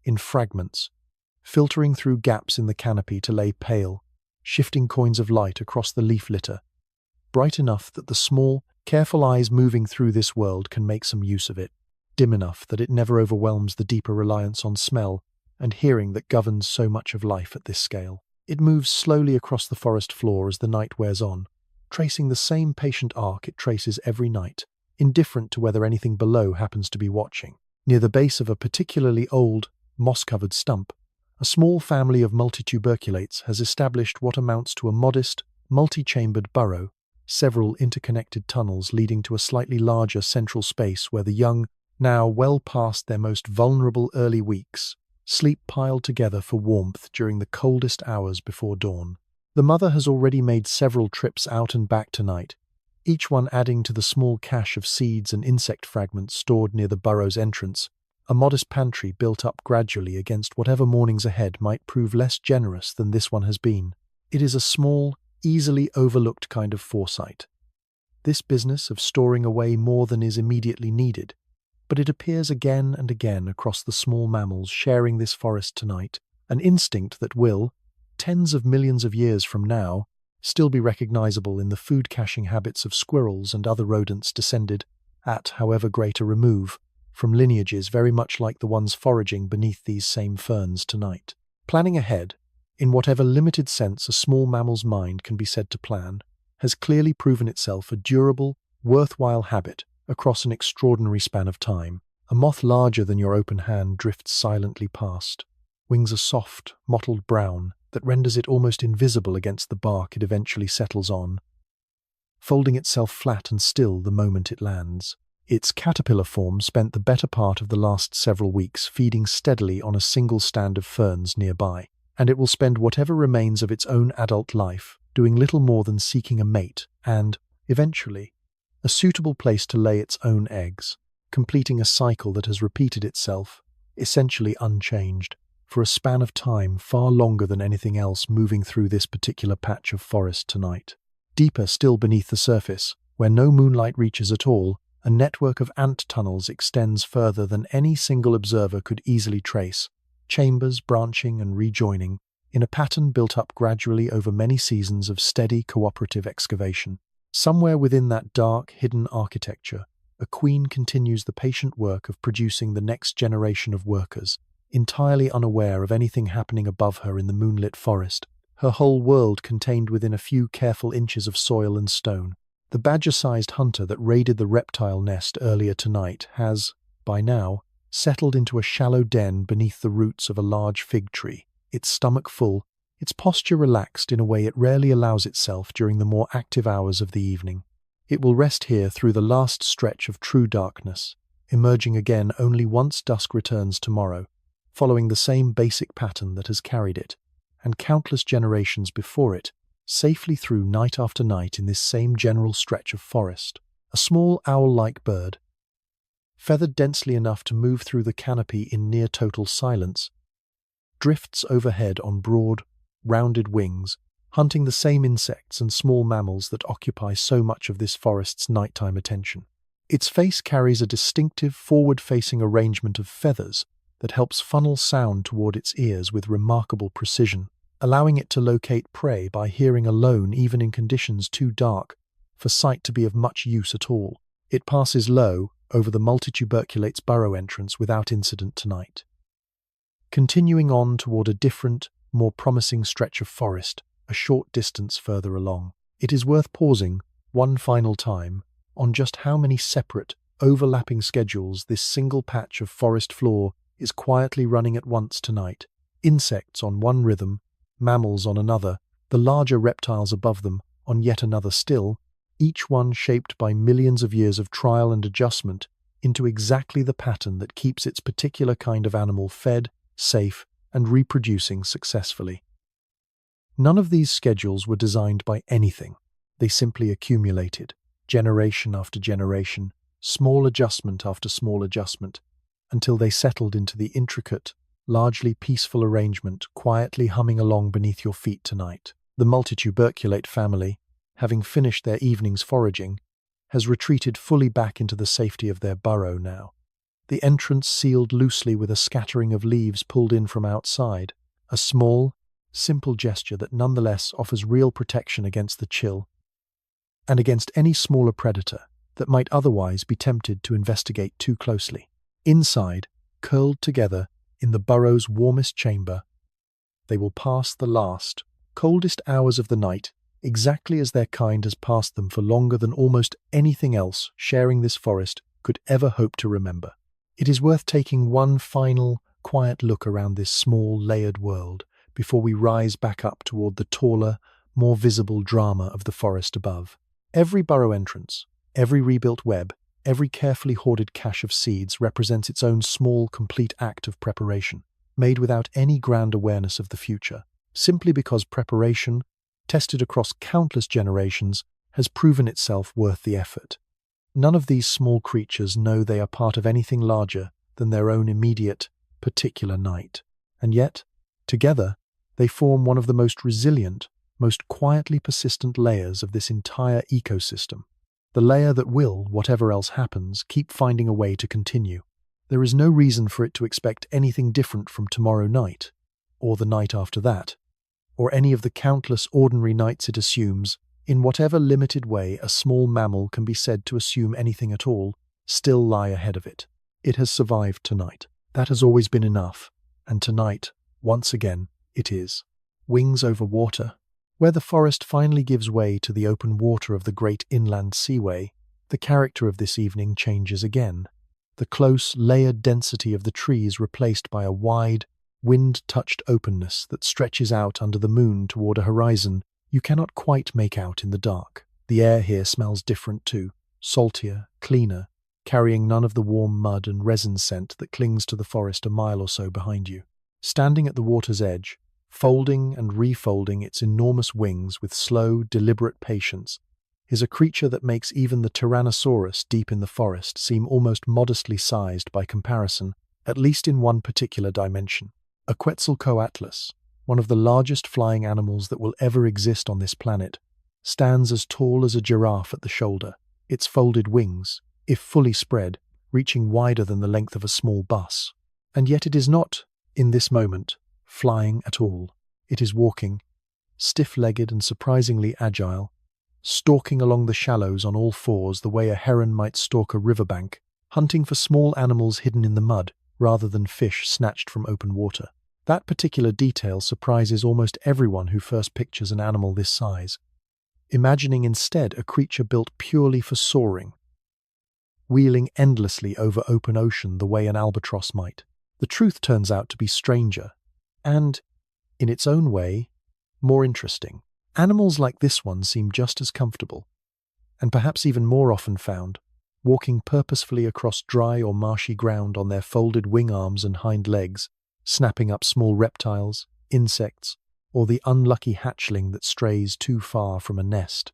in fragments, filtering through gaps in the canopy to lay pale, shifting coins of light across the leaf litter, bright enough that the small, careful eyes moving through this world can make some use of it, dim enough that it never overwhelms the deeper reliance on smell and hearing that governs so much of life at this scale. It moves slowly across the forest floor as the night wears on, tracing the same patient arc it traces every night, indifferent to whether anything below happens to be watching. Near the base of a particularly old, moss-covered stump, a small family of multituberculates has established what amounts to a modest, multi-chambered burrow, several interconnected tunnels leading to a slightly larger central space where the young, now well past their most vulnerable early weeks, sleep piled together for warmth during the coldest hours before dawn. The mother has already made several trips out and back tonight, each one adding to the small cache of seeds and insect fragments stored near the burrow's entrance, a modest pantry built up gradually against whatever mornings ahead might prove less generous than this one has been. It is a small, easily overlooked kind of foresight. This business of storing away more than is immediately needed, but it appears again and again across the small mammals sharing this forest tonight, an instinct that will, tens of millions of years from now, still be recognizable in the food-caching habits of squirrels and other rodents descended, at however great a remove, from lineages very much like the ones foraging beneath these same ferns tonight. Planning ahead, in whatever limited sense a small mammal's mind can be said to plan, has clearly proven itself a durable, worthwhile habit across an extraordinary span of time. A moth larger than your open hand drifts silently past. Wings are soft, mottled brown that renders it almost invisible against the bark it eventually settles on, folding itself flat and still the moment it lands. Its caterpillar form spent the better part of the last several weeks feeding steadily on a single stand of ferns nearby, and it will spend whatever remains of its own adult life doing little more than seeking a mate and, eventually, a suitable place to lay its own eggs, completing a cycle that has repeated itself, essentially unchanged, for a span of time far longer than anything else moving through this particular patch of forest tonight. Deeper still beneath the surface, where no moonlight reaches at all, a network of ant tunnels extends further than any single observer could easily trace, chambers branching and rejoining, in a pattern built up gradually over many seasons of steady cooperative excavation. Somewhere within that dark, hidden architecture, a queen continues the patient work of producing the next generation of workers, entirely unaware of anything happening above her in the moonlit forest, her whole world contained within a few careful inches of soil and stone. The badger-sized hunter that raided the reptile nest earlier tonight has, by now, settled into a shallow den beneath the roots of a large fig tree, its stomach full, its posture relaxed in a way it rarely allows itself during the more active hours of the evening. It will rest here through the last stretch of true darkness, emerging again only once dusk returns tomorrow, following the same basic pattern that has carried it, and countless generations before it, safely through night after night in this same general stretch of forest. A small owl-like bird, feathered densely enough to move through the canopy in near total silence, drifts overhead on broad, rounded wings, hunting the same insects and small mammals that occupy so much of this forest's nighttime attention. Its face carries a distinctive forward-facing arrangement of feathers that helps funnel sound toward its ears with remarkable precision, allowing it to locate prey by hearing alone even in conditions too dark for sight to be of much use at all. It passes low over the multituberculate's burrow entrance without incident tonight. Continuing on toward a different, more promising stretch of forest, a short distance further along, it is worth pausing one final time on just how many separate, overlapping schedules this single patch of forest floor is quietly running at once tonight. Insects on one rhythm, mammals on another, the larger reptiles above them on yet another still, each one shaped by millions of years of trial and adjustment into exactly the pattern that keeps its particular kind of animal fed, safe, and reproducing successfully. None of these schedules were designed by anything. They simply accumulated, generation after generation, small adjustment after small adjustment, until they settled into the intricate, largely peaceful arrangement quietly humming along beneath your feet tonight. The multituberculate family, having finished their evening's foraging, has retreated fully back into the safety of their burrow now. The entrance sealed loosely with a scattering of leaves pulled in from outside, a small, simple gesture that nonetheless offers real protection against the chill and against any smaller predator that might otherwise be tempted to investigate too closely. Inside, curled together in the burrow's warmest chamber, they will pass the last, coldest hours of the night exactly as their kind has passed them for longer than almost anything else sharing this forest could ever hope to remember. It is worth taking one final, quiet look around this small, layered world before we rise back up toward the taller, more visible drama of the forest above. Every burrow entrance, every rebuilt web, every carefully hoarded cache of seeds represents its own small, complete act of preparation, made without any grand awareness of the future, simply because preparation, tested across countless generations, has proven itself worth the effort. None of these small creatures know they are part of anything larger than their own immediate, particular night. And yet, together, they form one of the most resilient, most quietly persistent layers of this entire ecosystem. The layer that will, whatever else happens, keep finding a way to continue. There is no reason for it to expect anything different from tomorrow night, or the night after that, or any of the countless ordinary nights it assumes. In whatever limited way a small mammal can be said to assume anything at all, still lie ahead of it. It has survived tonight. That has always been enough. And tonight, once again, it is. Wings over water. Where the forest finally gives way to the open water of the great inland seaway, the character of this evening changes again. The close, layered density of the trees replaced by a wide, wind-touched openness that stretches out under the moon toward a horizon you cannot quite make out in the dark. The air here smells different too, saltier, cleaner, carrying none of the warm mud and resin scent that clings to the forest a mile or so behind you. Standing at the water's edge, folding and refolding its enormous wings with slow, deliberate patience, is a creature that makes even the Tyrannosaurus deep in the forest seem almost modestly sized by comparison, at least in one particular dimension. A Quetzalcoatlus, one of the largest flying animals that will ever exist on this planet, stands as tall as a giraffe at the shoulder, its folded wings, if fully spread, reaching wider than the length of a small bus. And yet it is not, in this moment, flying at all. It is walking, stiff-legged and surprisingly agile, stalking along the shallows on all fours the way a heron might stalk a riverbank, hunting for small animals hidden in the mud rather than fish snatched from open water. That particular detail surprises almost everyone who first pictures an animal this size, imagining instead a creature built purely for soaring, wheeling endlessly over open ocean the way an albatross might. The truth turns out to be stranger, and, in its own way, more interesting. Animals like this one seem just as comfortable, and perhaps even more often found, walking purposefully across dry or marshy ground on their folded wing arms and hind legs, snapping up small reptiles, insects, or the unlucky hatchling that strays too far from a nest,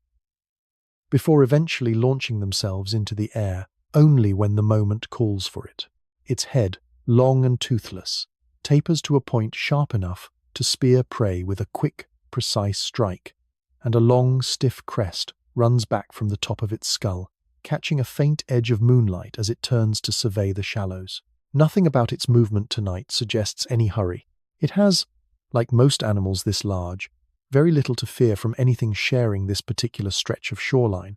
before eventually launching themselves into the air only when the moment calls for it. Its head, long and toothless, tapers to a point sharp enough to spear prey with a quick, precise strike, and a long, stiff crest runs back from the top of its skull, catching a faint edge of moonlight as it turns to survey the shallows. Nothing about its movement tonight suggests any hurry. It has, like most animals this large, very little to fear from anything sharing this particular stretch of shoreline,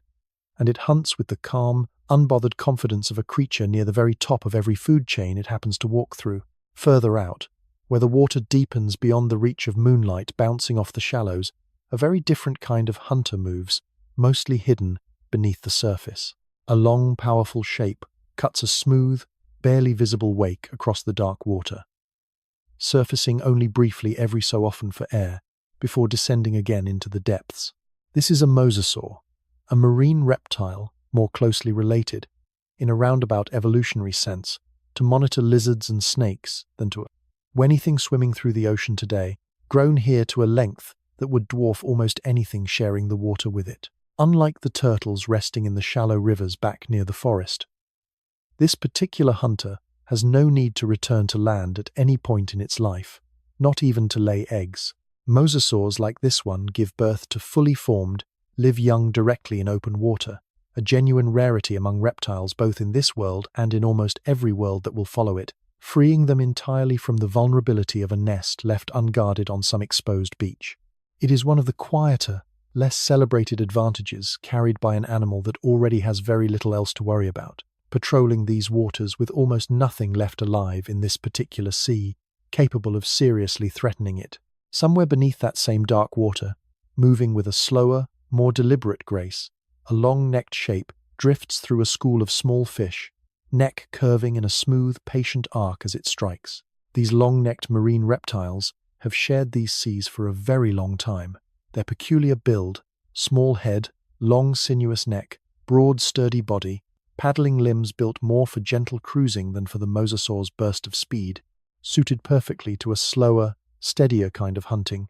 and it hunts with the calm, unbothered confidence of a creature near the very top of every food chain it happens to walk through. Further out, where the water deepens beyond the reach of moonlight bouncing off the shallows, a very different kind of hunter moves, mostly hidden beneath the surface. A long, powerful shape cuts a smooth, barely visible wake across the dark water, surfacing only briefly every so often for air, before descending again into the depths. This is a mosasaur, a marine reptile more closely related, in a roundabout evolutionary sense, to monitor lizards and snakes than to anything swimming through the ocean today, grown here to a length that would dwarf almost anything sharing the water with it. Unlike the turtles resting in the shallow rivers back near the forest, this particular hunter has no need to return to land at any point in its life, not even to lay eggs. Mosasaurs like this one give birth to fully formed, live young directly in open water, a genuine rarity among reptiles both in this world and in almost every world that will follow it, freeing them entirely from the vulnerability of a nest left unguarded on some exposed beach. It is one of the quieter, less celebrated advantages carried by an animal that already has very little else to worry about, patrolling these waters with almost nothing left alive in this particular sea, capable of seriously threatening it. Somewhere beneath that same dark water, moving with a slower, more deliberate grace, a long-necked shape drifts through a school of small fish, neck curving in a smooth, patient arc as it strikes. These long-necked marine reptiles have shared these seas for a very long time. Their peculiar build, small head, long sinuous neck, broad sturdy body, paddling limbs built more for gentle cruising than for the mosasaur's burst of speed, suited perfectly to a slower, steadier kind of hunting,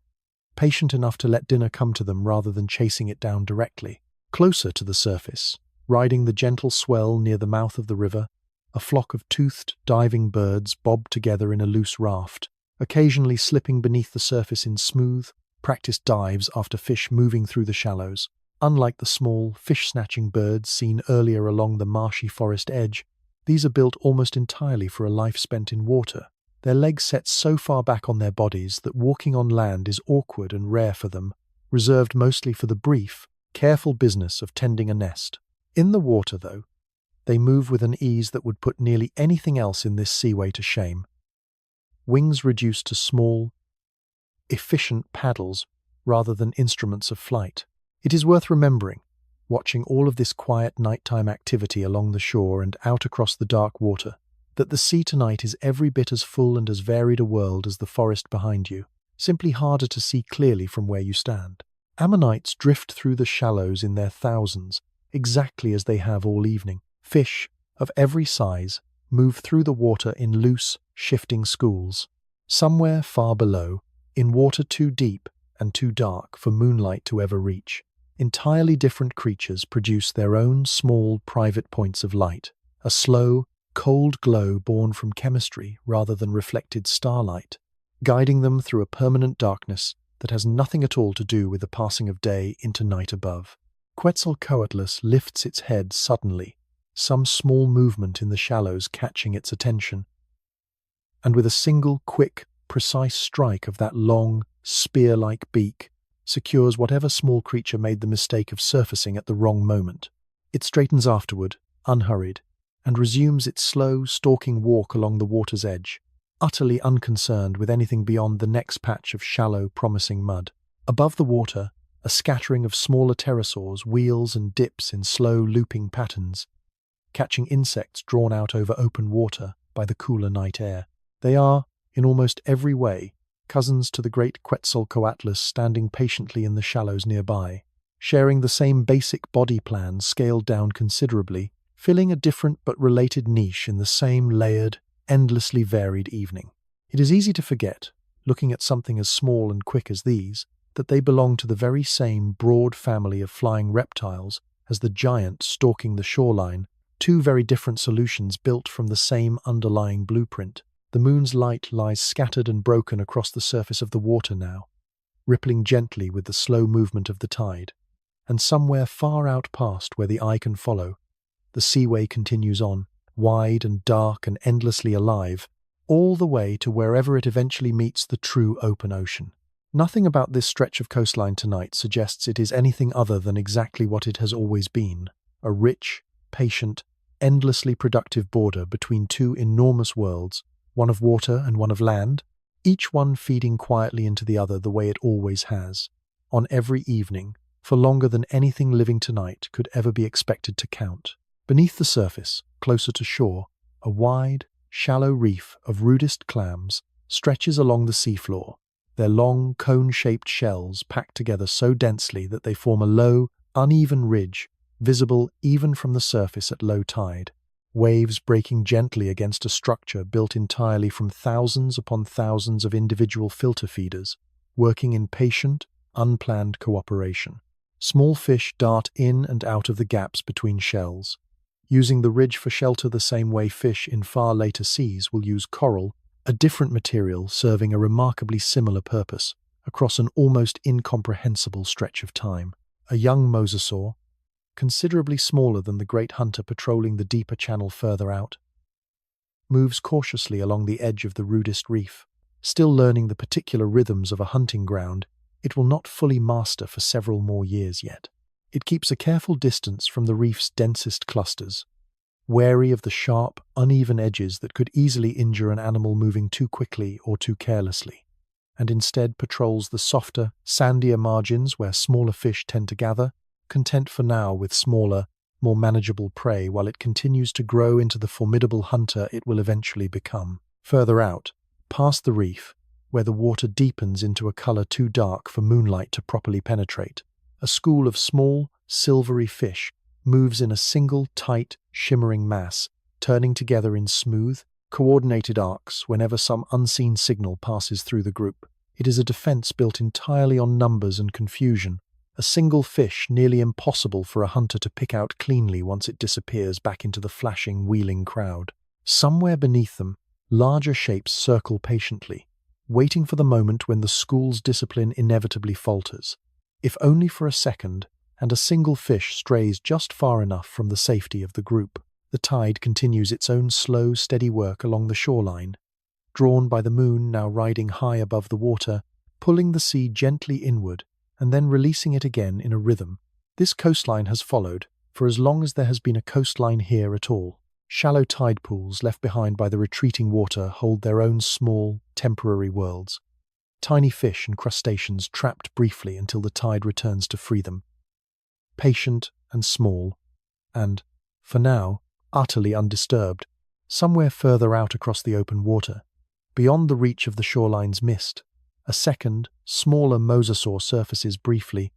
patient enough to let dinner come to them rather than chasing it down directly. Closer to the surface, riding the gentle swell near the mouth of the river, a flock of toothed, diving birds bob together in a loose raft, occasionally slipping beneath the surface in smooth, practiced dives after fish moving through the shallows. Unlike the small, fish-snatching birds seen earlier along the marshy forest edge, these are built almost entirely for a life spent in water. Their legs set so far back on their bodies that walking on land is awkward and rare for them, reserved mostly for the brief, careful business of tending a nest. In the water, though, they move with an ease that would put nearly anything else in this seaway to shame. Wings reduced to small, efficient paddles rather than instruments of flight. It is worth remembering, watching all of this quiet nighttime activity along the shore and out across the dark water, that the sea tonight is every bit as full and as varied a world as the forest behind you, simply harder to see clearly from where you stand. Ammonites drift through the shallows in their thousands, exactly as they have all evening. Fish, of every size, move through the water in loose, shifting schools. Somewhere far below, in water too deep and too dark for moonlight to ever reach, entirely different creatures produce their own small, private points of light, a slow, cold glow born from chemistry rather than reflected starlight, guiding them through a permanent darkness that has nothing at all to do with the passing of day into night above. Quetzalcoatlus lifts its head suddenly, some small movement in the shallows catching its attention, and with a single, quick, precise strike of that long, spear-like beak, secures whatever small creature made the mistake of surfacing at the wrong moment. It straightens afterward, unhurried, and resumes its slow, stalking walk along the water's edge, utterly unconcerned with anything beyond the next patch of shallow, promising mud. Above the water, a scattering of smaller pterosaurs wheels and dips in slow, looping patterns, catching insects drawn out over open water by the cooler night air. They are, in almost every way, cousins to the great Quetzalcoatlus standing patiently in the shallows nearby, sharing the same basic body plan scaled down considerably, filling a different but related niche in the same layered, endlessly varied evening. It is easy to forget, looking at something as small and quick as these, that they belong to the very same broad family of flying reptiles as the giant stalking the shoreline, two very different solutions built from the same underlying blueprint. The moon's light lies scattered and broken across the surface of the water now, rippling gently with the slow movement of the tide, and somewhere far out past where the eye can follow, the seaway continues on, wide and dark and endlessly alive, all the way to wherever it eventually meets the true open ocean. Nothing about this stretch of coastline tonight suggests it is anything other than exactly what it has always been, a rich, patient, endlessly productive border between two enormous worlds, one of water and one of land, each one feeding quietly into the other the way it always has, on every evening, for longer than anything living tonight could ever be expected to count. Beneath the surface, closer to shore, a wide, shallow reef of rudest clams stretches along the seafloor, their long, cone-shaped shells packed together so densely that they form a low, uneven ridge, visible even from the surface at low tide, waves breaking gently against a structure built entirely from thousands upon thousands of individual filter feeders, working in patient, unplanned cooperation. Small fish dart in and out of the gaps between shells, using the ridge for shelter the same way fish in far later seas will use coral, a different material serving a remarkably similar purpose, across an almost incomprehensible stretch of time. A young mosasaur, considerably smaller than the great hunter patrolling the deeper channel further out, moves cautiously along the edge of the rudest reef, still learning the particular rhythms of a hunting ground it will not fully master for several more years yet. It keeps a careful distance from the reef's densest clusters, wary of the sharp, uneven edges that could easily injure an animal moving too quickly or too carelessly, and instead patrols the softer, sandier margins where smaller fish tend to gather, content for now with smaller, more manageable prey while it continues to grow into the formidable hunter it will eventually become. Further out, past the reef, where the water deepens into a color too dark for moonlight to properly penetrate, a school of small, silvery fish moves in a single, tight, shimmering mass, turning together in smooth, coordinated arcs whenever some unseen signal passes through the group. It is a defense built entirely on numbers and confusion, a single fish nearly impossible for a hunter to pick out cleanly once it disappears back into the flashing, wheeling crowd. Somewhere beneath them, larger shapes circle patiently, waiting for the moment when the school's discipline inevitably falters, if only for a second, and a single fish strays just far enough from the safety of the group. The tide continues its own slow, steady work along the shoreline, drawn by the moon now riding high above the water, pulling the sea gently inward, and then releasing it again in a rhythm. This coastline has followed, for as long as there has been a coastline here at all. Shallow tide pools left behind by the retreating water hold their own small, temporary worlds. Tiny fish and crustaceans trapped briefly until the tide returns to free them. Patient and small, and, for now, utterly undisturbed, somewhere further out across the open water, beyond the reach of the shoreline's mist, a second, smaller mosasaur surfaces briefly,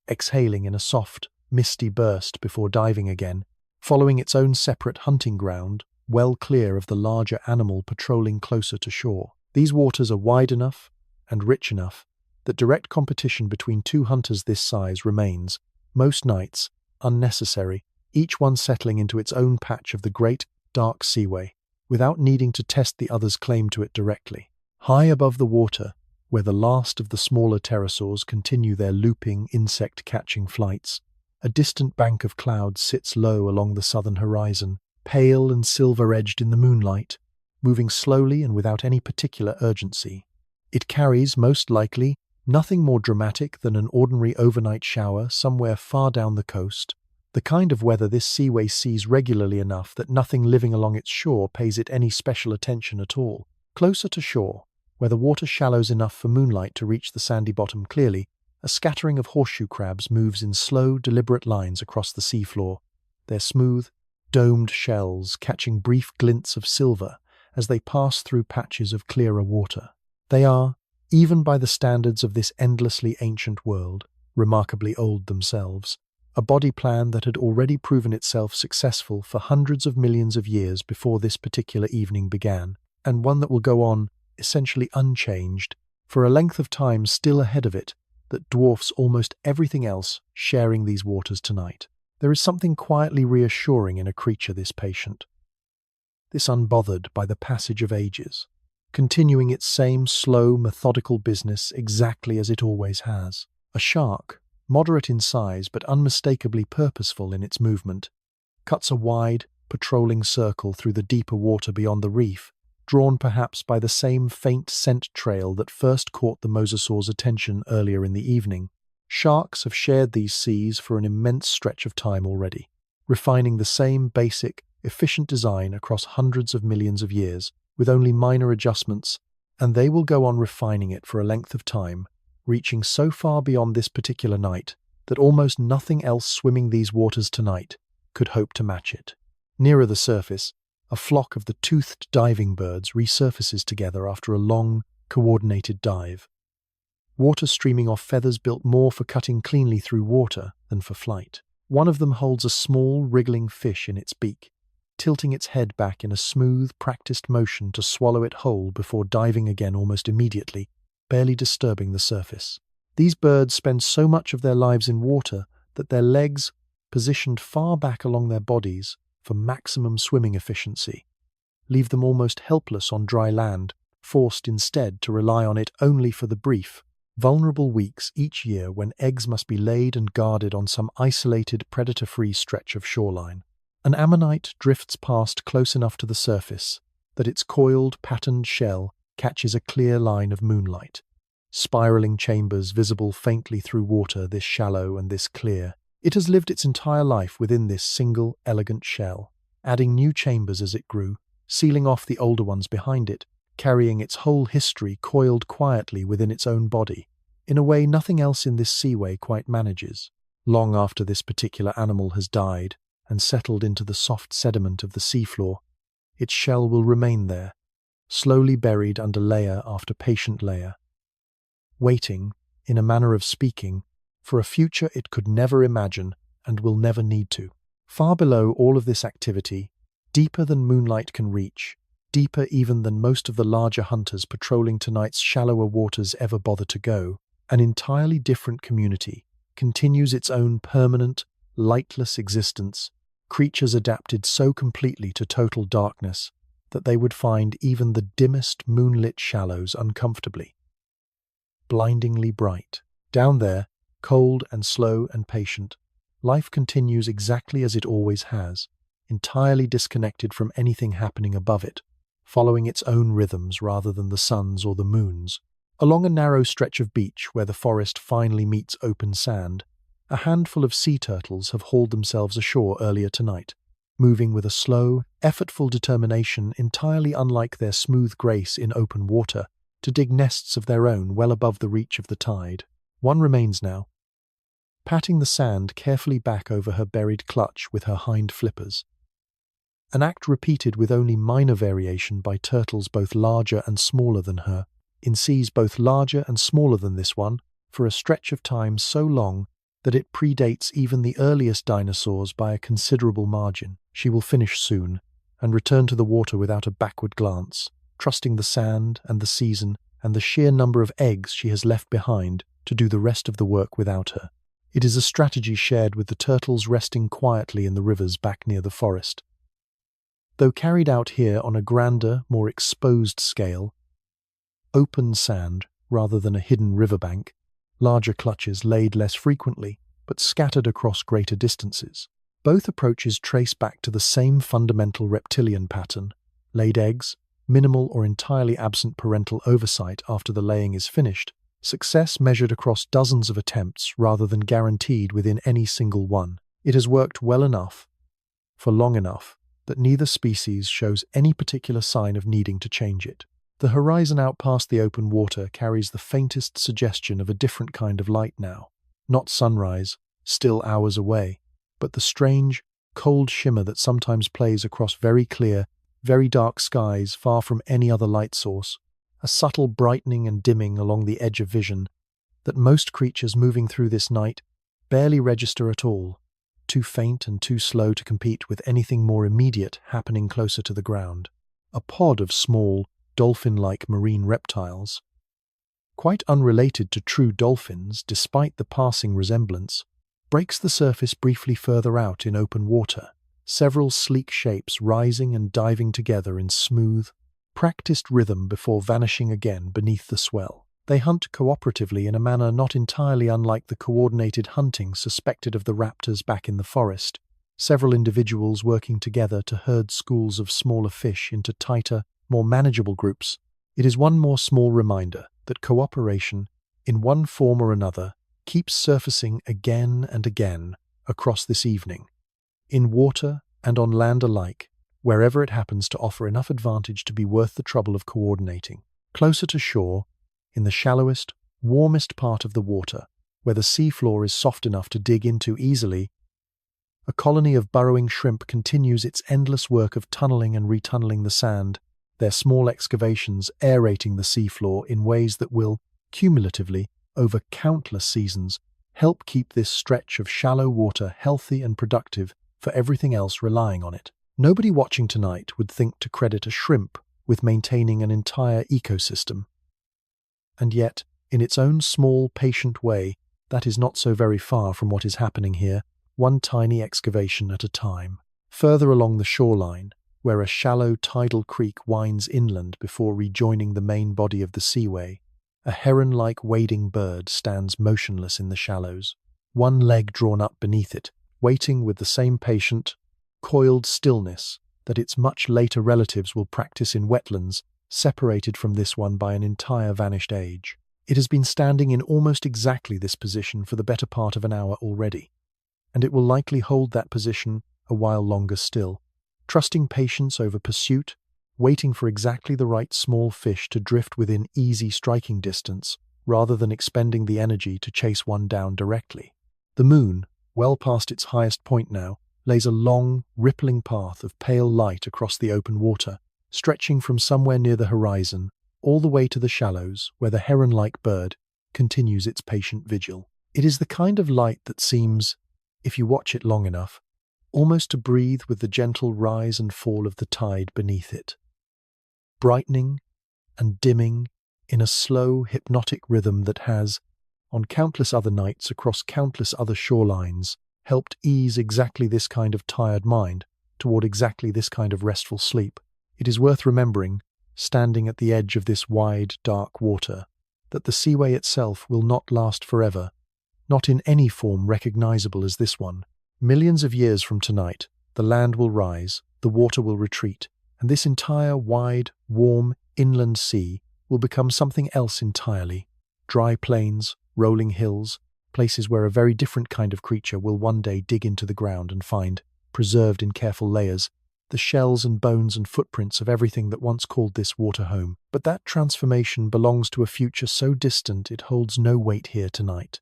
exhaling in a soft, misty burst before diving again, following its own separate hunting ground, well clear of the larger animal patrolling closer to shore. These waters are wide enough and rich enough that direct competition between two hunters this size remains, most nights, unnecessary, each one settling into its own patch of the great, dark seaway, without needing to test the other's claim to it directly. High above the water, where the last of the smaller pterosaurs continue their looping, insect-catching flights, a distant bank of clouds sits low along the southern horizon, pale and silver-edged in the moonlight, moving slowly and without any particular urgency. It carries, most likely, nothing more dramatic than an ordinary overnight shower somewhere far down the coast, the kind of weather this seaway sees regularly enough that nothing living along its shore pays it any special attention at all. Closer to shore, where the water shallows enough for moonlight to reach the sandy bottom clearly, a scattering of horseshoe crabs moves in slow, deliberate lines across the seafloor, their smooth, domed shells catching brief glints of silver as they pass through patches of clearer water. They are, even by the standards of this endlessly ancient world, remarkably old themselves, a body plan that had already proven itself successful for hundreds of millions of years before this particular evening began, and one that will go on, essentially unchanged, for a length of time still ahead of it that dwarfs almost everything else sharing these waters tonight. There is something quietly reassuring in a creature this patient, this unbothered by the passage of ages, continuing its same slow, methodical business exactly as it always has. A shark, moderate in size but unmistakably purposeful in its movement, cuts a wide, patrolling circle through the deeper water beyond the reef, drawn perhaps by the same faint scent trail that first caught the mosasaur's attention earlier in the evening. Sharks have shared these seas for an immense stretch of time already, refining the same basic, efficient design across hundreds of millions of years, with only minor adjustments, and they will go on refining it for a length of time, reaching so far beyond this particular night that almost nothing else swimming these waters tonight could hope to match it. Nearer the surface, a flock of the toothed diving birds resurfaces together after a long, coordinated dive. Water streaming off feathers built more for cutting cleanly through water than for flight. One of them holds a small, wriggling fish in its beak, tilting its head back in a smooth, practiced motion to swallow it whole before diving again almost immediately, barely disturbing the surface. These birds spend so much of their lives in water that their legs, positioned far back along their bodies for maximum swimming efficiency, leave them almost helpless on dry land, forced instead to rely on it only for the brief, vulnerable weeks each year when eggs must be laid and guarded on some isolated predator-free stretch of shoreline. An ammonite drifts past close enough to the surface that its coiled, patterned shell catches a clear line of moonlight. Spiraling chambers visible faintly through water this shallow and this clear. It has lived its entire life within this single, elegant shell, adding new chambers as it grew, sealing off the older ones behind it, carrying its whole history coiled quietly within its own body, in a way nothing else in this seaway quite manages. Long after this particular animal has died and settled into the soft sediment of the seafloor, its shell will remain there, slowly buried under layer after patient layer, waiting, in a manner of speaking, for a future it could never imagine and will never need to. Far below all of this activity, deeper than moonlight can reach, deeper even than most of the larger hunters patrolling tonight's shallower waters ever bother to go, an entirely different community continues its own permanent, lightless existence, creatures adapted so completely to total darkness that they would find even the dimmest moonlit shallows uncomfortably blindingly bright. Down there, cold and slow and patient, life continues exactly as it always has, entirely disconnected from anything happening above it, following its own rhythms rather than the sun's or the moon's. Along a narrow stretch of beach where the forest finally meets open sand, a handful of sea turtles have hauled themselves ashore earlier tonight, moving with a slow, effortful determination entirely unlike their smooth grace in open water, to dig nests of their own well above the reach of the tide. One remains now, patting the sand carefully back over her buried clutch with her hind flippers. An act repeated with only minor variation by turtles both larger and smaller than her, in seas both larger and smaller than this one, for a stretch of time so long that it predates even the earliest dinosaurs by a considerable margin. She will finish soon, and return to the water without a backward glance, trusting the sand and the season and the sheer number of eggs she has left behind to do the rest of the work without her. It is a strategy shared with the turtles resting quietly in the rivers back near the forest. Though carried out here on a grander, more exposed scale, open sand rather than a hidden riverbank, larger clutches laid less frequently but scattered across greater distances. Both approaches trace back to the same fundamental reptilian pattern: laid eggs, minimal or entirely absent parental oversight after the laying is finished, success measured across dozens of attempts rather than guaranteed within any single one. It has worked well enough, for long enough, that neither species shows any particular sign of needing to change it. The horizon out past the open water carries the faintest suggestion of a different kind of light now. Not sunrise, still hours away, but the strange, cold shimmer that sometimes plays across very clear, very dark skies far from any other light source, a subtle brightening and dimming along the edge of vision that most creatures moving through this night barely register at all, too faint and too slow to compete with anything more immediate happening closer to the ground. A pod of small, dolphin-like marine reptiles, quite unrelated to true dolphins despite the passing resemblance, breaks the surface briefly further out in open water, several sleek shapes rising and diving together in smooth, practiced rhythm before vanishing again beneath the swell. They hunt cooperatively in a manner not entirely unlike the coordinated hunting suspected of the raptors back in the forest, several individuals working together to herd schools of smaller fish into tighter, more manageable groups. It is one more small reminder that cooperation, in one form or another, keeps surfacing again and again across this evening, in water and on land alike, wherever it happens to offer enough advantage to be worth the trouble of coordinating. Closer to shore, in the shallowest, warmest part of the water, where the seafloor is soft enough to dig into easily, a colony of burrowing shrimp continues its endless work of tunneling and retunneling the sand, their small excavations aerating the seafloor in ways that will, cumulatively, over countless seasons, help keep this stretch of shallow water healthy and productive for everything else relying on it. Nobody watching tonight would think to credit a shrimp with maintaining an entire ecosystem. And yet, in its own small, patient way, that is not so very far from what is happening here, one tiny excavation at a time. Further along the shoreline, where a shallow tidal creek winds inland before rejoining the main body of the seaway, a heron-like wading bird stands motionless in the shallows, one leg drawn up beneath it, waiting with the same patient, coiled stillness that its much later relatives will practice in wetlands, separated from this one by an entire vanished age. It has been standing in almost exactly this position for the better part of an hour already, and it will likely hold that position a while longer still, trusting patience over pursuit, waiting for exactly the right small fish to drift within easy striking distance, rather than expending the energy to chase one down directly. The moon, well past its highest point now, lays a long, rippling path of pale light across the open water, stretching from somewhere near the horizon, all the way to the shallows, where the heron-like bird continues its patient vigil. It is the kind of light that seems, if you watch it long enough, almost to breathe with the gentle rise and fall of the tide beneath it, brightening and dimming in a slow, hypnotic rhythm that has, on countless other nights across countless other shorelines, helped ease exactly this kind of tired mind toward exactly this kind of restful sleep. It is worth remembering, standing at the edge of this wide, dark water, that the seaway itself will not last forever, not in any form recognizable as this one. Millions of years from tonight, the land will rise, the water will retreat, and this entire wide, warm, inland sea will become something else entirely. Dry plains, rolling hills, places where a very different kind of creature will one day dig into the ground and find, preserved in careful layers, the shells and bones and footprints of everything that once called this water home. But that transformation belongs to a future so distant it holds no weight here tonight.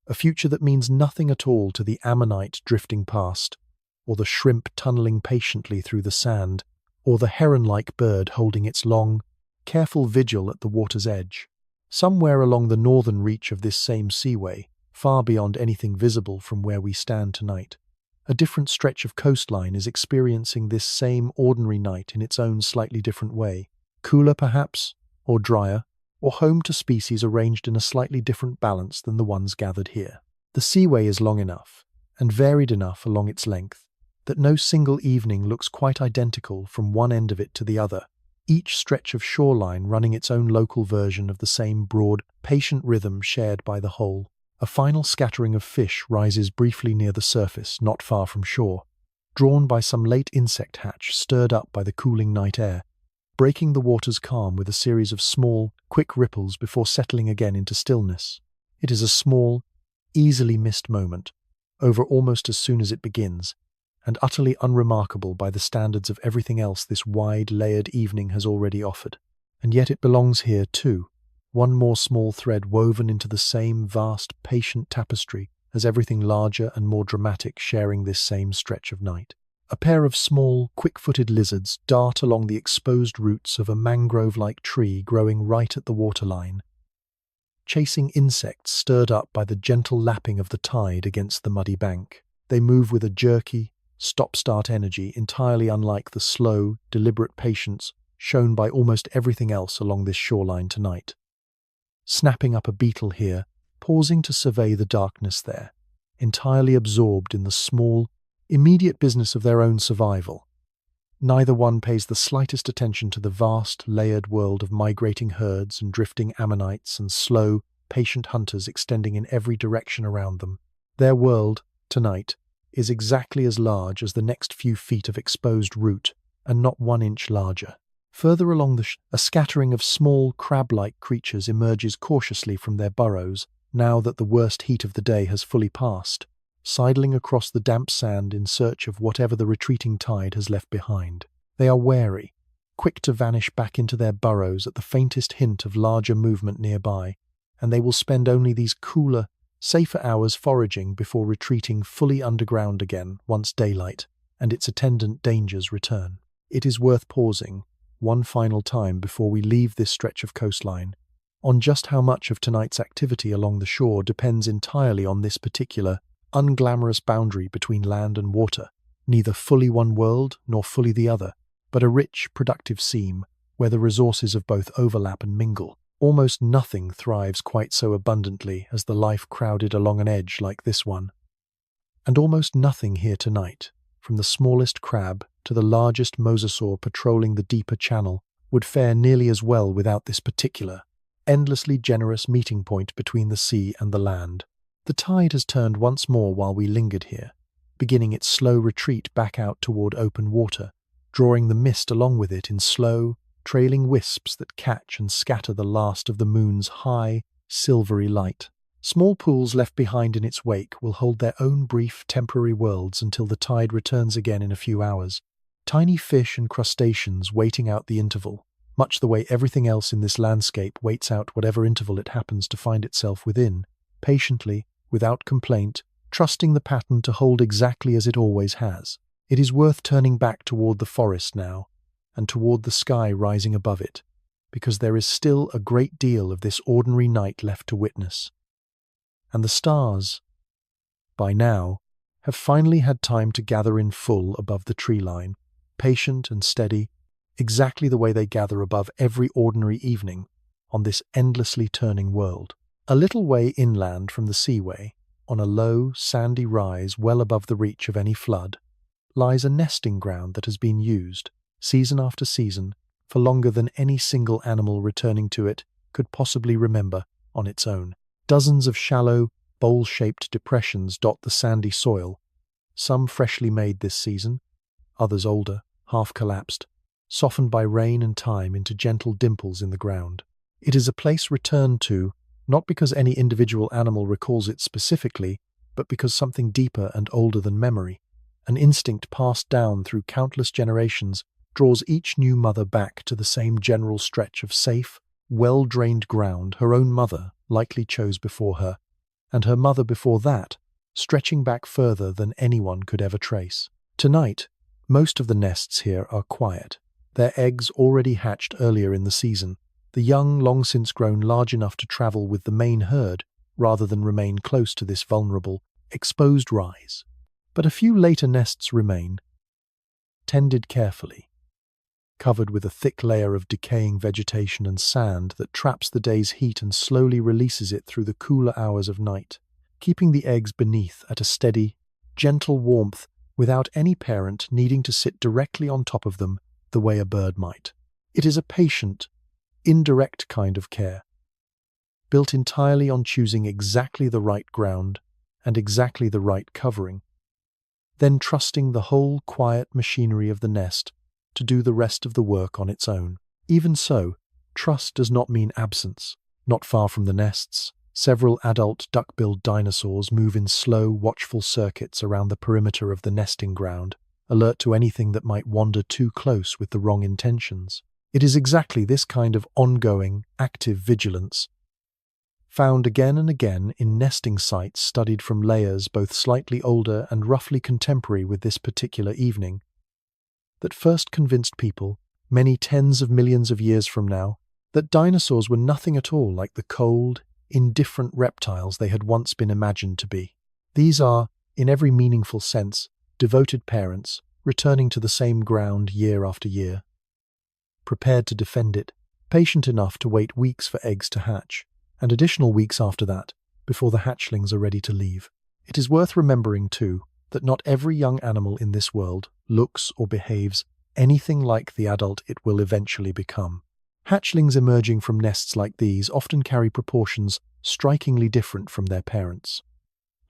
A future that means nothing at all to the ammonite drifting past, or the shrimp tunneling patiently through the sand, or the heron-like bird holding its long, careful vigil at the water's edge. Somewhere along the northern reach of this same seaway, far beyond anything visible from where we stand tonight, a different stretch of coastline is experiencing this same ordinary night in its own slightly different way, cooler perhaps, or drier, or home to species arranged in a slightly different balance than the ones gathered here. The seaway is long enough, and varied enough along its length, that no single evening looks quite identical from one end of it to the other, each stretch of shoreline running its own local version of the same broad, patient rhythm shared by the whole. A final scattering of fish rises briefly near the surface, not far from shore, drawn by some late insect hatch stirred up by the cooling night air, breaking the water's calm with a series of small, quick ripples before settling again into stillness. It is a small, easily missed moment, over almost as soon as it begins, and utterly unremarkable by the standards of everything else this wide, layered evening has already offered. And yet it belongs here too, one more small thread woven into the same vast, patient tapestry as everything larger and more dramatic sharing this same stretch of night. A pair of small, quick-footed lizards dart along the exposed roots of a mangrove-like tree growing right at the waterline, chasing insects stirred up by the gentle lapping of the tide against the muddy bank. They move with a jerky, stop-start energy entirely unlike the slow, deliberate patience shown by almost everything else along this shoreline tonight. Snapping up a beetle here, pausing to survey the darkness there, entirely absorbed in the small, immediate business of their own survival. Neither one pays the slightest attention to the vast, layered world of migrating herds and drifting ammonites and slow, patient hunters extending in every direction around them. Their world, tonight, is exactly as large as the next few feet of exposed root, and not 1 inch larger. Further along a scattering of small, crab-like creatures emerges cautiously from their burrows, now that the worst heat of the day has fully passed, sidling across the damp sand in search of whatever the retreating tide has left behind. They are wary, quick to vanish back into their burrows at the faintest hint of larger movement nearby, and they will spend only these cooler, safer hours foraging before retreating fully underground again once daylight and its attendant dangers return. It is worth pausing one final time before we leave this stretch of coastline on just how much of tonight's activity along the shore depends entirely on this particular, unglamorous boundary between land and water, neither fully one world nor fully the other, but a rich, productive seam where the resources of both overlap and mingle. Almost nothing thrives quite so abundantly as the life crowded along an edge like this one. And almost nothing here tonight, from the smallest crab to the largest mosasaur patrolling the deeper channel, would fare nearly as well without this particular, endlessly generous meeting point between the sea and the land. The tide has turned once more while we lingered here, beginning its slow retreat back out toward open water, drawing the mist along with it in slow, trailing wisps that catch and scatter the last of the moon's high, silvery light. Small pools left behind in its wake will hold their own brief, temporary worlds until the tide returns again in a few hours. Tiny fish and crustaceans waiting out the interval, much the way everything else in this landscape waits out whatever interval it happens to find itself within, patiently, without complaint, trusting the pattern to hold exactly as it always has. It is worth turning back toward the forest now, and toward the sky rising above it, because there is still a great deal of this ordinary night left to witness. And the stars, by now, have finally had time to gather in full above the tree line, patient and steady, exactly the way they gather above every ordinary evening on this endlessly turning world. A little way inland from the seaway, on a low, sandy rise well above the reach of any flood, lies a nesting ground that has been used, season after season, for longer than any single animal returning to it could possibly remember on its own. Dozens of shallow, bowl-shaped depressions dot the sandy soil, some freshly made this season, others older, half-collapsed, softened by rain and time into gentle dimples in the ground. It is a place returned to, not because any individual animal recalls it specifically, but because something deeper and older than memory, an instinct passed down through countless generations, draws each new mother back to the same general stretch of safe, well-drained ground her own mother likely chose before her, and her mother before that, stretching back further than anyone could ever trace. Tonight, most of the nests here are quiet, their eggs already hatched earlier in the season, the young long since grown large enough to travel with the main herd rather than remain close to this vulnerable, exposed rise. But a few later nests remain, tended carefully, covered with a thick layer of decaying vegetation and sand that traps the day's heat and slowly releases it through the cooler hours of night, keeping the eggs beneath at a steady, gentle warmth without any parent needing to sit directly on top of them the way a bird might. It is a patient, indirect kind of care, built entirely on choosing exactly the right ground and exactly the right covering, then trusting the whole quiet machinery of the nest to do the rest of the work on its own. Even so, trust does not mean absence. Not far from the nests, several adult duck-billed dinosaurs move in slow, watchful circuits around the perimeter of the nesting ground, alert to anything that might wander too close with the wrong intentions. It is exactly this kind of ongoing, active vigilance, found again and again in nesting sites studied from layers both slightly older and roughly contemporary with this particular evening, that first convinced people, many tens of millions of years from now, that dinosaurs were nothing at all like the cold, indifferent reptiles they had once been imagined to be. These are, in every meaningful sense, devoted parents, returning to the same ground year after year, prepared to defend it, patient enough to wait weeks for eggs to hatch, and additional weeks after that, before the hatchlings are ready to leave. It is worth remembering, too, that not every young animal in this world looks or behaves anything like the adult it will eventually become. Hatchlings emerging from nests like these often carry proportions strikingly different from their parents.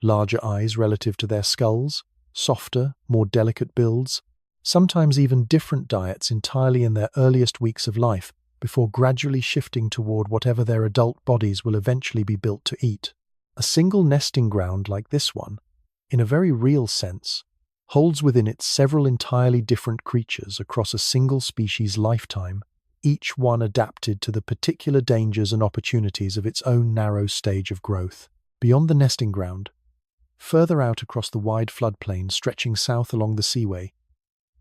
Larger eyes relative to their skulls, softer, more delicate builds, sometimes even different diets entirely in their earliest weeks of life before gradually shifting toward whatever their adult bodies will eventually be built to eat. A single nesting ground like this one, in a very real sense, holds within it several entirely different creatures across a single species' lifetime, each one adapted to the particular dangers and opportunities of its own narrow stage of growth. Beyond the nesting ground, further out across the wide floodplain stretching south along the seaway,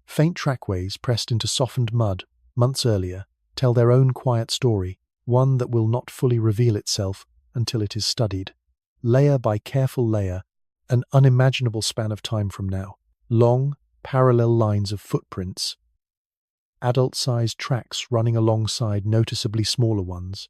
faint trackways pressed into softened mud months earlier tell their own quiet story, one that will not fully reveal itself until it is studied, layer by careful layer, an unimaginable span of time from now. Long, parallel lines of footprints, adult-sized tracks running alongside noticeably smaller ones,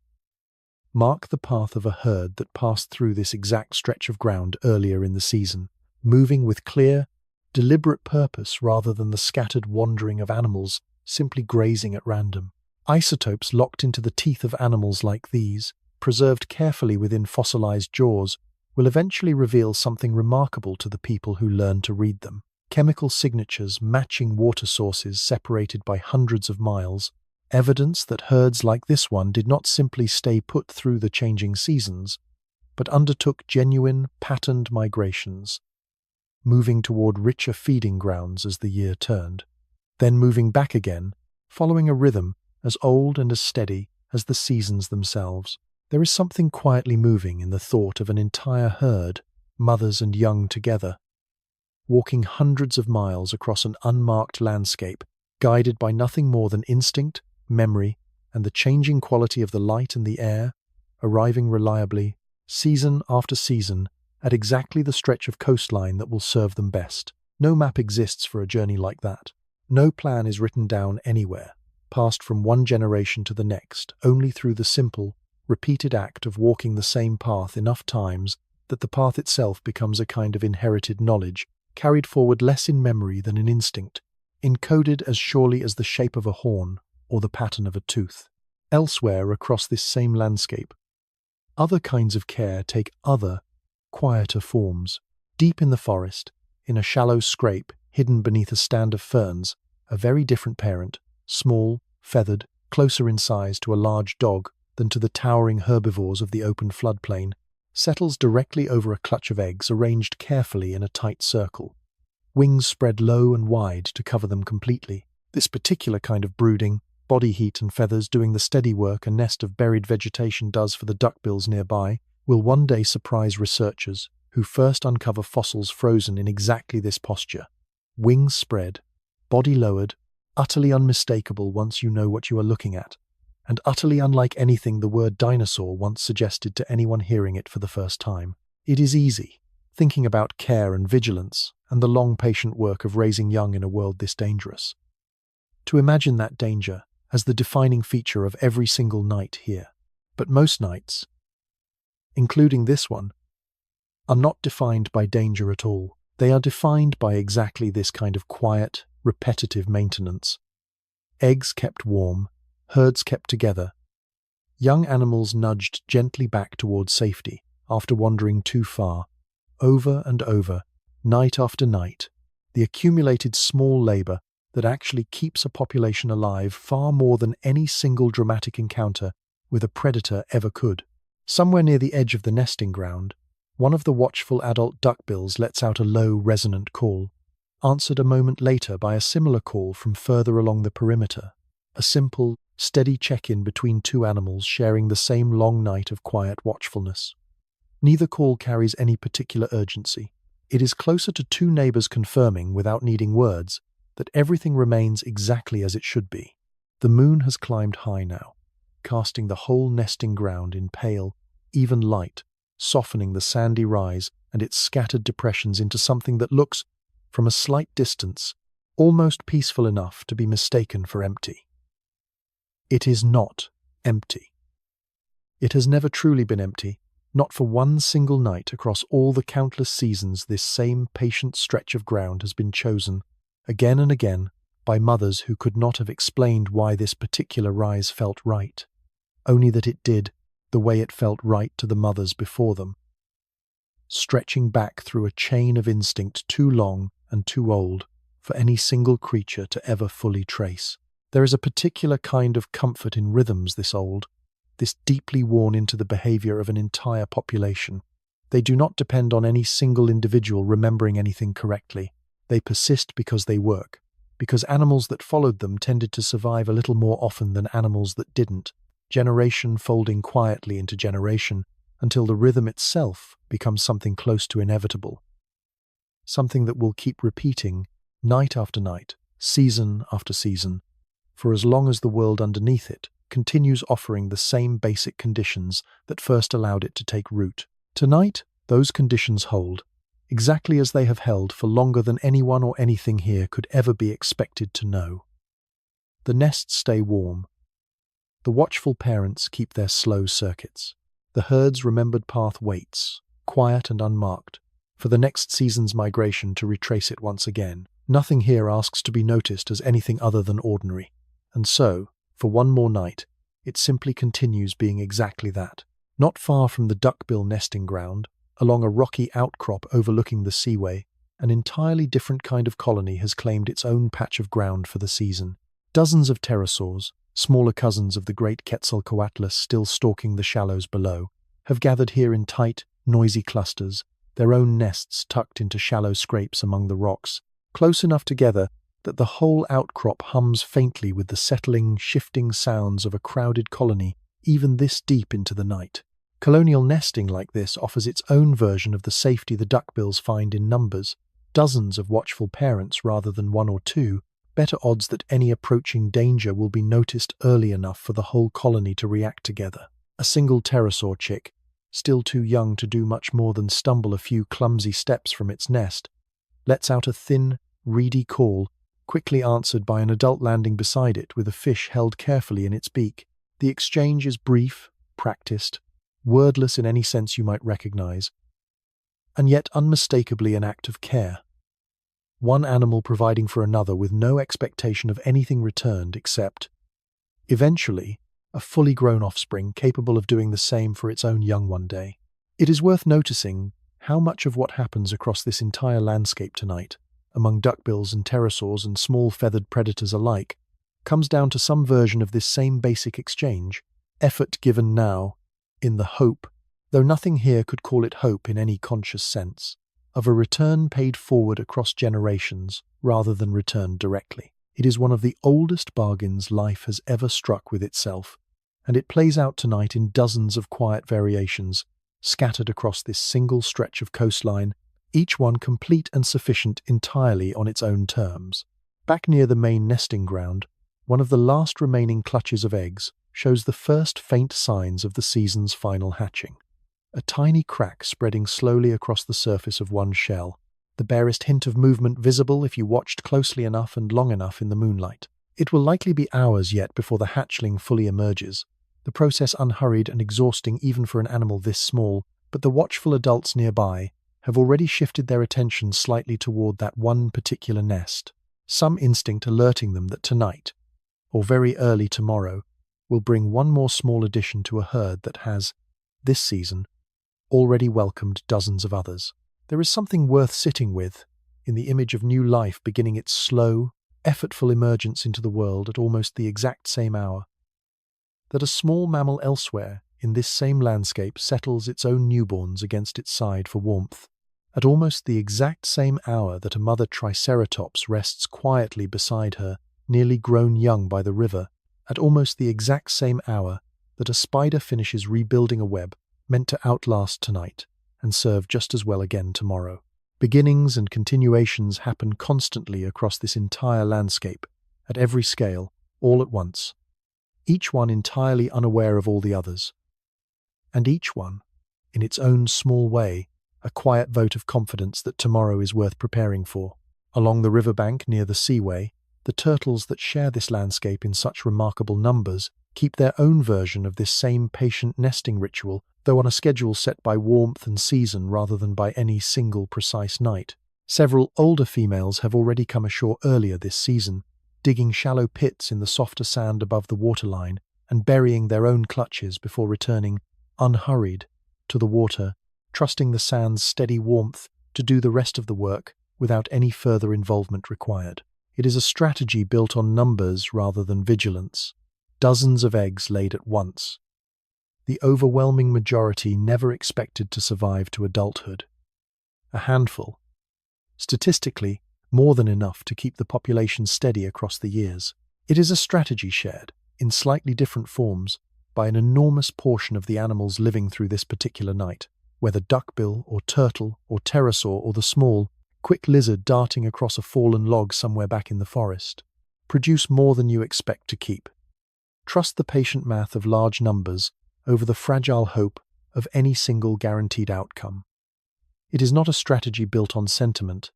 mark the path of a herd that passed through this exact stretch of ground earlier in the season, moving with clear, deliberate purpose rather than the scattered wandering of animals simply grazing at random. Isotopes locked into the teeth of animals like these, preserved carefully within fossilized jaws, will eventually reveal something remarkable to the people who learn to read them. Chemical signatures matching water sources separated by hundreds of miles, evidence that herds like this one did not simply stay put through the changing seasons, but undertook genuine, patterned migrations, moving toward richer feeding grounds as the year turned, then moving back again, following a rhythm as old and as steady as the seasons themselves. There is something quietly moving in the thought of an entire herd, mothers and young together, walking hundreds of miles across an unmarked landscape, guided by nothing more than instinct, memory, and the changing quality of the light and the air, arriving reliably, season after season, at exactly the stretch of coastline that will serve them best. No map exists for a journey like that. No plan is written down anywhere, passed from one generation to the next, only through the simple, repeated act of walking the same path enough times that the path itself becomes a kind of inherited knowledge, carried forward less in memory than in instinct, encoded as surely as the shape of a horn or the pattern of a tooth. Elsewhere across this same landscape, other kinds of care take other, quieter forms. Deep in the forest, in a shallow scrape hidden beneath a stand of ferns, a very different parent, small, feathered, closer in size to a large dog than to the towering herbivores of the open floodplain, settles directly over a clutch of eggs arranged carefully in a tight circle, wings spread low and wide to cover them completely. This particular kind of brooding, body heat and feathers doing the steady work a nest of buried vegetation does for the duckbills nearby, will one day surprise researchers who first uncover fossils frozen in exactly this posture. Wings spread, body lowered, utterly unmistakable once you know what you are looking at, and utterly unlike anything the word dinosaur once suggested to anyone hearing it for the first time. It is easy, thinking about care and vigilance and the long patient work of raising young in a world this dangerous, to imagine that danger as the defining feature of every single night here. But most nights, including this one, are not defined by danger at all. They are defined by exactly this kind of quiet, repetitive maintenance. Eggs kept warm, herds kept together, young animals nudged gently back towards safety after wandering too far, over and over, night after night, the accumulated small labor that actually keeps a population alive far more than any single dramatic encounter with a predator ever could. Somewhere near the edge of the nesting ground, one of the watchful adult duckbills lets out a low, resonant call, answered a moment later by a similar call from further along the perimeter, a simple, steady check-in between two animals sharing the same long night of quiet watchfulness. Neither call carries any particular urgency. It is closer to two neighbors confirming, without needing words, that everything remains exactly as it should be. The moon has climbed high now, casting the whole nesting ground in pale, even light, softening the sandy rise and its scattered depressions into something that looks, from a slight distance, almost peaceful enough to be mistaken for empty. It is not empty. It has never truly been empty, not for one single night across all the countless seasons this same patient stretch of ground has been chosen, again and again, by mothers who could not have explained why this particular rise felt right, only that it did, the way it felt right to the mothers before them, stretching back through a chain of instinct too long and too old for any single creature to ever fully trace. There is a particular kind of comfort in rhythms this old, this deeply worn into the behavior of an entire population, They do not depend on any single individual remembering anything correctly. They persist because they work, because animals that followed them tended to survive a little more often than animals that didn't, generation folding quietly into generation until the rhythm itself becomes something close to inevitable. Something that will keep repeating night after night, season after season, for as long as the world underneath it continues offering the same basic conditions that first allowed it to take root. Tonight, those conditions hold, exactly as they have held for longer than anyone or anything here could ever be expected to know. The nests stay warm. The watchful parents keep their slow circuits. The herd's remembered path waits, quiet and unmarked, for the next season's migration to retrace it once again. Nothing here asks to be noticed as anything other than ordinary. And so, for one more night, it simply continues being exactly that. Not far from the duckbill nesting ground, along a rocky outcrop overlooking the seaway, an entirely different kind of colony has claimed its own patch of ground for the season. Dozens of pterosaurs, smaller cousins of the great Quetzalcoatlus still stalking the shallows below, have gathered here in tight, noisy clusters, their own nests tucked into shallow scrapes among the rocks, close enough together that the whole outcrop hums faintly with the settling, shifting sounds of a crowded colony even this deep into the night. Colonial nesting like this offers its own version of the safety the duckbills find in numbers, dozens of watchful parents rather than one or two, better odds that any approaching danger will be noticed early enough for the whole colony to react together. A single pterosaur chick, still too young to do much more than stumble a few clumsy steps from its nest, lets out a thin, reedy call, quickly answered by an adult landing beside it with a fish held carefully in its beak. The exchange is brief, practiced, wordless in any sense you might recognize, and yet unmistakably an act of care. One animal providing for another with no expectation of anything returned except, eventually, a fully grown offspring capable of doing the same for its own young one day. It is worth noticing how much of what happens across this entire landscape tonight, among duckbills and pterosaurs and small feathered predators alike, comes down to some version of this same basic exchange, effort given now, in the hope, though nothing here could call it hope in any conscious sense, of a return paid forward across generations rather than returned directly. It is one of the oldest bargains life has ever struck with itself, and it plays out tonight in dozens of quiet variations, scattered across this single stretch of coastline, each one complete and sufficient entirely on its own terms. Back near the main nesting ground, one of the last remaining clutches of eggs shows the first faint signs of the season's final hatching. A tiny crack spreading slowly across the surface of one shell, the barest hint of movement visible if you watched closely enough and long enough in the moonlight. It will likely be hours yet before the hatchling fully emerges, the process unhurried and exhausting even for an animal this small, but the watchful adults nearby have already shifted their attention slightly toward that one particular nest, some instinct alerting them that tonight, or very early tomorrow, will bring one more small addition to a herd that has, this season, already welcomed dozens of others. There is something worth sitting with in the image of new life beginning its slow, effortful emergence into the world at almost the exact same hour that a small mammal elsewhere in this same landscape settles its own newborns against its side for warmth, at almost the exact same hour that a mother Triceratops rests quietly beside her nearly grown young by the river, at almost the exact same hour that a spider finishes rebuilding a web meant to outlast tonight and serve just as well again tomorrow. Beginnings and continuations happen constantly across this entire landscape, at every scale, all at once, each one entirely unaware of all the others, and each one, in its own small way, a quiet vote of confidence that tomorrow is worth preparing for. Along the riverbank near the seaway, the turtles that share this landscape in such remarkable numbers keep their own version of this same patient nesting ritual, though on a schedule set by warmth and season rather than by any single precise night. Several older females have already come ashore earlier this season, digging shallow pits in the softer sand above the waterline and burying their own clutches before returning, unhurried, to the water, trusting the sand's steady warmth to do the rest of the work without any further involvement required. It is a strategy built on numbers rather than vigilance. Dozens of eggs laid at once. the overwhelming majority never expected to survive to adulthood. A handful. Statistically, more than enough to keep the population steady across the years. It is a strategy shared, in slightly different forms, by an enormous portion of the animals living through this particular night, whether duckbill or turtle or pterosaur or the small, quick lizard darting across a fallen log somewhere back in the forest. Produce more than you expect to keep. Trust the patient math of large numbers over the fragile hope of any single guaranteed outcome. It is not a strategy built on sentiment,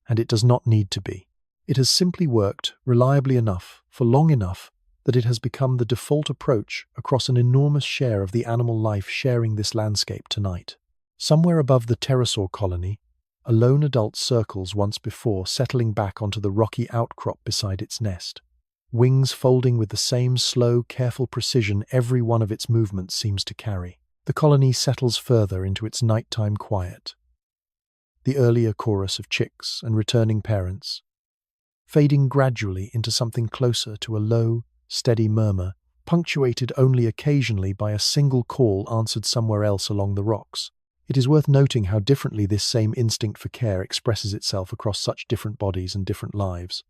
and it does not need to be. It has simply worked reliably enough for long enough that it has become the default approach across an enormous share of the animal life sharing this landscape tonight. Somewhere above the pterosaur colony, a lone adult circles once before, settling back onto the rocky outcrop beside its nest. Wings folding with the same slow, careful precision every one of its movements seems to carry. The colony settles further into its nighttime quiet. The earlier chorus of chicks and returning parents, fading gradually into something closer to a low, steady murmur, punctuated only occasionally by a single call answered somewhere else along the rocks. It is worth noting how differently this same instinct for care expresses itself across such different bodies and different lives.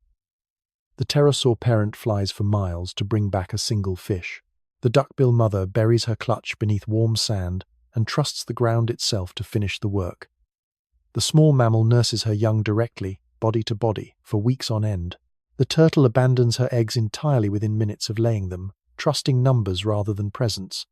The pterosaur parent flies for miles to bring back a single fish. The duckbill mother buries her clutch beneath warm sand and trusts the ground itself to finish the work. The small mammal nurses her young directly, body to body, for weeks on end. The turtle abandons her eggs entirely within minutes of laying them, trusting numbers rather than presence.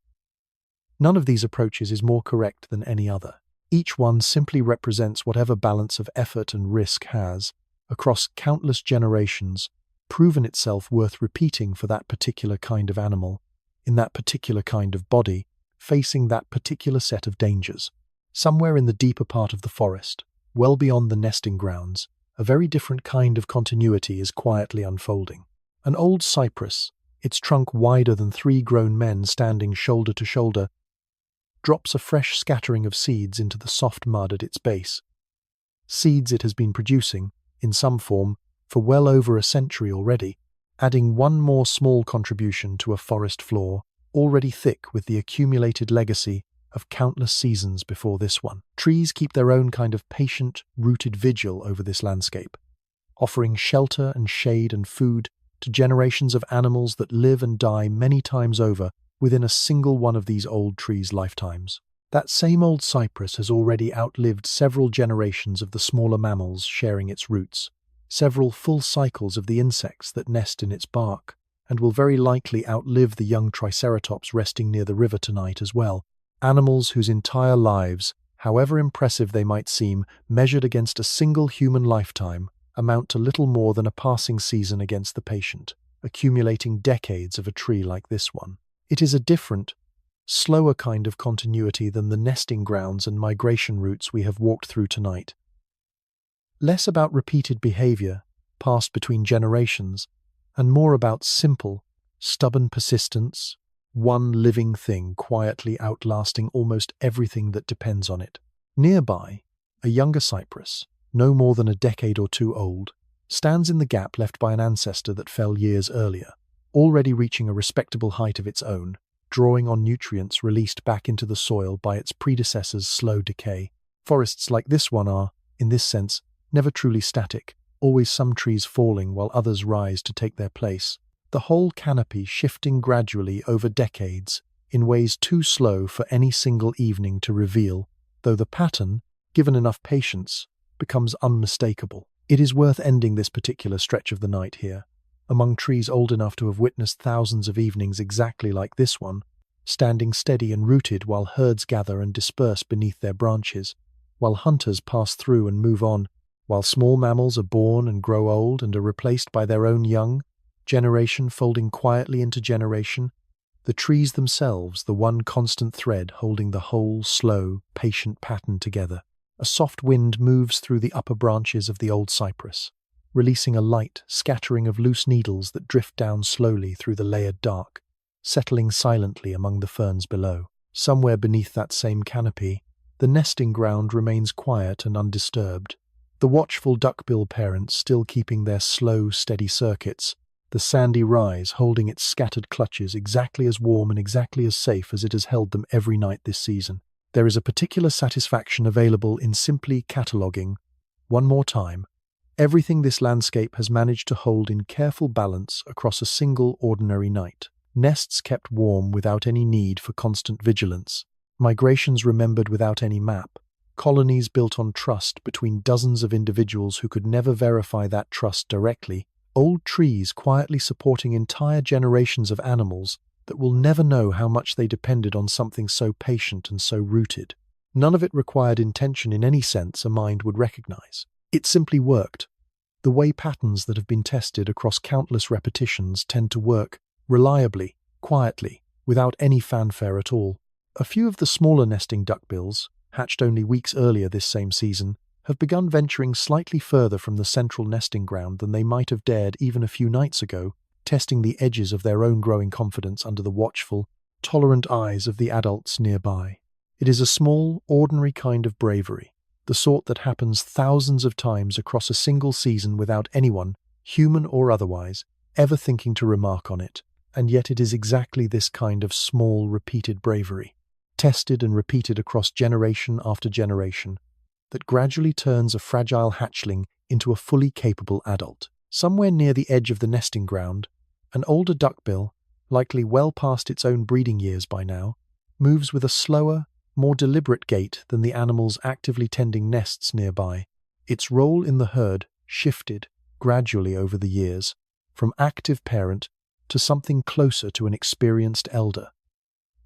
None of these approaches is more correct than any other. Each one simply represents whatever balance of effort and risk has, across countless generations, proven itself worth repeating for that particular kind of animal, in that particular kind of body, facing that particular set of dangers. Somewhere in the deeper part of the forest, well beyond the nesting grounds, a very different kind of continuity is quietly unfolding. An old cypress, its trunk wider than 3 grown men standing shoulder to shoulder, drops a fresh scattering of seeds into the soft mud at its base. Seeds it has been producing, in some form, for well over a century already, adding one more small contribution to a forest floor already thick with the accumulated legacy of countless seasons before this one. Trees keep their own kind of patient, rooted vigil over this landscape, offering shelter and shade and food to generations of animals that live and die many times over within a single one of these old trees' lifetimes. That same old cypress has already outlived several generations of the smaller mammals sharing its roots, several full cycles of the insects that nest in its bark, and will very likely outlive the young Triceratops resting near the river tonight as well. Animals whose entire lives, however impressive they might seem, measured against a single human lifetime, amount to little more than a passing season against the patient, accumulating decades of a tree like this one. It is a different, slower kind of continuity than the nesting grounds and migration routes we have walked through tonight. Less about repeated behavior, passed between generations, and more about simple, stubborn persistence, one living thing quietly outlasting almost everything that depends on it. Nearby, a younger cypress, no more than a decade or two old, stands in the gap left by an ancestor that fell years earlier, already reaching a respectable height of its own, drawing on nutrients released back into the soil by its predecessor's slow decay. Forests like this one are, in this sense, never truly static, always some trees falling while others rise to take their place, the whole canopy shifting gradually over decades in ways too slow for any single evening to reveal, though the pattern, given enough patience, becomes unmistakable. It is worth ending this particular stretch of the night here, among trees old enough to have witnessed thousands of evenings exactly like this one, standing steady and rooted while herds gather and disperse beneath their branches, while hunters pass through and move on, while small mammals are born and grow old and are replaced by their own young, generation folding quietly into generation, the trees themselves the one constant thread holding the whole slow, patient pattern together. A soft wind moves through the upper branches of the old cypress, releasing a light scattering of loose needles that drift down slowly through the layered dark, settling silently among the ferns below. Somewhere beneath that same canopy, the nesting ground remains quiet and undisturbed, the watchful duckbill parents still keeping their slow, steady circuits, the sandy rise holding its scattered clutches exactly as warm and exactly as safe as it has held them every night this season. There is a particular satisfaction available in simply cataloguing, one more time, everything this landscape has managed to hold in careful balance across a single ordinary night. Nests kept warm without any need for constant vigilance, migrations remembered without any map, colonies built on trust between dozens of individuals who could never verify that trust directly, old trees quietly supporting entire generations of animals that will never know how much they depended on something so patient and so rooted. None of it required intention in any sense a mind would recognize. It simply worked. The way patterns that have been tested across countless repetitions tend to work, reliably, quietly, without any fanfare at all. A few of the smaller nesting duckbills, hatched only weeks earlier this same season, have begun venturing slightly further from the central nesting ground than they might have dared even a few nights ago, testing the edges of their own growing confidence under the watchful, tolerant eyes of the adults nearby. It is a small, ordinary kind of bravery, the sort that happens thousands of times across a single season without anyone, human or otherwise, ever thinking to remark on it. And yet it is exactly this kind of small, repeated bravery, tested and repeated across generation after generation, that gradually turns a fragile hatchling into a fully capable adult. Somewhere near the edge of the nesting ground, an older duckbill, likely well past its own breeding years by now, moves with a slower, more deliberate gait than the animals actively tending nests nearby. Its role in the herd shifted gradually over the years, from active parent to something closer to an experienced elder,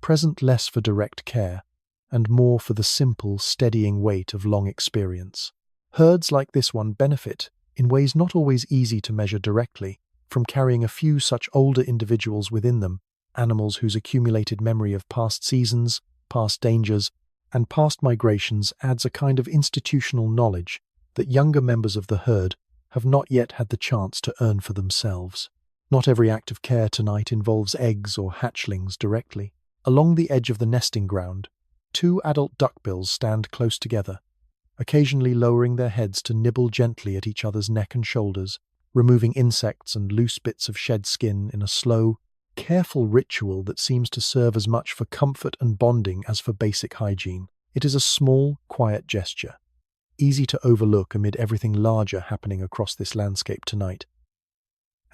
present less for direct care, and more for the simple, steadying weight of long experience. Herds like this one benefit, in ways not always easy to measure directly, from carrying a few such older individuals within them, animals whose accumulated memory of past seasons, past dangers, and past migrations adds a kind of institutional knowledge that younger members of the herd have not yet had the chance to earn for themselves. Not every act of care tonight involves eggs or hatchlings directly. Along the edge of the nesting ground, two adult duckbills stand close together, occasionally lowering their heads to nibble gently at each other's neck and shoulders, removing insects and loose bits of shed skin in a slow, careful ritual that seems to serve as much for comfort and bonding as for basic hygiene. It is a small, quiet gesture, easy to overlook amid everything larger happening across this landscape tonight.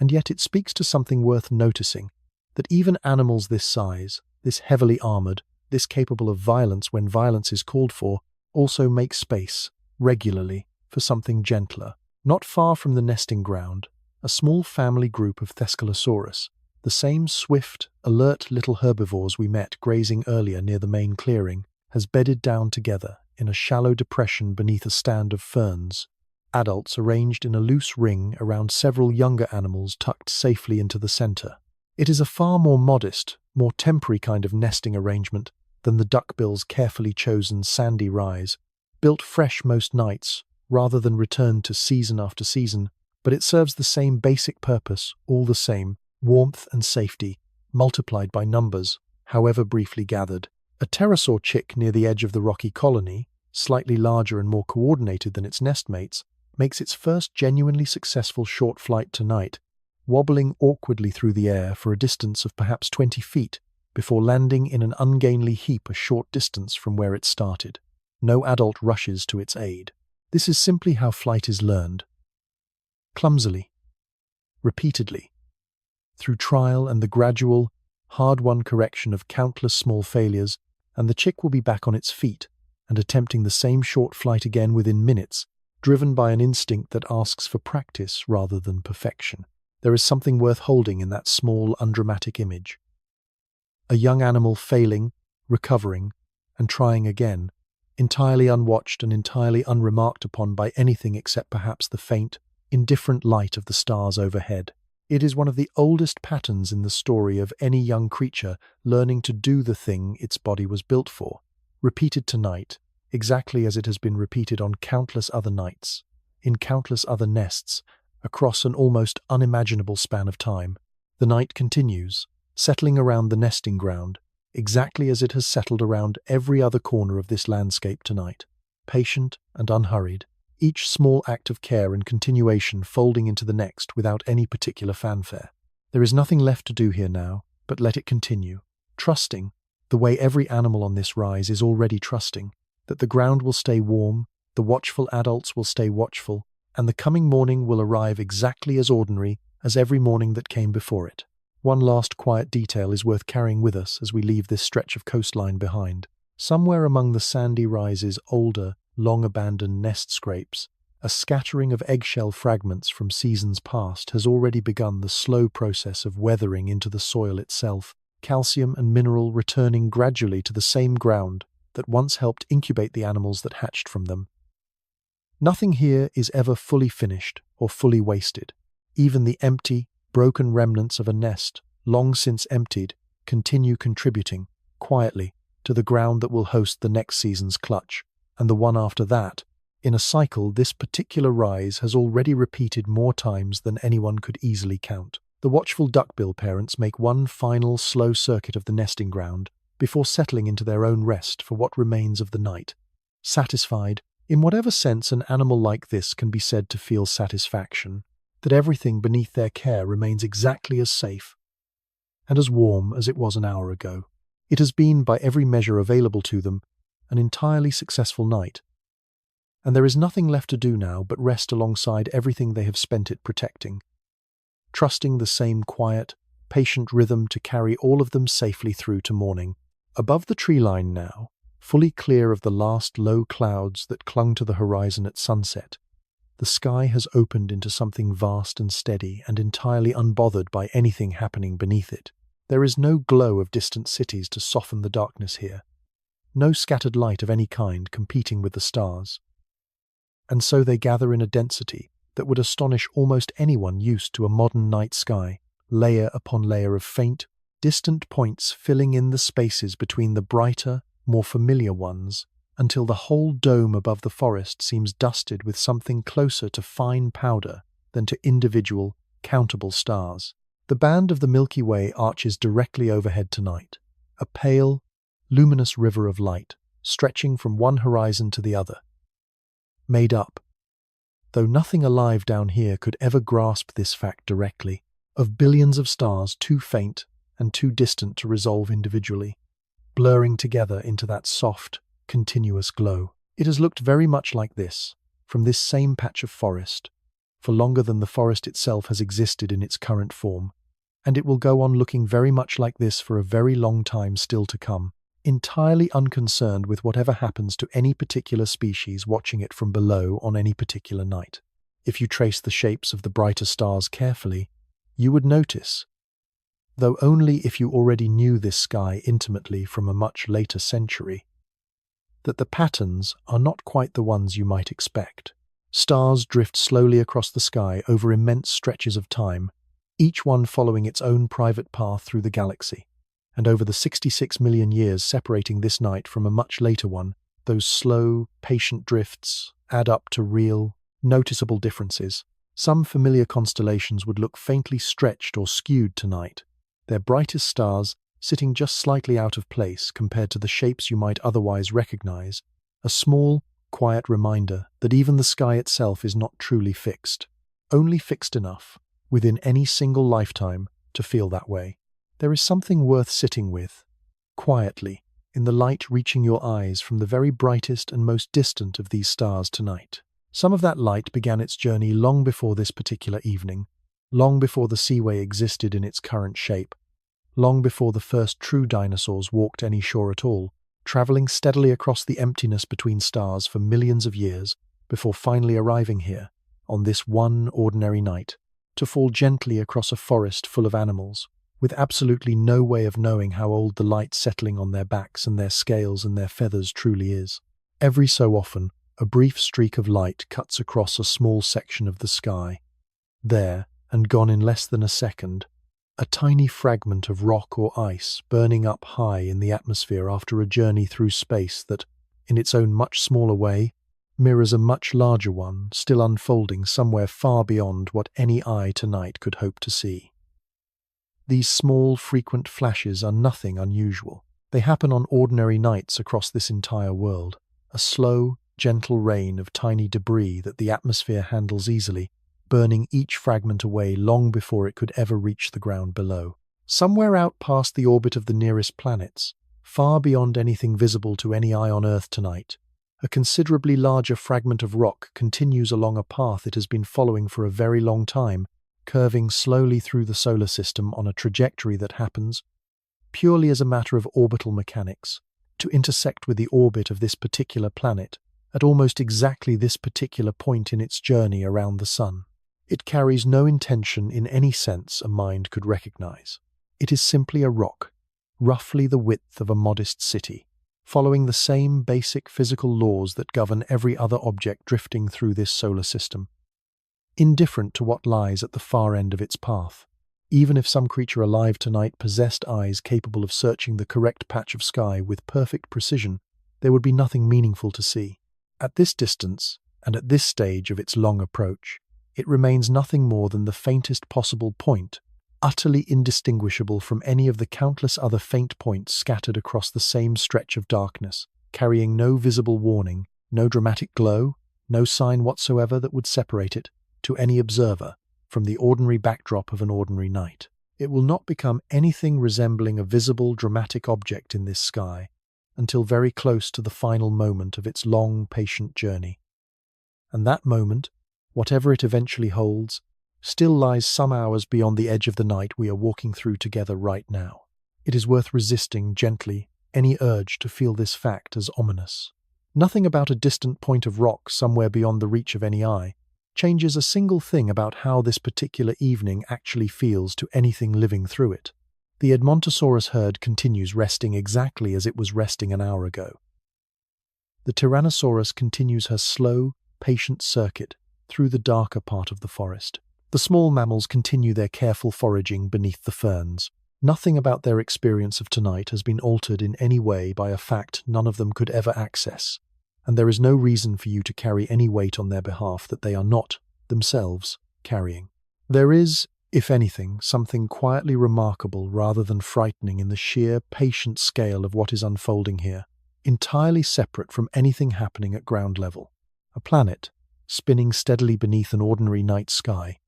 And yet it speaks to something worth noticing, that even animals this size, this heavily armored, this capable of violence when violence is called for, also make space, regularly, for something gentler. Not far from the nesting ground, a small family group of Thescelosaurus, the same swift, alert little herbivores we met grazing earlier near the main clearing, has bedded down together in a shallow depression beneath a stand of ferns, adults arranged in a loose ring around several younger animals tucked safely into the center. It is a far more modest, more temporary kind of nesting arrangement than the duckbill's carefully chosen sandy rise, built fresh most nights rather than returned to season after season, but it serves the same basic purpose, all the same, warmth and safety, multiplied by numbers, however briefly gathered. A pterosaur chick near the edge of the rocky colony, slightly larger and more coordinated than its nestmates, makes its first genuinely successful short flight tonight, wobbling awkwardly through the air for a distance of perhaps 20 feet before landing in an ungainly heap a short distance from where it started. No adult rushes to its aid. This is simply how flight is learned. Clumsily, repeatedly, through trial and the gradual, hard-won correction of countless small failures, and the chick will be back on its feet and attempting the same short flight again within minutes, driven by an instinct that asks for practice rather than perfection. There is something worth holding in that small, undramatic image. A young animal failing, recovering, and trying again, entirely unwatched and entirely unremarked upon by anything except perhaps the faint, indifferent light of the stars overhead. It is one of the oldest patterns in the story of any young creature learning to do the thing its body was built for, repeated tonight, exactly as it has been repeated on countless other nights, in countless other nests, across an almost unimaginable span of time. The night continues, settling around the nesting ground, exactly as it has settled around every other corner of this landscape tonight, patient and unhurried, each small act of care and continuation folding into the next without any particular fanfare. There is nothing left to do here now, but let it continue, trusting, the way every animal on this rise is already trusting, that the ground will stay warm, the watchful adults will stay watchful, and the coming morning will arrive exactly as ordinary as every morning that came before it. One last quiet detail is worth carrying with us as we leave this stretch of coastline behind. Somewhere among the sandy rises older, long-abandoned nest scrapes, a scattering of eggshell fragments from seasons past has already begun the slow process of weathering into the soil itself, calcium and mineral returning gradually to the same ground that once helped incubate the animals that hatched from them. Nothing here is ever fully finished or fully wasted. Even the empty, broken remnants of a nest, long since emptied, continue contributing, quietly, to the ground that will host the next season's clutch, and the one after that. In a cycle, this particular rise has already repeated more times than anyone could easily count. The watchful duckbill parents make one final slow circuit of the nesting ground before settling into their own rest for what remains of the night. Satisfied, in whatever sense an animal like this can be said to feel satisfaction, that everything beneath their care remains exactly as safe and as warm as it was an hour ago. It has been, by every measure available to them, an entirely successful night, and there is nothing left to do now but rest alongside everything they have spent it protecting, trusting the same quiet, patient rhythm to carry all of them safely through to morning. Above the tree line now, fully clear of the last low clouds that clung to the horizon at sunset, the sky has opened into something vast and steady and entirely unbothered by anything happening beneath it. There is no glow of distant cities to soften the darkness here, no scattered light of any kind competing with the stars. And so they gather in a density that would astonish almost anyone used to a modern night sky, layer upon layer of faint, distant points filling in the spaces between the brighter, more familiar ones, until the whole dome above the forest seems dusted with something closer to fine powder than to individual, countable stars. The band of the Milky Way arches directly overhead tonight, a pale, luminous river of light, stretching from one horizon to the other. Made up, though nothing alive down here could ever grasp this fact directly, of billions of stars too faint and too distant to resolve individually, blurring together into that soft, continuous glow. It has looked very much like this, from this same patch of forest, for longer than the forest itself has existed in its current form, and it will go on looking very much like this for a very long time still to come, entirely unconcerned with whatever happens to any particular species watching it from below on any particular night. If you trace the shapes of the brighter stars carefully, you would notice, though only if you already knew this sky intimately from a much later century, that the patterns are not quite the ones you might expect. Stars drift slowly across the sky over immense stretches of time, each one following its own private path through the galaxy. And over the 66 million years separating this night from a much later one, those slow, patient drifts add up to real, noticeable differences. Some familiar constellations would look faintly stretched or skewed tonight, their brightest stars sitting just slightly out of place compared to the shapes you might otherwise recognize, a small, quiet reminder that even the sky itself is not truly fixed, only fixed enough, within any single lifetime, to feel that way. There is something worth sitting with, quietly, in the light reaching your eyes from the very brightest and most distant of these stars tonight. Some of that light began its journey long before this particular evening, long before the seaway existed in its current shape, long before the first true dinosaurs walked any shore at all, traveling steadily across the emptiness between stars for millions of years before finally arriving here, on this one ordinary night, to fall gently across a forest full of animals, with absolutely no way of knowing how old the light settling on their backs and their scales and their feathers truly is. Every so often, a brief streak of light cuts across a small section of the sky. There, and gone in less than a second, a tiny fragment of rock or ice burning up high in the atmosphere after a journey through space that, in its own much smaller way, mirrors a much larger one still unfolding somewhere far beyond what any eye tonight could hope to see. These small, frequent flashes are nothing unusual. They happen on ordinary nights across this entire world, a slow, gentle rain of tiny debris that the atmosphere handles easily, burning each fragment away long before it could ever reach the ground below. Somewhere out past the orbit of the nearest planets, far beyond anything visible to any eye on Earth tonight, a considerably larger fragment of rock continues along a path it has been following for a very long time, curving slowly through the solar system on a trajectory that happens, purely as a matter of orbital mechanics, to intersect with the orbit of this particular planet at almost exactly this particular point in its journey around the Sun. It carries no intention in any sense a mind could recognize. It is simply a rock, roughly the width of a modest city, following the same basic physical laws that govern every other object drifting through this solar system, indifferent to what lies at the far end of its path. Even if some creature alive tonight possessed eyes capable of searching the correct patch of sky with perfect precision, there would be nothing meaningful to see. At this distance, and at this stage of its long approach, it remains nothing more than the faintest possible point, utterly indistinguishable from any of the countless other faint points scattered across the same stretch of darkness, carrying no visible warning, no dramatic glow, no sign whatsoever that would separate it, to any observer, from the ordinary backdrop of an ordinary night. It will not become anything resembling a visible, dramatic object in this sky until very close to the final moment of its long, patient journey. And that moment, whatever it eventually holds, still lies some hours beyond the edge of the night we are walking through together right now. It is worth resisting gently any urge to feel this fact as ominous. Nothing about a distant point of rock somewhere beyond the reach of any eye changes a single thing about how this particular evening actually feels to anything living through it. The Edmontosaurus herd continues resting exactly as it was resting an hour ago. The Tyrannosaurus continues her slow, patient circuit through the darker part of the forest. The small mammals continue their careful foraging beneath the ferns. Nothing about their experience of tonight has been altered in any way by a fact none of them could ever access, and there is no reason for you to carry any weight on their behalf that they are not, themselves, carrying. There is, if anything, something quietly remarkable rather than frightening in the sheer, patient scale of what is unfolding here, entirely separate from anything happening at ground level. A planet, spinning steadily beneath an ordinary night sky,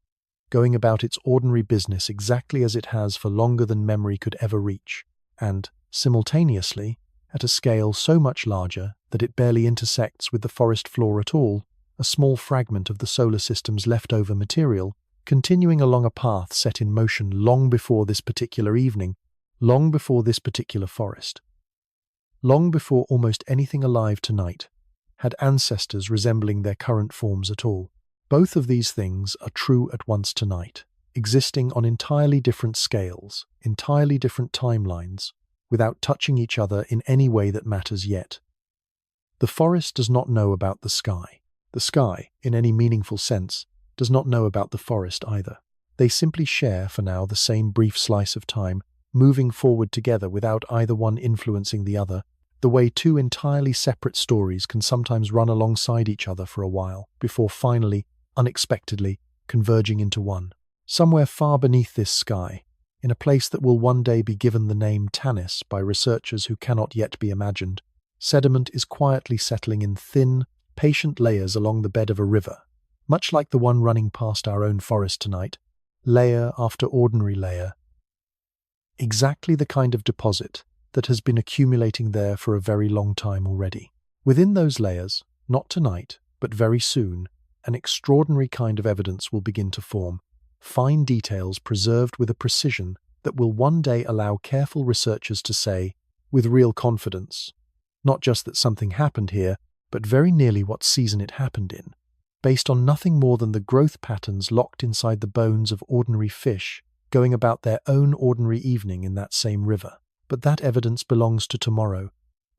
going about its ordinary business exactly as it has for longer than memory could ever reach, and, simultaneously, at a scale so much larger that it barely intersects with the forest floor at all, a small fragment of the solar system's leftover material, continuing along a path set in motion long before this particular evening, long before this particular forest, long before almost anything alive tonight had ancestors resembling their current forms at all. Both of these things are true at once tonight, existing on entirely different scales, entirely different timelines, without touching each other in any way that matters yet. The forest does not know about the sky. The sky, in any meaningful sense, does not know about the forest either. They simply share, for now, the same brief slice of time, moving forward together without either one influencing the other, the way two entirely separate stories can sometimes run alongside each other for a while, before finally, unexpectedly, converging into one. Somewhere far beneath this sky, in a place that will one day be given the name Tanis by researchers who cannot yet be imagined, sediment is quietly settling in thin, patient layers along the bed of a river, much like the one running past our own forest tonight, layer after ordinary layer. Exactly the kind of deposit that has been accumulating there for a very long time already. Within those layers, not tonight, but very soon, an extraordinary kind of evidence will begin to form, fine details preserved with a precision that will one day allow careful researchers to say, with real confidence, not just that something happened here, but very nearly what season it happened in, based on nothing more than the growth patterns locked inside the bones of ordinary fish going about their own ordinary evening in that same river. But that evidence belongs to tomorrow,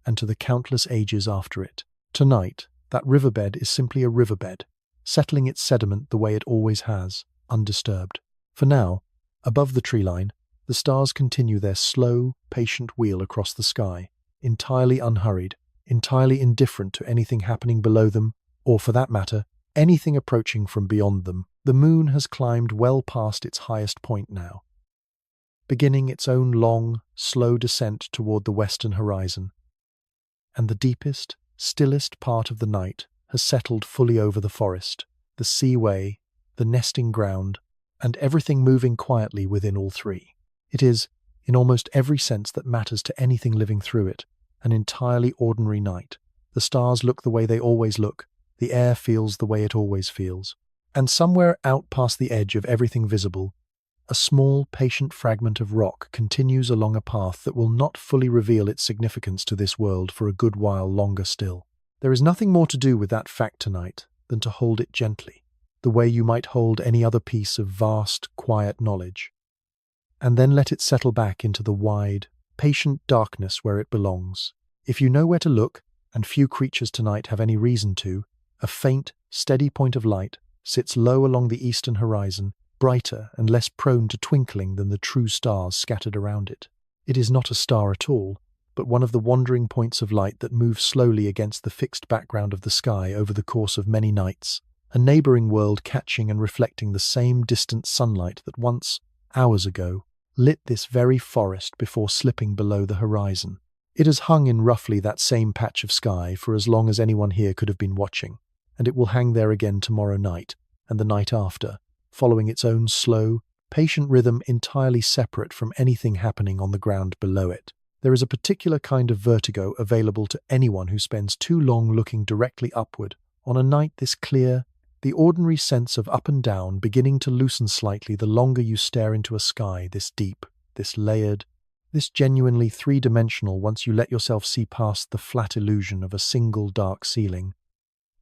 and to the countless ages after it. Tonight, that riverbed is simply a riverbed, settling its sediment the way it always has, undisturbed. For now, above the tree line, the stars continue their slow, patient wheel across the sky, entirely unhurried, entirely indifferent to anything happening below them, or for that matter, anything approaching from beyond them. The moon has climbed well past its highest point now, beginning its own long, slow descent toward the western horizon, and the deepest, stillest part of the night has settled fully over the forest, the seaway, the nesting ground, and everything moving quietly within all three. It is, in almost every sense that matters to anything living through it, an entirely ordinary night. The stars look the way they always look, the air feels the way it always feels. And somewhere out past the edge of everything visible, a small, patient fragment of rock continues along a path that will not fully reveal its significance to this world for a good while longer still. There is nothing more to do with that fact tonight than to hold it gently, the way you might hold any other piece of vast, quiet knowledge, and then let it settle back into the wide, patient darkness where it belongs. If you know where to look, and few creatures tonight have any reason to, a faint, steady point of light sits low along the eastern horizon, brighter and less prone to twinkling than the true stars scattered around it. It is not a star at all, but one of the wandering points of light that move slowly against the fixed background of the sky over the course of many nights, a neighboring world catching and reflecting the same distant sunlight that once, hours ago, lit this very forest before slipping below the horizon. It has hung in roughly that same patch of sky for as long as anyone here could have been watching, and it will hang there again tomorrow night, and the night after, following its own slow, patient rhythm entirely separate from anything happening on the ground below it. There is a particular kind of vertigo available to anyone who spends too long looking directly upward. On a night this clear, the ordinary sense of up and down beginning to loosen slightly the longer you stare into a sky this deep, this layered, this genuinely three-dimensional once you let yourself see past the flat illusion of a single dark ceiling.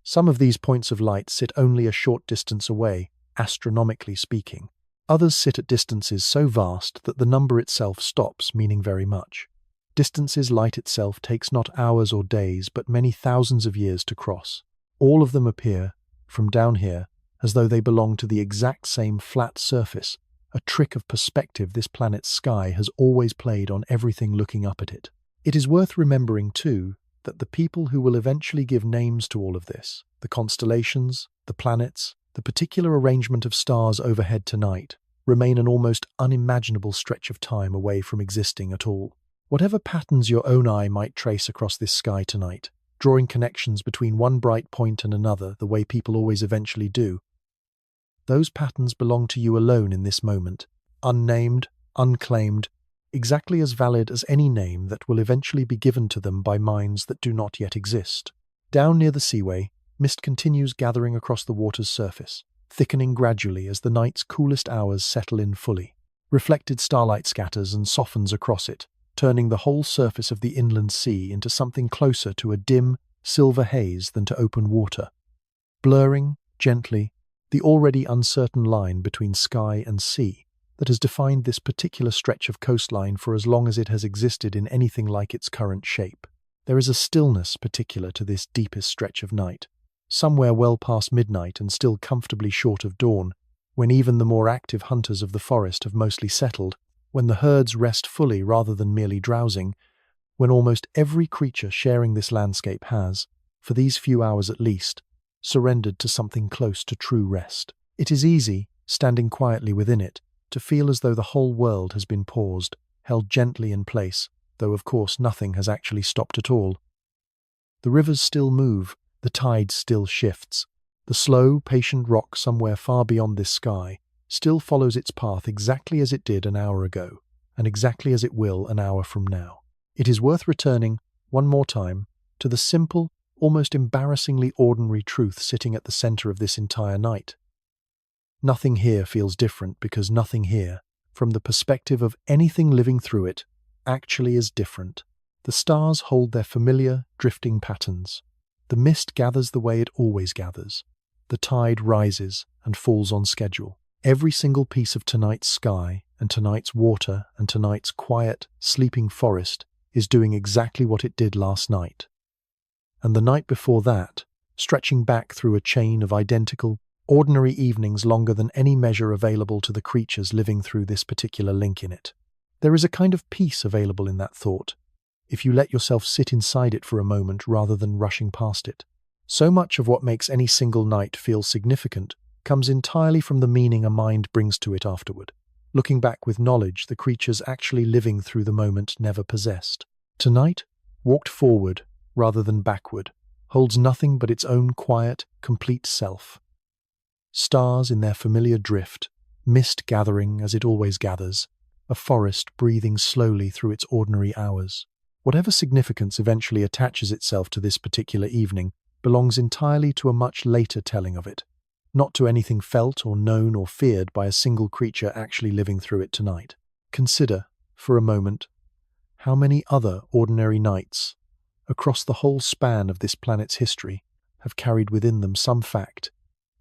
Some of these points of light sit only a short distance away, astronomically speaking. Others sit at distances so vast that the number itself stops meaning very much. Distances light itself takes not hours or days but many thousands of years to cross. All of them appear, from down here, as though they belong to the exact same flat surface, a trick of perspective this planet's sky has always played on everything looking up at it. It is worth remembering, too, that the people who will eventually give names to all of this, the constellations, the planets, the particular arrangement of stars overhead tonight, remain an almost unimaginable stretch of time away from existing at all. Whatever patterns your own eye might trace across this sky tonight, drawing connections between one bright point and another the way people always eventually do, those patterns belong to you alone in this moment, unnamed, unclaimed, exactly as valid as any name that will eventually be given to them by minds that do not yet exist. Down near the seaway, mist continues gathering across the water's surface, thickening gradually as the night's coolest hours settle in fully. Reflected starlight scatters and softens across it, turning the whole surface of the inland sea into something closer to a dim, silver haze than to open water. Blurring, gently, the already uncertain line between sky and sea that has defined this particular stretch of coastline for as long as it has existed in anything like its current shape. There is a stillness particular to this deepest stretch of night, somewhere well past midnight and still comfortably short of dawn, when even the more active hunters of the forest have mostly settled, when the herds rest fully rather than merely drowsing, when almost every creature sharing this landscape has, for these few hours at least, surrendered to something close to true rest. It is easy, standing quietly within it, to feel as though the whole world has been paused, held gently in place, though of course nothing has actually stopped at all. The rivers still move, the tide still shifts. The slow, patient rock somewhere far beyond this sky still follows its path exactly as it did an hour ago, and exactly as it will an hour from now. It is worth returning, one more time, to the simple, almost embarrassingly ordinary truth sitting at the center of this entire night. Nothing here feels different because nothing here, from the perspective of anything living through it, actually is different. The stars hold their familiar, drifting patterns. The mist gathers the way it always gathers. The tide rises and falls on schedule. Every single piece of tonight's sky and tonight's water and tonight's quiet, sleeping forest is doing exactly what it did last night. And the night before that, stretching back through a chain of identical, ordinary evenings longer than any measure available to the creatures living through this particular link in it. There is a kind of peace available in that thought, if you let yourself sit inside it for a moment rather than rushing past it. So much of what makes any single night feel significant comes entirely from the meaning a mind brings to it afterward, looking back with knowledge the creatures actually living through the moment never possessed. Tonight, walked forward rather than backward, holds nothing but its own quiet, complete self. Stars in their familiar drift, mist gathering as it always gathers, a forest breathing slowly through its ordinary hours. Whatever significance eventually attaches itself to this particular evening belongs entirely to a much later telling of it, not to anything felt or known or feared by a single creature actually living through it tonight. Consider, for a moment, how many other ordinary nights, across the whole span of this planet's history, have carried within them some fact,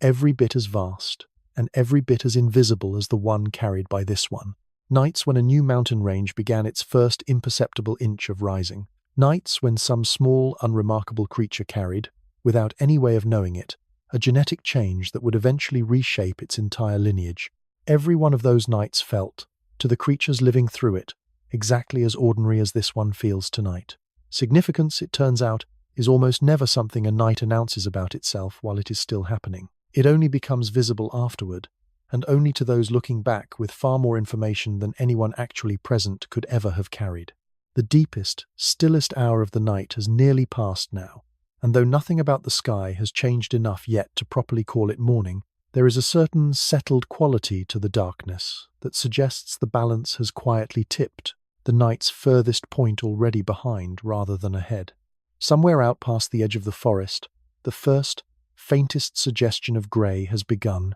every bit as vast and every bit as invisible as the one carried by this one. Nights when a new mountain range began its first imperceptible inch of rising. Nights when some small, unremarkable creature carried, without any way of knowing it, a genetic change that would eventually reshape its entire lineage. Every one of those nights felt, to the creatures living through it, exactly as ordinary as this one feels tonight. Significance, it turns out, is almost never something a night announces about itself while it is still happening. It only becomes visible afterward, and only to those looking back with far more information than anyone actually present could ever have carried. The deepest, stillest hour of the night has nearly passed now, and though nothing about the sky has changed enough yet to properly call it morning, there is a certain settled quality to the darkness that suggests the balance has quietly tipped, the night's furthest point already behind rather than ahead. Somewhere out past the edge of the forest, the first, faintest suggestion of grey has begun,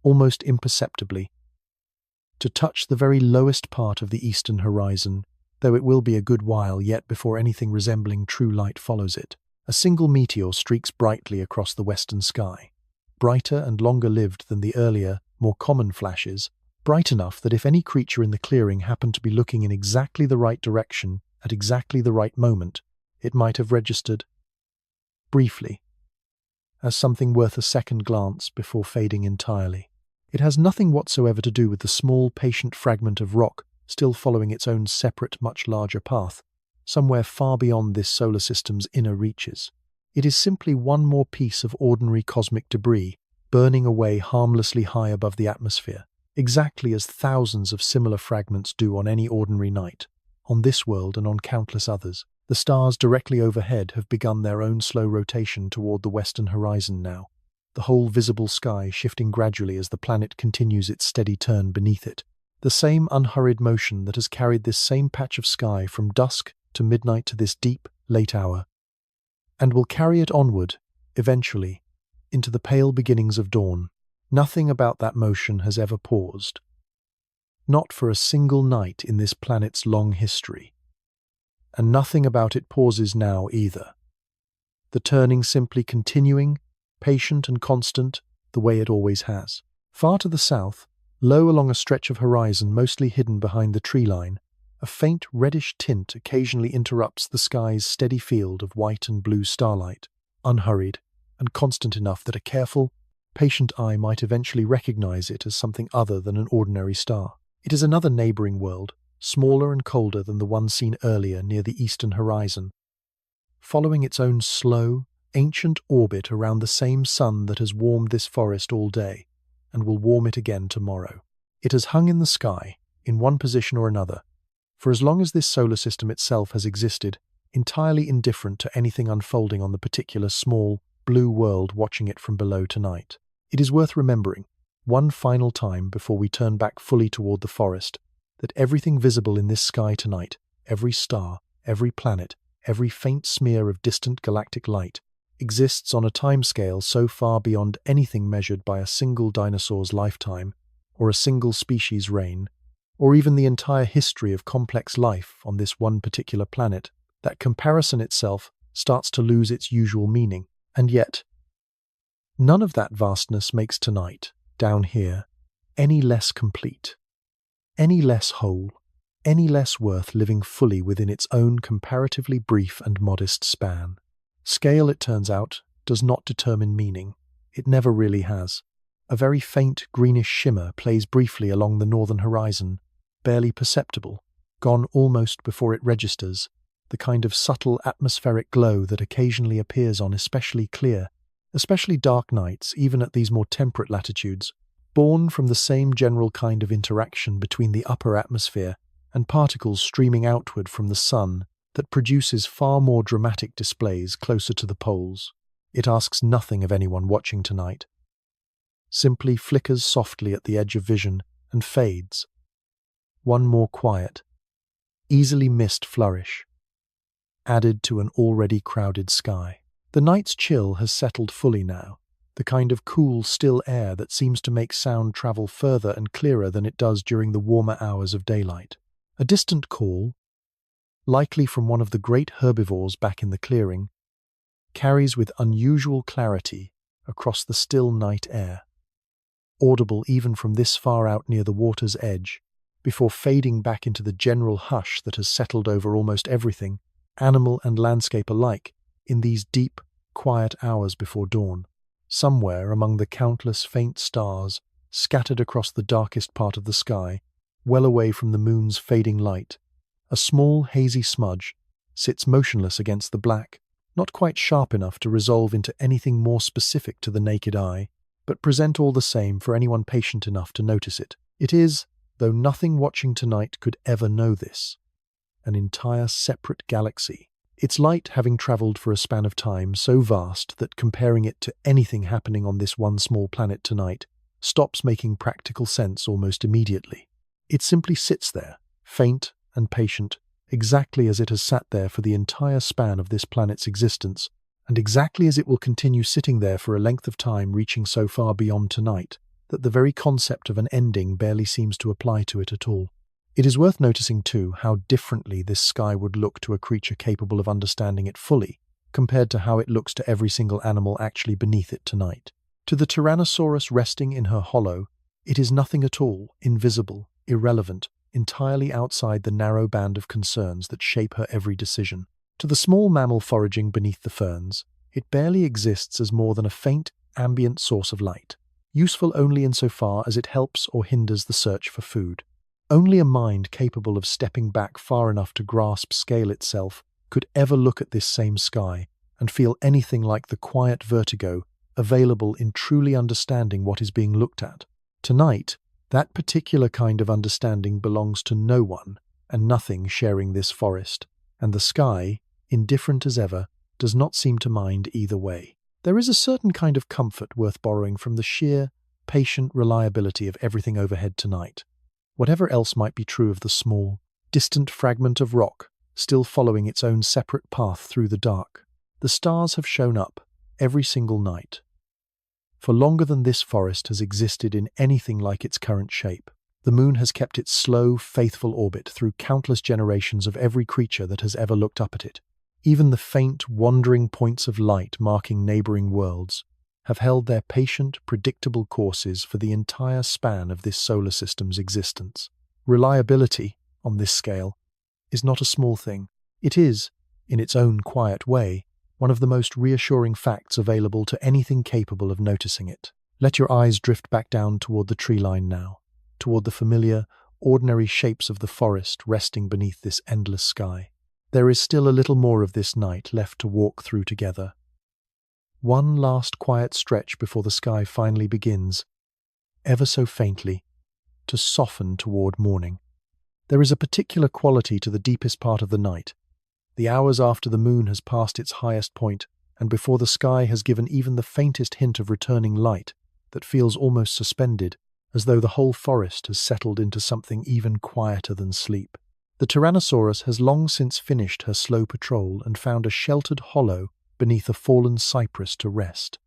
almost imperceptibly, to touch the very lowest part of the eastern horizon, though it will be a good while yet before anything resembling true light follows it. A single meteor streaks brightly across the western sky, brighter and longer-lived than the earlier, more common flashes, bright enough that if any creature in the clearing happened to be looking in exactly the right direction at exactly the right moment, it might have registered, briefly, as something worth a second glance before fading entirely. It has nothing whatsoever to do with the small, patient fragment of rock still following its own separate, much larger path, somewhere far beyond this solar system's inner reaches. It is simply one more piece of ordinary cosmic debris, burning away harmlessly high above the atmosphere, exactly as thousands of similar fragments do on any ordinary night, on this world and on countless others. The stars directly overhead have begun their own slow rotation toward the western horizon now, the whole visible sky shifting gradually as the planet continues its steady turn beneath it. The same unhurried motion that has carried this same patch of sky from dusk to midnight to this deep, late hour, and will carry it onward, eventually, into the pale beginnings of dawn. Nothing about that motion has ever paused. Not for a single night in this planet's long history. And nothing about it pauses now either. The turning simply continuing, patient and constant, the way it always has. Far to the south, low along a stretch of horizon mostly hidden behind the tree line, a faint reddish tint occasionally interrupts the sky's steady field of white and blue starlight, unhurried and constant enough that a careful, patient eye might eventually recognize it as something other than an ordinary star. It is another neighboring world, smaller and colder than the one seen earlier near the eastern horizon, following its own slow, ancient orbit around the same sun that has warmed this forest all day, and will warm it again tomorrow. It has hung in the sky, in one position or another, for as long as this solar system itself has existed, entirely indifferent to anything unfolding on the particular small, blue world watching it from below tonight. It is worth remembering, one final time before we turn back fully toward the forest, that everything visible in this sky tonight, every star, every planet, every faint smear of distant galactic light, exists on a timescale so far beyond anything measured by a single dinosaur's lifetime, or a single species' reign, or even the entire history of complex life on this one particular planet, that comparison itself starts to lose its usual meaning. And yet, none of that vastness makes tonight, down here, any less complete, any less whole, any less worth living fully within its own comparatively brief and modest span. Scale, it turns out, does not determine meaning. It never really has. A very faint greenish shimmer plays briefly along the northern horizon, barely perceptible, gone almost before it registers, the kind of subtle atmospheric glow that occasionally appears on especially clear, especially dark nights, even at these more temperate latitudes, born from the same general kind of interaction between the upper atmosphere and particles streaming outward from the sun that produces far more dramatic displays closer to the poles. It asks nothing of anyone watching tonight. simply flickers softly at the edge of vision and fades. One more quiet, easily missed flourish, added to an already crowded sky. The night's chill has settled fully now, the kind of cool, still air that seems to make sound travel further and clearer than it does during the warmer hours of daylight. A distant call, likely from one of the great herbivores back in the clearing, carries with unusual clarity across the still night air, audible even from this far out near the water's edge, before fading back into the general hush that has settled over almost everything, animal and landscape alike, in these deep, quiet hours before dawn. Somewhere among the countless faint stars scattered across the darkest part of the sky, well away from the moon's fading light, a small hazy smudge sits motionless against the black, not quite sharp enough to resolve into anything more specific to the naked eye, but present all the same for anyone patient enough to notice it. It is, though nothing watching tonight could ever know this, an entire separate galaxy, its light having travelled for a span of time so vast that comparing it to anything happening on this one small planet tonight stops making practical sense almost immediately. It simply sits there, faint and patient, exactly as it has sat there for the entire span of this planet's existence, and exactly as it will continue sitting there for a length of time reaching so far beyond tonight that the very concept of an ending barely seems to apply to it at all. It is worth noticing, too, how differently this sky would look to a creature capable of understanding it fully, compared to how it looks to every single animal actually beneath it tonight. To the Tyrannosaurus resting in her hollow, it is nothing at all, invisible, irrelevant, entirely outside the narrow band of concerns that shape her every decision. To the small mammal foraging beneath the ferns, it barely exists as more than a faint, ambient source of light, useful only insofar as it helps or hinders the search for food. Only a mind capable of stepping back far enough to grasp scale itself could ever look at this same sky and feel anything like the quiet vertigo available in truly understanding what is being looked at. Tonight, that particular kind of understanding belongs to no one and nothing sharing this forest, and the sky, indifferent as ever, does not seem to mind either way. There is a certain kind of comfort worth borrowing from the sheer, patient reliability of everything overhead tonight, whatever else might be true of the small, distant fragment of rock still following its own separate path through the dark. The stars have shown up every single night. For longer than this forest has existed in anything like its current shape, the moon has kept its slow, faithful orbit through countless generations of every creature that has ever looked up at it. Even the faint, wandering points of light marking neighboring worlds have held their patient, predictable courses for the entire span of this solar system's existence. Reliability, on this scale, is not a small thing. It is, in its own quiet way, one of the most reassuring facts available to anything capable of noticing it. Let your eyes drift back down toward the tree line now, toward the familiar, ordinary shapes of the forest resting beneath this endless sky. There is still a little more of this night left to walk through together. One last quiet stretch before the sky finally begins, ever so faintly, to soften toward morning. There is a particular quality to the deepest part of the night, the hours after the moon has passed its highest point and before the sky has given even the faintest hint of returning light, that feels almost suspended, as though the whole forest has settled into something even quieter than sleep. The Tyrannosaurus has long since finished her slow patrol and found a sheltered hollow beneath a fallen cypress to rest,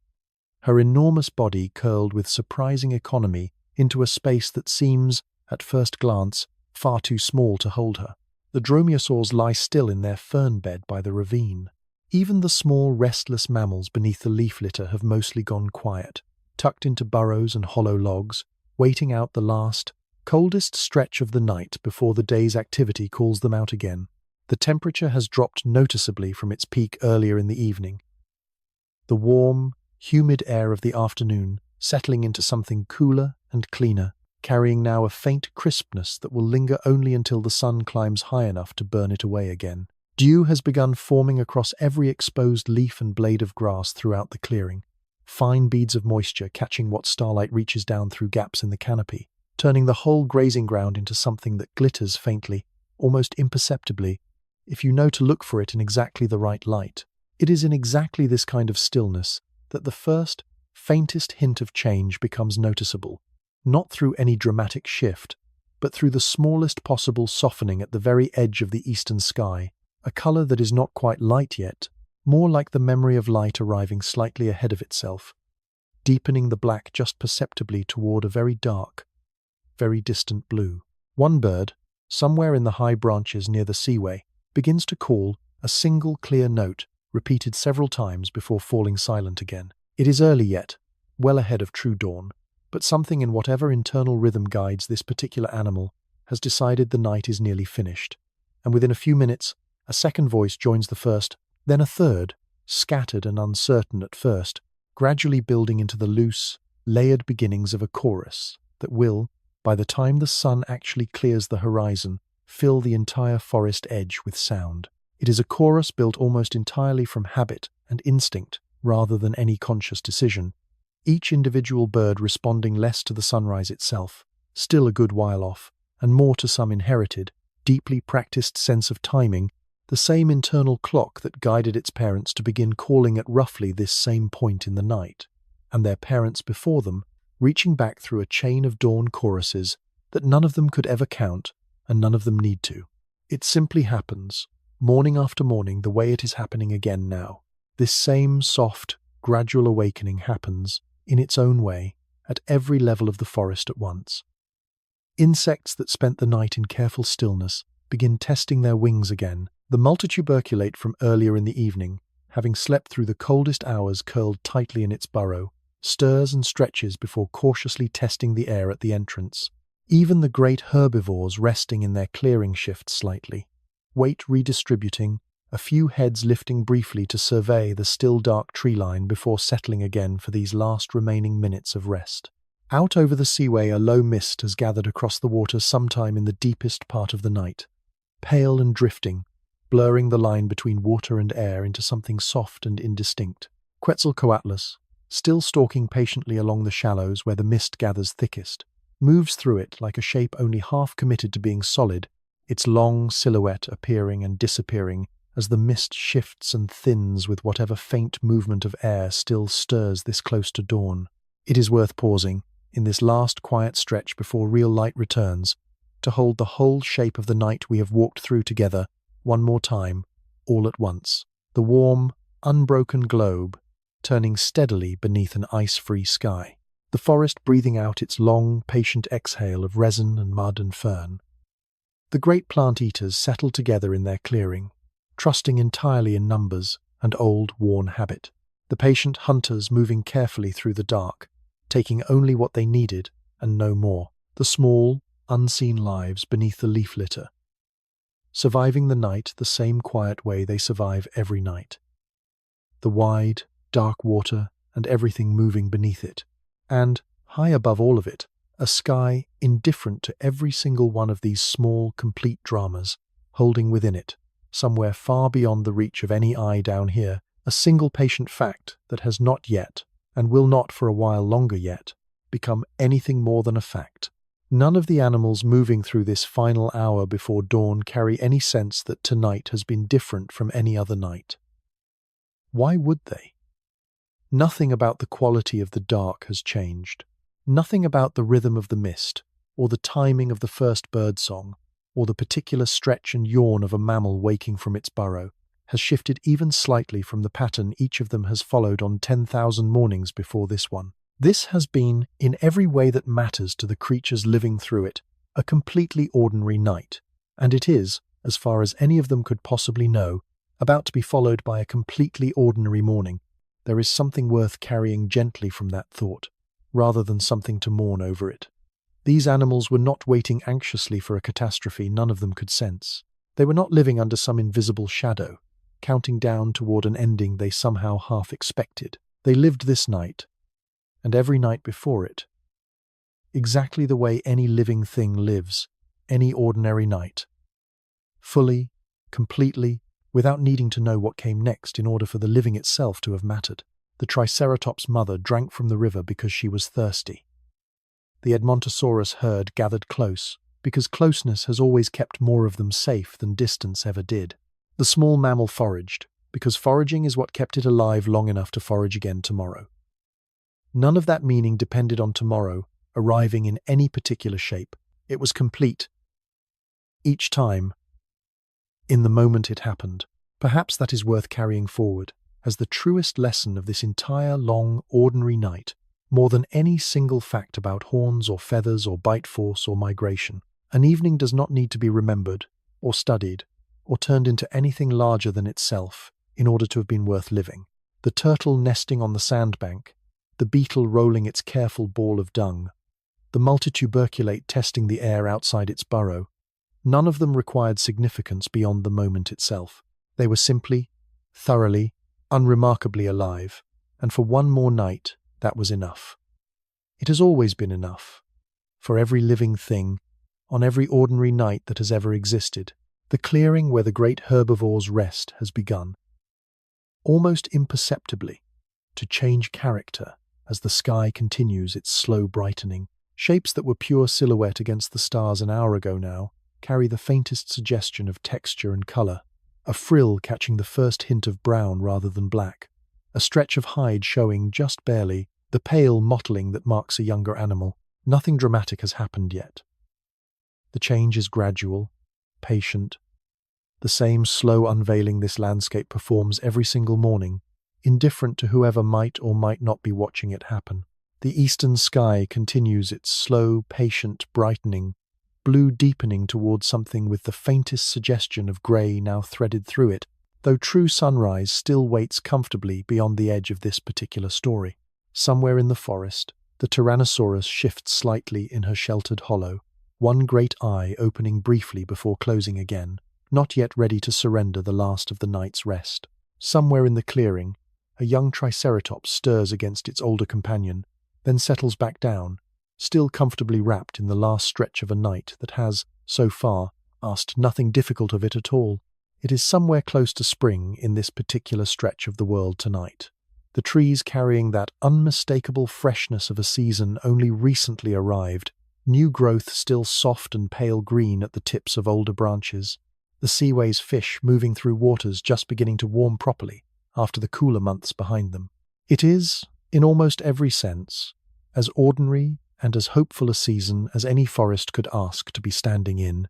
her enormous body curled with surprising economy into a space that seems, at first glance, far too small to hold her. The dromaeosaurs lie still in their fern bed by the ravine. Even the small, restless mammals beneath the leaf litter have mostly gone quiet, tucked into burrows and hollow logs, waiting out the last, coldest stretch of the night before the day's activity calls them out again. The temperature has dropped noticeably from its peak earlier in the evening, the warm, humid air of the afternoon settling into something cooler and cleaner, carrying now a faint crispness that will linger only until the sun climbs high enough to burn it away again. Dew has begun forming across every exposed leaf and blade of grass throughout the clearing, fine beads of moisture catching what starlight reaches down through gaps in the canopy, turning the whole grazing ground into something that glitters faintly, almost imperceptibly, if you know to look for it in exactly the right light. It is in exactly this kind of stillness that the first, faintest hint of change becomes noticeable, not through any dramatic shift, but through the smallest possible softening at the very edge of the eastern sky, a color that is not quite light yet, more like the memory of light arriving slightly ahead of itself, deepening the black just perceptibly toward a very dark, very distant blue. One bird, somewhere in the high branches near the seaway, begins to call, a single clear note, repeated several times before falling silent again. It is early yet, well ahead of true dawn, but something in whatever internal rhythm guides this particular animal has decided the night is nearly finished, and within a few minutes, a second voice joins the first, then a third, scattered and uncertain at first, gradually building into the loose, layered beginnings of a chorus that will, by the time the sun actually clears the horizon, fill the entire forest edge with sound. It is a chorus built almost entirely from habit and instinct rather than any conscious decision, each individual bird responding less to the sunrise itself, still a good while off, and more to some inherited, deeply practiced sense of timing, the same internal clock that guided its parents to begin calling at roughly this same point in the night, and their parents before them, reaching back through a chain of dawn choruses that none of them could ever count and none of them need to. It simply happens, morning after morning, the way it is happening again now. This same soft, gradual awakening happens, in its own way, at every level of the forest at once. Insects that spent the night in careful stillness begin testing their wings again. The multituberculate from earlier in the evening, having slept through the coldest hours curled tightly in its burrow, stirs and stretches before cautiously testing the air at the entrance. Even the great herbivores resting in their clearing shift slightly, weight redistributing, a few heads lifting briefly to survey the still dark tree line before settling again for these last remaining minutes of rest. Out over the seaway a low mist has gathered across the water sometime in the deepest part of the night, pale and drifting, blurring the line between water and air into something soft and indistinct. Quetzalcoatlus, still stalking patiently along the shallows where the mist gathers thickest, moves through it like a shape only half committed to being solid, its long silhouette appearing and disappearing as the mist shifts and thins with whatever faint movement of air still stirs this close to dawn. It is worth pausing, in this last quiet stretch before real light returns, to hold the whole shape of the night we have walked through together, one more time, all at once. The warm, unbroken globe, turning steadily beneath an ice-free sky. The forest breathing out its long, patient exhale of resin and mud and fern. The great plant-eaters settled together in their clearing, trusting entirely in numbers and old, worn habit. The patient hunters moving carefully through the dark, taking only what they needed and no more. The small, unseen lives beneath the leaf litter, surviving the night the same quiet way they survive every night. The wide, dark water and everything moving beneath it. And, high above all of it, a sky indifferent to every single one of these small, complete dramas, holding within it, somewhere far beyond the reach of any eye down here, a single patient fact that has not yet, and will not for a while longer yet, become anything more than a fact. None of the animals moving through this final hour before dawn carry any sense that tonight has been different from any other night. Why would they? Nothing about the quality of the dark has changed. Nothing about the rhythm of the mist, or the timing of the first birdsong, or the particular stretch and yawn of a mammal waking from its burrow, has shifted even slightly from the pattern each of them has followed on 10,000 mornings before this one. This has been, in every way that matters to the creatures living through it, a completely ordinary night, and it is, as far as any of them could possibly know, about to be followed by a completely ordinary morning. There is something worth carrying gently from that thought, rather than something to mourn over it. These animals were not waiting anxiously for a catastrophe none of them could sense. They were not living under some invisible shadow, counting down toward an ending they somehow half expected. They lived this night, and every night before it, exactly the way any living thing lives, any ordinary night. Fully, completely, without needing to know what came next in order for the living itself to have mattered. The Triceratops mother drank from the river because she was thirsty. The Edmontosaurus herd gathered close, because closeness has always kept more of them safe than distance ever did. The small mammal foraged, because foraging is what kept it alive long enough to forage again tomorrow. None of that meaning depended on tomorrow arriving in any particular shape. It was complete each time, in the moment it happened. Perhaps that is worth carrying forward as the truest lesson of this entire long, ordinary night, more than any single fact about horns or feathers or bite force or migration. An evening does not need to be remembered or studied or turned into anything larger than itself in order to have been worth living. The turtle nesting on the sandbank, the beetle rolling its careful ball of dung, the multituberculate testing the air outside its burrow, none of them required significance beyond the moment itself. They were simply, thoroughly, unremarkably alive, and for one more night, that was enough. It has always been enough. For every living thing, on every ordinary night that has ever existed, the clearing where the great herbivores rest has begun, almost imperceptibly, to change character as the sky continues its slow brightening. Shapes that were pure silhouette against the stars an hour ago now carry the faintest suggestion of texture and color, a frill catching the first hint of brown rather than black, a stretch of hide showing just barely, the pale mottling that marks a younger animal. Nothing dramatic has happened yet. The change is gradual, patient, the same slow unveiling this landscape performs every single morning, indifferent to whoever might or might not be watching it happen. The eastern sky continues its slow, patient brightening, blue deepening towards something with the faintest suggestion of grey now threaded through it, though true sunrise still waits comfortably beyond the edge of this particular story. Somewhere in the forest, the Tyrannosaurus shifts slightly in her sheltered hollow, one great eye opening briefly before closing again, not yet ready to surrender the last of the night's rest. Somewhere in the clearing, a young Triceratops stirs against its older companion, then settles back down, still comfortably wrapped in the last stretch of a night that has, so far, asked nothing difficult of it at all. It is somewhere close to spring in this particular stretch of the world tonight, the trees carrying that unmistakable freshness of a season only recently arrived, new growth still soft and pale green at the tips of older branches, the seaways fish moving through waters just beginning to warm properly after the cooler months behind them. It is, in almost every sense, as ordinary and as hopeful a season as any forest could ask to be standing in,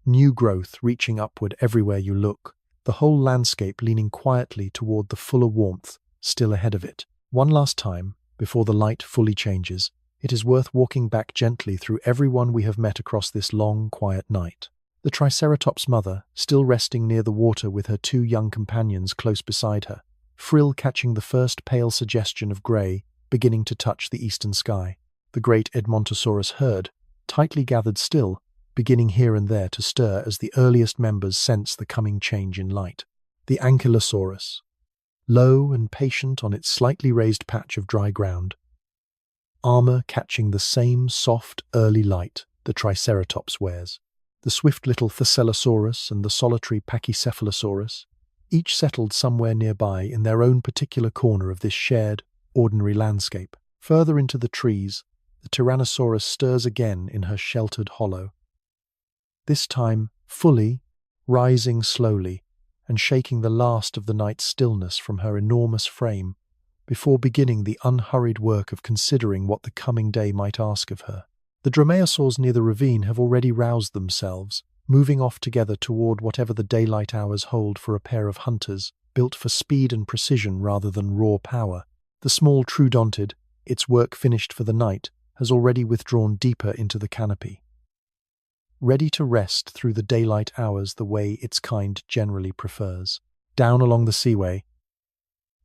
new growth reaching upward everywhere you look, the whole landscape leaning quietly toward the fuller warmth still ahead of it. One last time, before the light fully changes, it is worth walking back gently through everyone we have met across this long, quiet night. The Triceratops mother, still resting near the water with her two young companions close beside her, frill catching the first pale suggestion of grey beginning to touch the eastern sky. The great Edmontosaurus herd, tightly gathered still, beginning here and there to stir as the earliest members sense the coming change in light. The Ankylosaurus, low and patient on its slightly raised patch of dry ground, armor catching the same soft, early light the Triceratops wears. The swift little Thescelosaurus and the solitary Pachycephalosaurus, each settled somewhere nearby in their own particular corner of this shared, ordinary landscape. Further into the trees, the Tyrannosaurus stirs again in her sheltered hollow, this time fully, rising slowly and shaking the last of the night's stillness from her enormous frame before beginning the unhurried work of considering what the coming day might ask of her. The dromaeosaurs near the ravine have already roused themselves, moving off together toward whatever the daylight hours hold for a pair of hunters, built for speed and precision rather than raw power. The small troodontid, its work finished for the night, has already withdrawn deeper into the canopy, ready to rest through the daylight hours the way its kind generally prefers. Down along the seaway,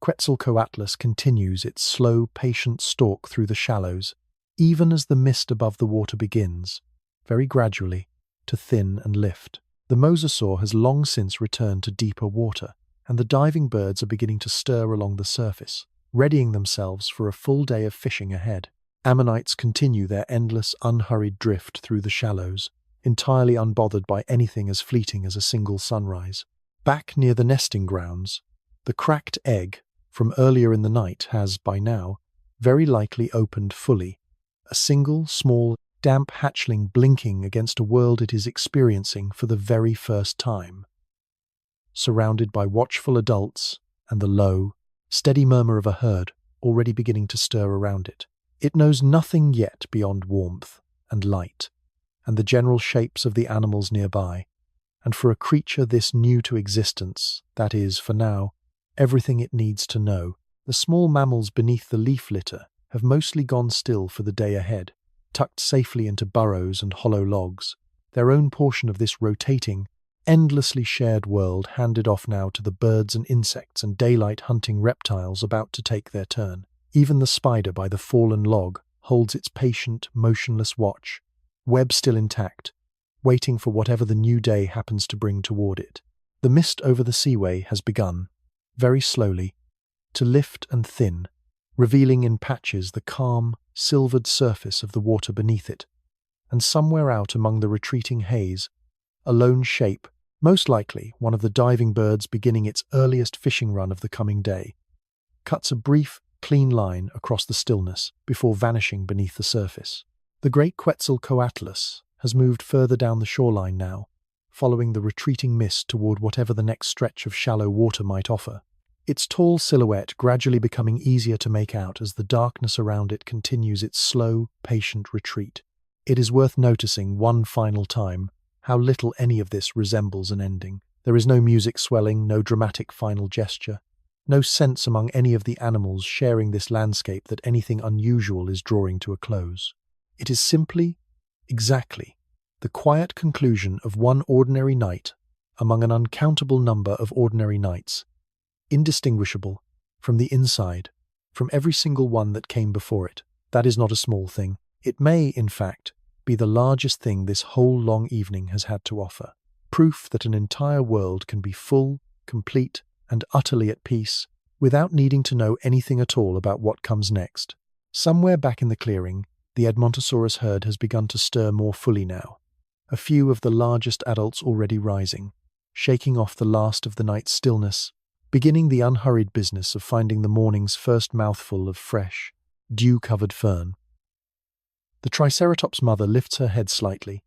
Quetzalcoatlus continues its slow, patient stalk through the shallows, even as the mist above the water begins, very gradually, to thin and lift. The mosasaur has long since returned to deeper water, and the diving birds are beginning to stir along the surface, readying themselves for a full day of fishing ahead. Ammonites continue their endless, unhurried drift through the shallows, entirely unbothered by anything as fleeting as a single sunrise. Back near the nesting grounds, the cracked egg from earlier in the night has, by now, very likely opened fully, a single, small, damp hatchling blinking against a world it is experiencing for the very first time. Surrounded by watchful adults and the low, steady murmur of a herd, already beginning to stir around it. It knows nothing yet beyond warmth and light, and the general shapes of the animals nearby. And for a creature this new to existence, that is, for now, everything it needs to know, the small mammals beneath the leaf litter have mostly gone still for the day ahead, tucked safely into burrows and hollow logs, their own portion of this rotating, endlessly shared world handed off now to the birds and insects and daylight-hunting reptiles about to take their turn. Even the spider by the fallen log holds its patient, motionless watch, web still intact, waiting for whatever the new day happens to bring toward it. The mist over the seaway has begun, very slowly, to lift and thin, revealing in patches the calm, silvered surface of the water beneath it, and somewhere out among the retreating haze, a lone shape, most likely one of the diving birds beginning its earliest fishing run of the coming day, cuts a brief, clean line across the stillness before vanishing beneath the surface. The great Quetzalcoatlus has moved further down the shoreline now, following the retreating mist toward whatever the next stretch of shallow water might offer, its tall silhouette gradually becoming easier to make out as the darkness around it continues its slow, patient retreat. It is worth noticing one final time how little any of this resembles an ending. There is no music swelling, no dramatic final gesture, no sense among any of the animals sharing this landscape that anything unusual is drawing to a close. It is simply, exactly, the quiet conclusion of one ordinary night among an uncountable number of ordinary nights, indistinguishable, from the inside, from every single one that came before it. That is not a small thing. It may, in fact, be the largest thing this whole long evening has had to offer. Proof that an entire world can be full, complete, and utterly at peace, without needing to know anything at all about what comes next. Somewhere back in the clearing, the Edmontosaurus herd has begun to stir more fully now, a few of the largest adults already rising, shaking off the last of the night's stillness, beginning the unhurried business of finding the morning's first mouthful of fresh, dew-covered fern. The Triceratops mother lifts her head slightly,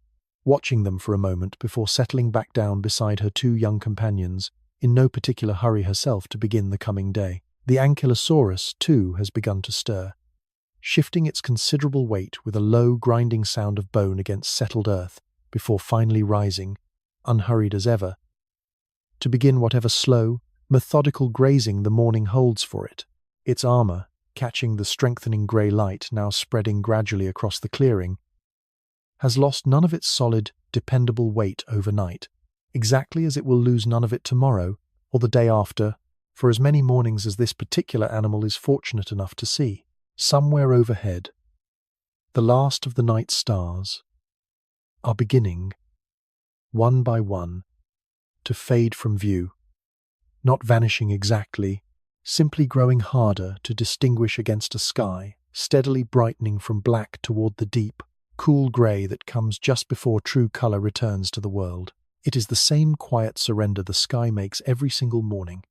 watching them for a moment before settling back down beside her two young companions, in no particular hurry herself to begin the coming day. The Ankylosaurus, too, has begun to stir, shifting its considerable weight with a low, grinding sound of bone against settled earth, before finally rising, unhurried as ever, to begin whatever slow, methodical grazing the morning holds for it, its armor, catching the strengthening grey light now spreading gradually across the clearing, has lost none of its solid, dependable weight overnight, exactly as it will lose none of it tomorrow or the day after, for as many mornings as this particular animal is fortunate enough to see. Somewhere overhead, the last of the night stars are beginning, one by one, to fade from view, not vanishing exactly, simply growing harder to distinguish against a sky, steadily brightening from black toward the deep, cool grey that comes just before true colour returns to the world. It is the same quiet surrender the sky makes every single morning,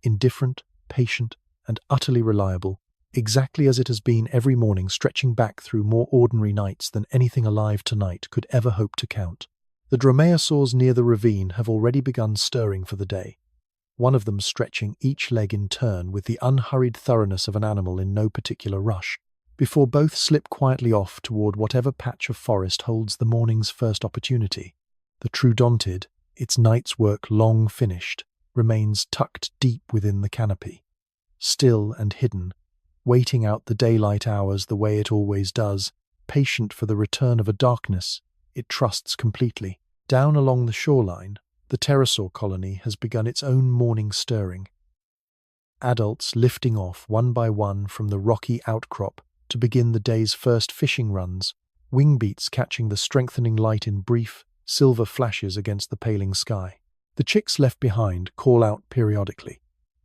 indifferent, patient, and utterly reliable, exactly as it has been every morning stretching back through more ordinary nights than anything alive tonight could ever hope to count. The dromaeosaurs near the ravine have already begun stirring for the day, one of them stretching each leg in turn with the unhurried thoroughness of an animal in no particular rush, before both slip quietly off toward whatever patch of forest holds the morning's first opportunity. The troodontid, its night's work long finished, remains tucked deep within the canopy, still and hidden, waiting out the daylight hours the way it always does, patient for the return of a darkness it trusts completely. Down along the shoreline, the pterosaur colony has begun its own morning stirring. Adults lifting off one by one from the rocky outcrop to begin the day's first fishing runs, wing beats catching the strengthening light in brief, silver flashes against the paling sky. The chicks left behind call out periodically,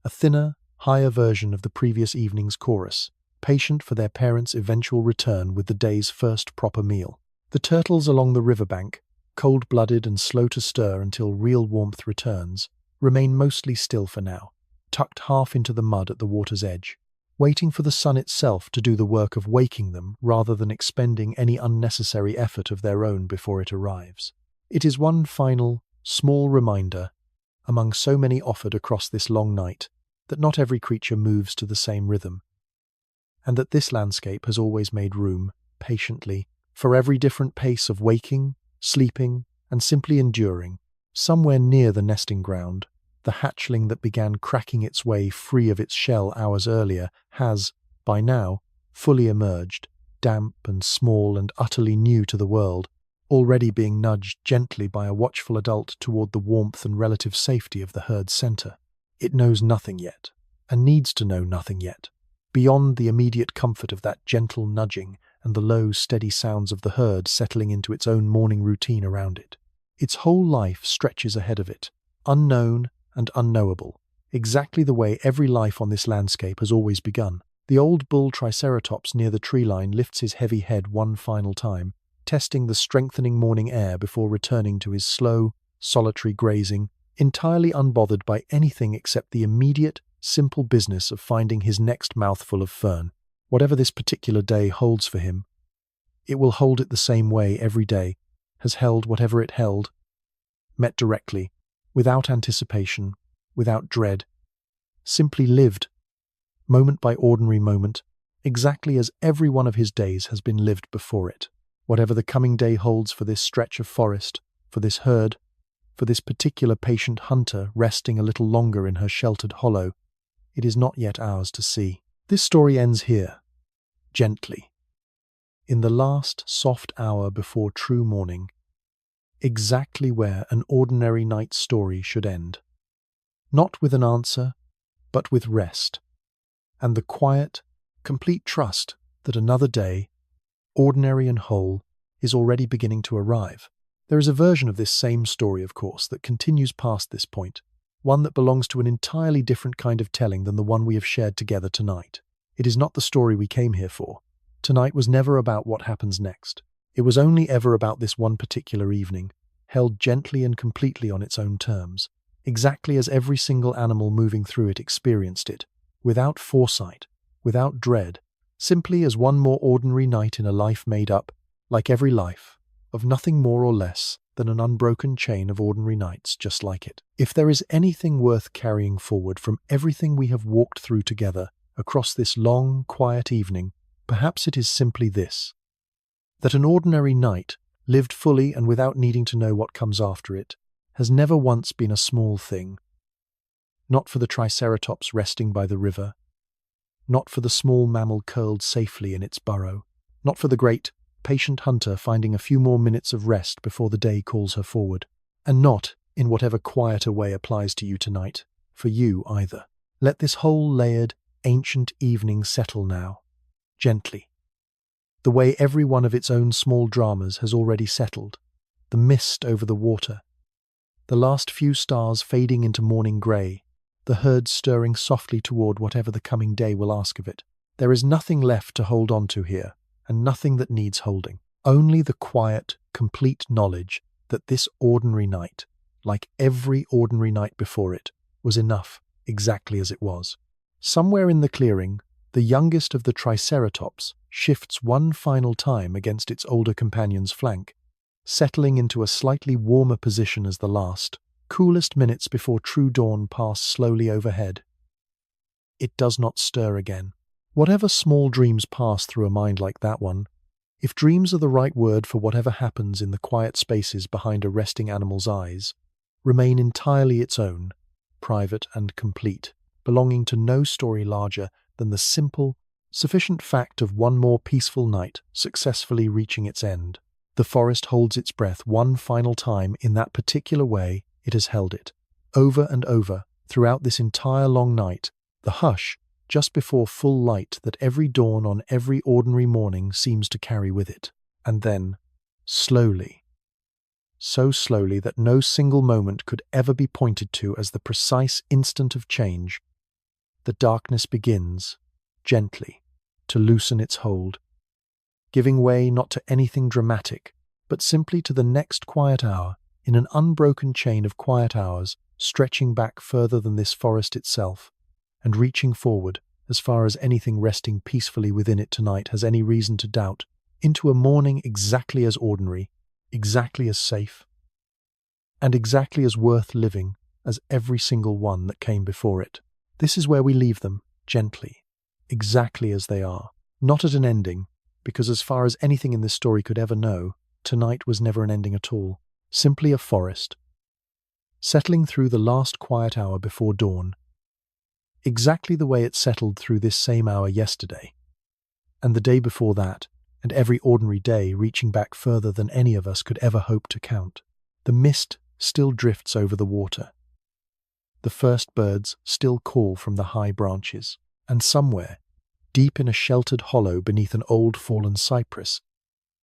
a thinner, higher version of the previous evening's chorus, patient for their parents' eventual return with the day's first proper meal. The turtles along the riverbank, cold-blooded and slow to stir until real warmth returns, remain mostly still for now, tucked half into the mud at the water's edge, waiting for the sun itself to do the work of waking them rather than expending any unnecessary effort of their own before it arrives. It is one final, small reminder, among so many offered across this long night, that not every creature moves to the same rhythm. and that this landscape has always made room, patiently, for every different pace of waking, sleeping, and simply enduring. Somewhere near the nesting ground, the hatchling that began cracking its way free of its shell hours earlier has, by now, fully emerged, damp and small and utterly new to the world, already being nudged gently by a watchful adult toward the warmth and relative safety of the herd's center. It knows nothing yet, and needs to know nothing yet, beyond the immediate comfort of that gentle nudging and the low, steady sounds of the herd settling into its own morning routine around it. Its whole life stretches ahead of it, unknown and unknowable, exactly the way every life on this landscape has always begun. The old bull Triceratops near the tree line lifts his heavy head one final time, testing the strengthening morning air before returning to his slow, solitary grazing, entirely unbothered by anything except the immediate, simple business of finding his next mouthful of fern. Whatever this particular day holds for him, it will hold it the same way every day, has held whatever it held, met directly, without anticipation, without dread, simply lived, moment by ordinary moment, exactly as every one of his days has been lived before it. Whatever the coming day holds for this stretch of forest, for this herd, for this particular patient hunter resting a little longer in her sheltered hollow, it is not yet ours to see. This story ends here, gently, in the last soft hour before true morning, exactly where an ordinary night's story should end. Not with an answer, but with rest, and the quiet, complete trust that another day, ordinary and whole, is already beginning to arrive. There is a version of this same story, of course, that continues past this point, one that belongs to an entirely different kind of telling than the one we have shared together tonight. It is not the story we came here for. Tonight was never about what happens next. It was only ever about this one particular evening, held gently and completely on its own terms, exactly as every single animal moving through it experienced it, without foresight, without dread, simply as one more ordinary night in a life made up, like every life, of nothing more or less than an unbroken chain of ordinary nights just like it. If there is anything worth carrying forward from everything we have walked through together across this long, quiet evening, perhaps it is simply this: that an ordinary night, lived fully and without needing to know what comes after it, has never once been a small thing. Not for the Triceratops resting by the river, not for the small mammal curled safely in its burrow, not for the great, patient hunter finding a few more minutes of rest before the day calls her forward, and not, in whatever quieter way applies to you tonight, for you either. Let this whole layered, ancient evening settle now, gently, the way every one of its own small dramas has already settled, the mist over the water, the last few stars fading into morning grey, the herd stirring softly toward whatever the coming day will ask of it. There is nothing left to hold on to here, and nothing that needs holding. Only the quiet, complete knowledge that this ordinary night, like every ordinary night before it, was enough exactly as it was. Somewhere in the clearing, the youngest of the Triceratops shifts one final time against its older companion's flank, settling into a slightly warmer position as the last, coolest minutes before true dawn pass slowly overhead. It does not stir again. Whatever small dreams pass through a mind like that one, if dreams are the right word for whatever happens in the quiet spaces behind a resting animal's eyes, remain entirely its own, private and complete, belonging to no story larger than the simple, sufficient fact of one more peaceful night successfully reaching its end. The forest holds its breath one final time in that particular way it has held it. Over and over, throughout this entire long night, the hush, just before full light that every dawn on every ordinary morning seems to carry with it. And then, slowly, so slowly that no single moment could ever be pointed to as the precise instant of change, the darkness begins, gently, to loosen its hold, giving way not to anything dramatic, but simply to the next quiet hour, in an unbroken chain of quiet hours stretching back further than this forest itself, and reaching forward, as far as anything resting peacefully within it tonight has any reason to doubt, into a morning exactly as ordinary, exactly as safe, and exactly as worth living as every single one that came before it. This is where we leave them, gently, exactly as they are. Not at an ending, because as far as anything in this story could ever know, tonight was never an ending at all. Simply a forest, settling through the last quiet hour before dawn, exactly the way it settled through this same hour yesterday, and the day before that, and every ordinary day reaching back further than any of us could ever hope to count. The mist still drifts over the water. The first birds still call from the high branches, and somewhere, deep in a sheltered hollow beneath an old fallen cypress,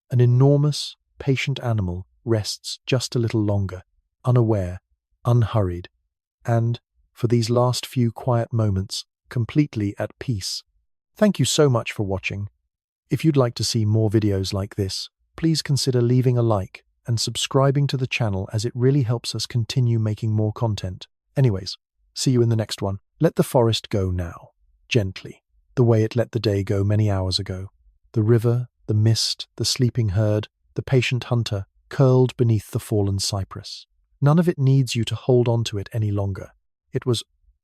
an enormous, patient animal rests just a little longer, unaware, unhurried, and, for these last few quiet moments, completely at peace. Thank you so much for watching. If you'd like to see more videos like this, please consider leaving a like and subscribing to the channel, as it really helps us continue making more content. Anyways, see you in the next one. Let the forest go now, gently, the way it let the day go many hours ago. The river, the mist, the sleeping herd, the patient hunter, curled beneath the fallen cypress. None of it needs you to hold on to it any longer. It was,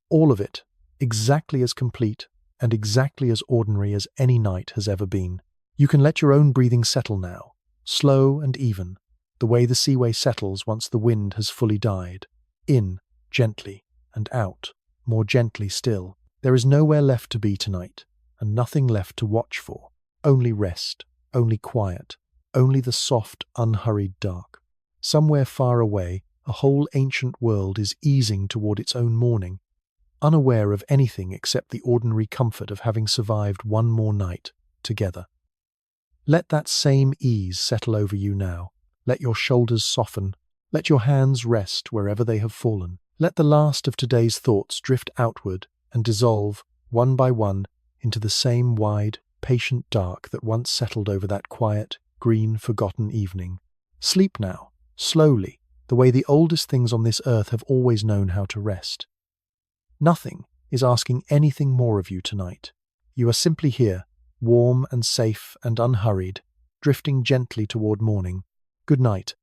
all of it, exactly as complete and exactly as ordinary as any night has ever been. You can let your own breathing settle now, slow and even, the way the seaway settles once the wind has fully died. In, gently, and out, more gently still. There is nowhere left to be tonight, and nothing left to watch for. Only rest, only quiet, only the soft, unhurried dark. Somewhere far away, a whole ancient world is easing toward its own morning, unaware of anything except the ordinary comfort of having survived one more night together. Let that same ease settle over you now. Let your shoulders soften. Let your hands rest wherever they have fallen. Let the last of today's thoughts drift outward and dissolve, one by one, into the same wide, patient dark that once settled over that quiet, green, forgotten evening. Sleep now, slowly, the way the oldest things on this earth have always known how to rest. Nothing is asking anything more of you tonight. You are simply here, warm and safe and unhurried, drifting gently toward morning. Good night,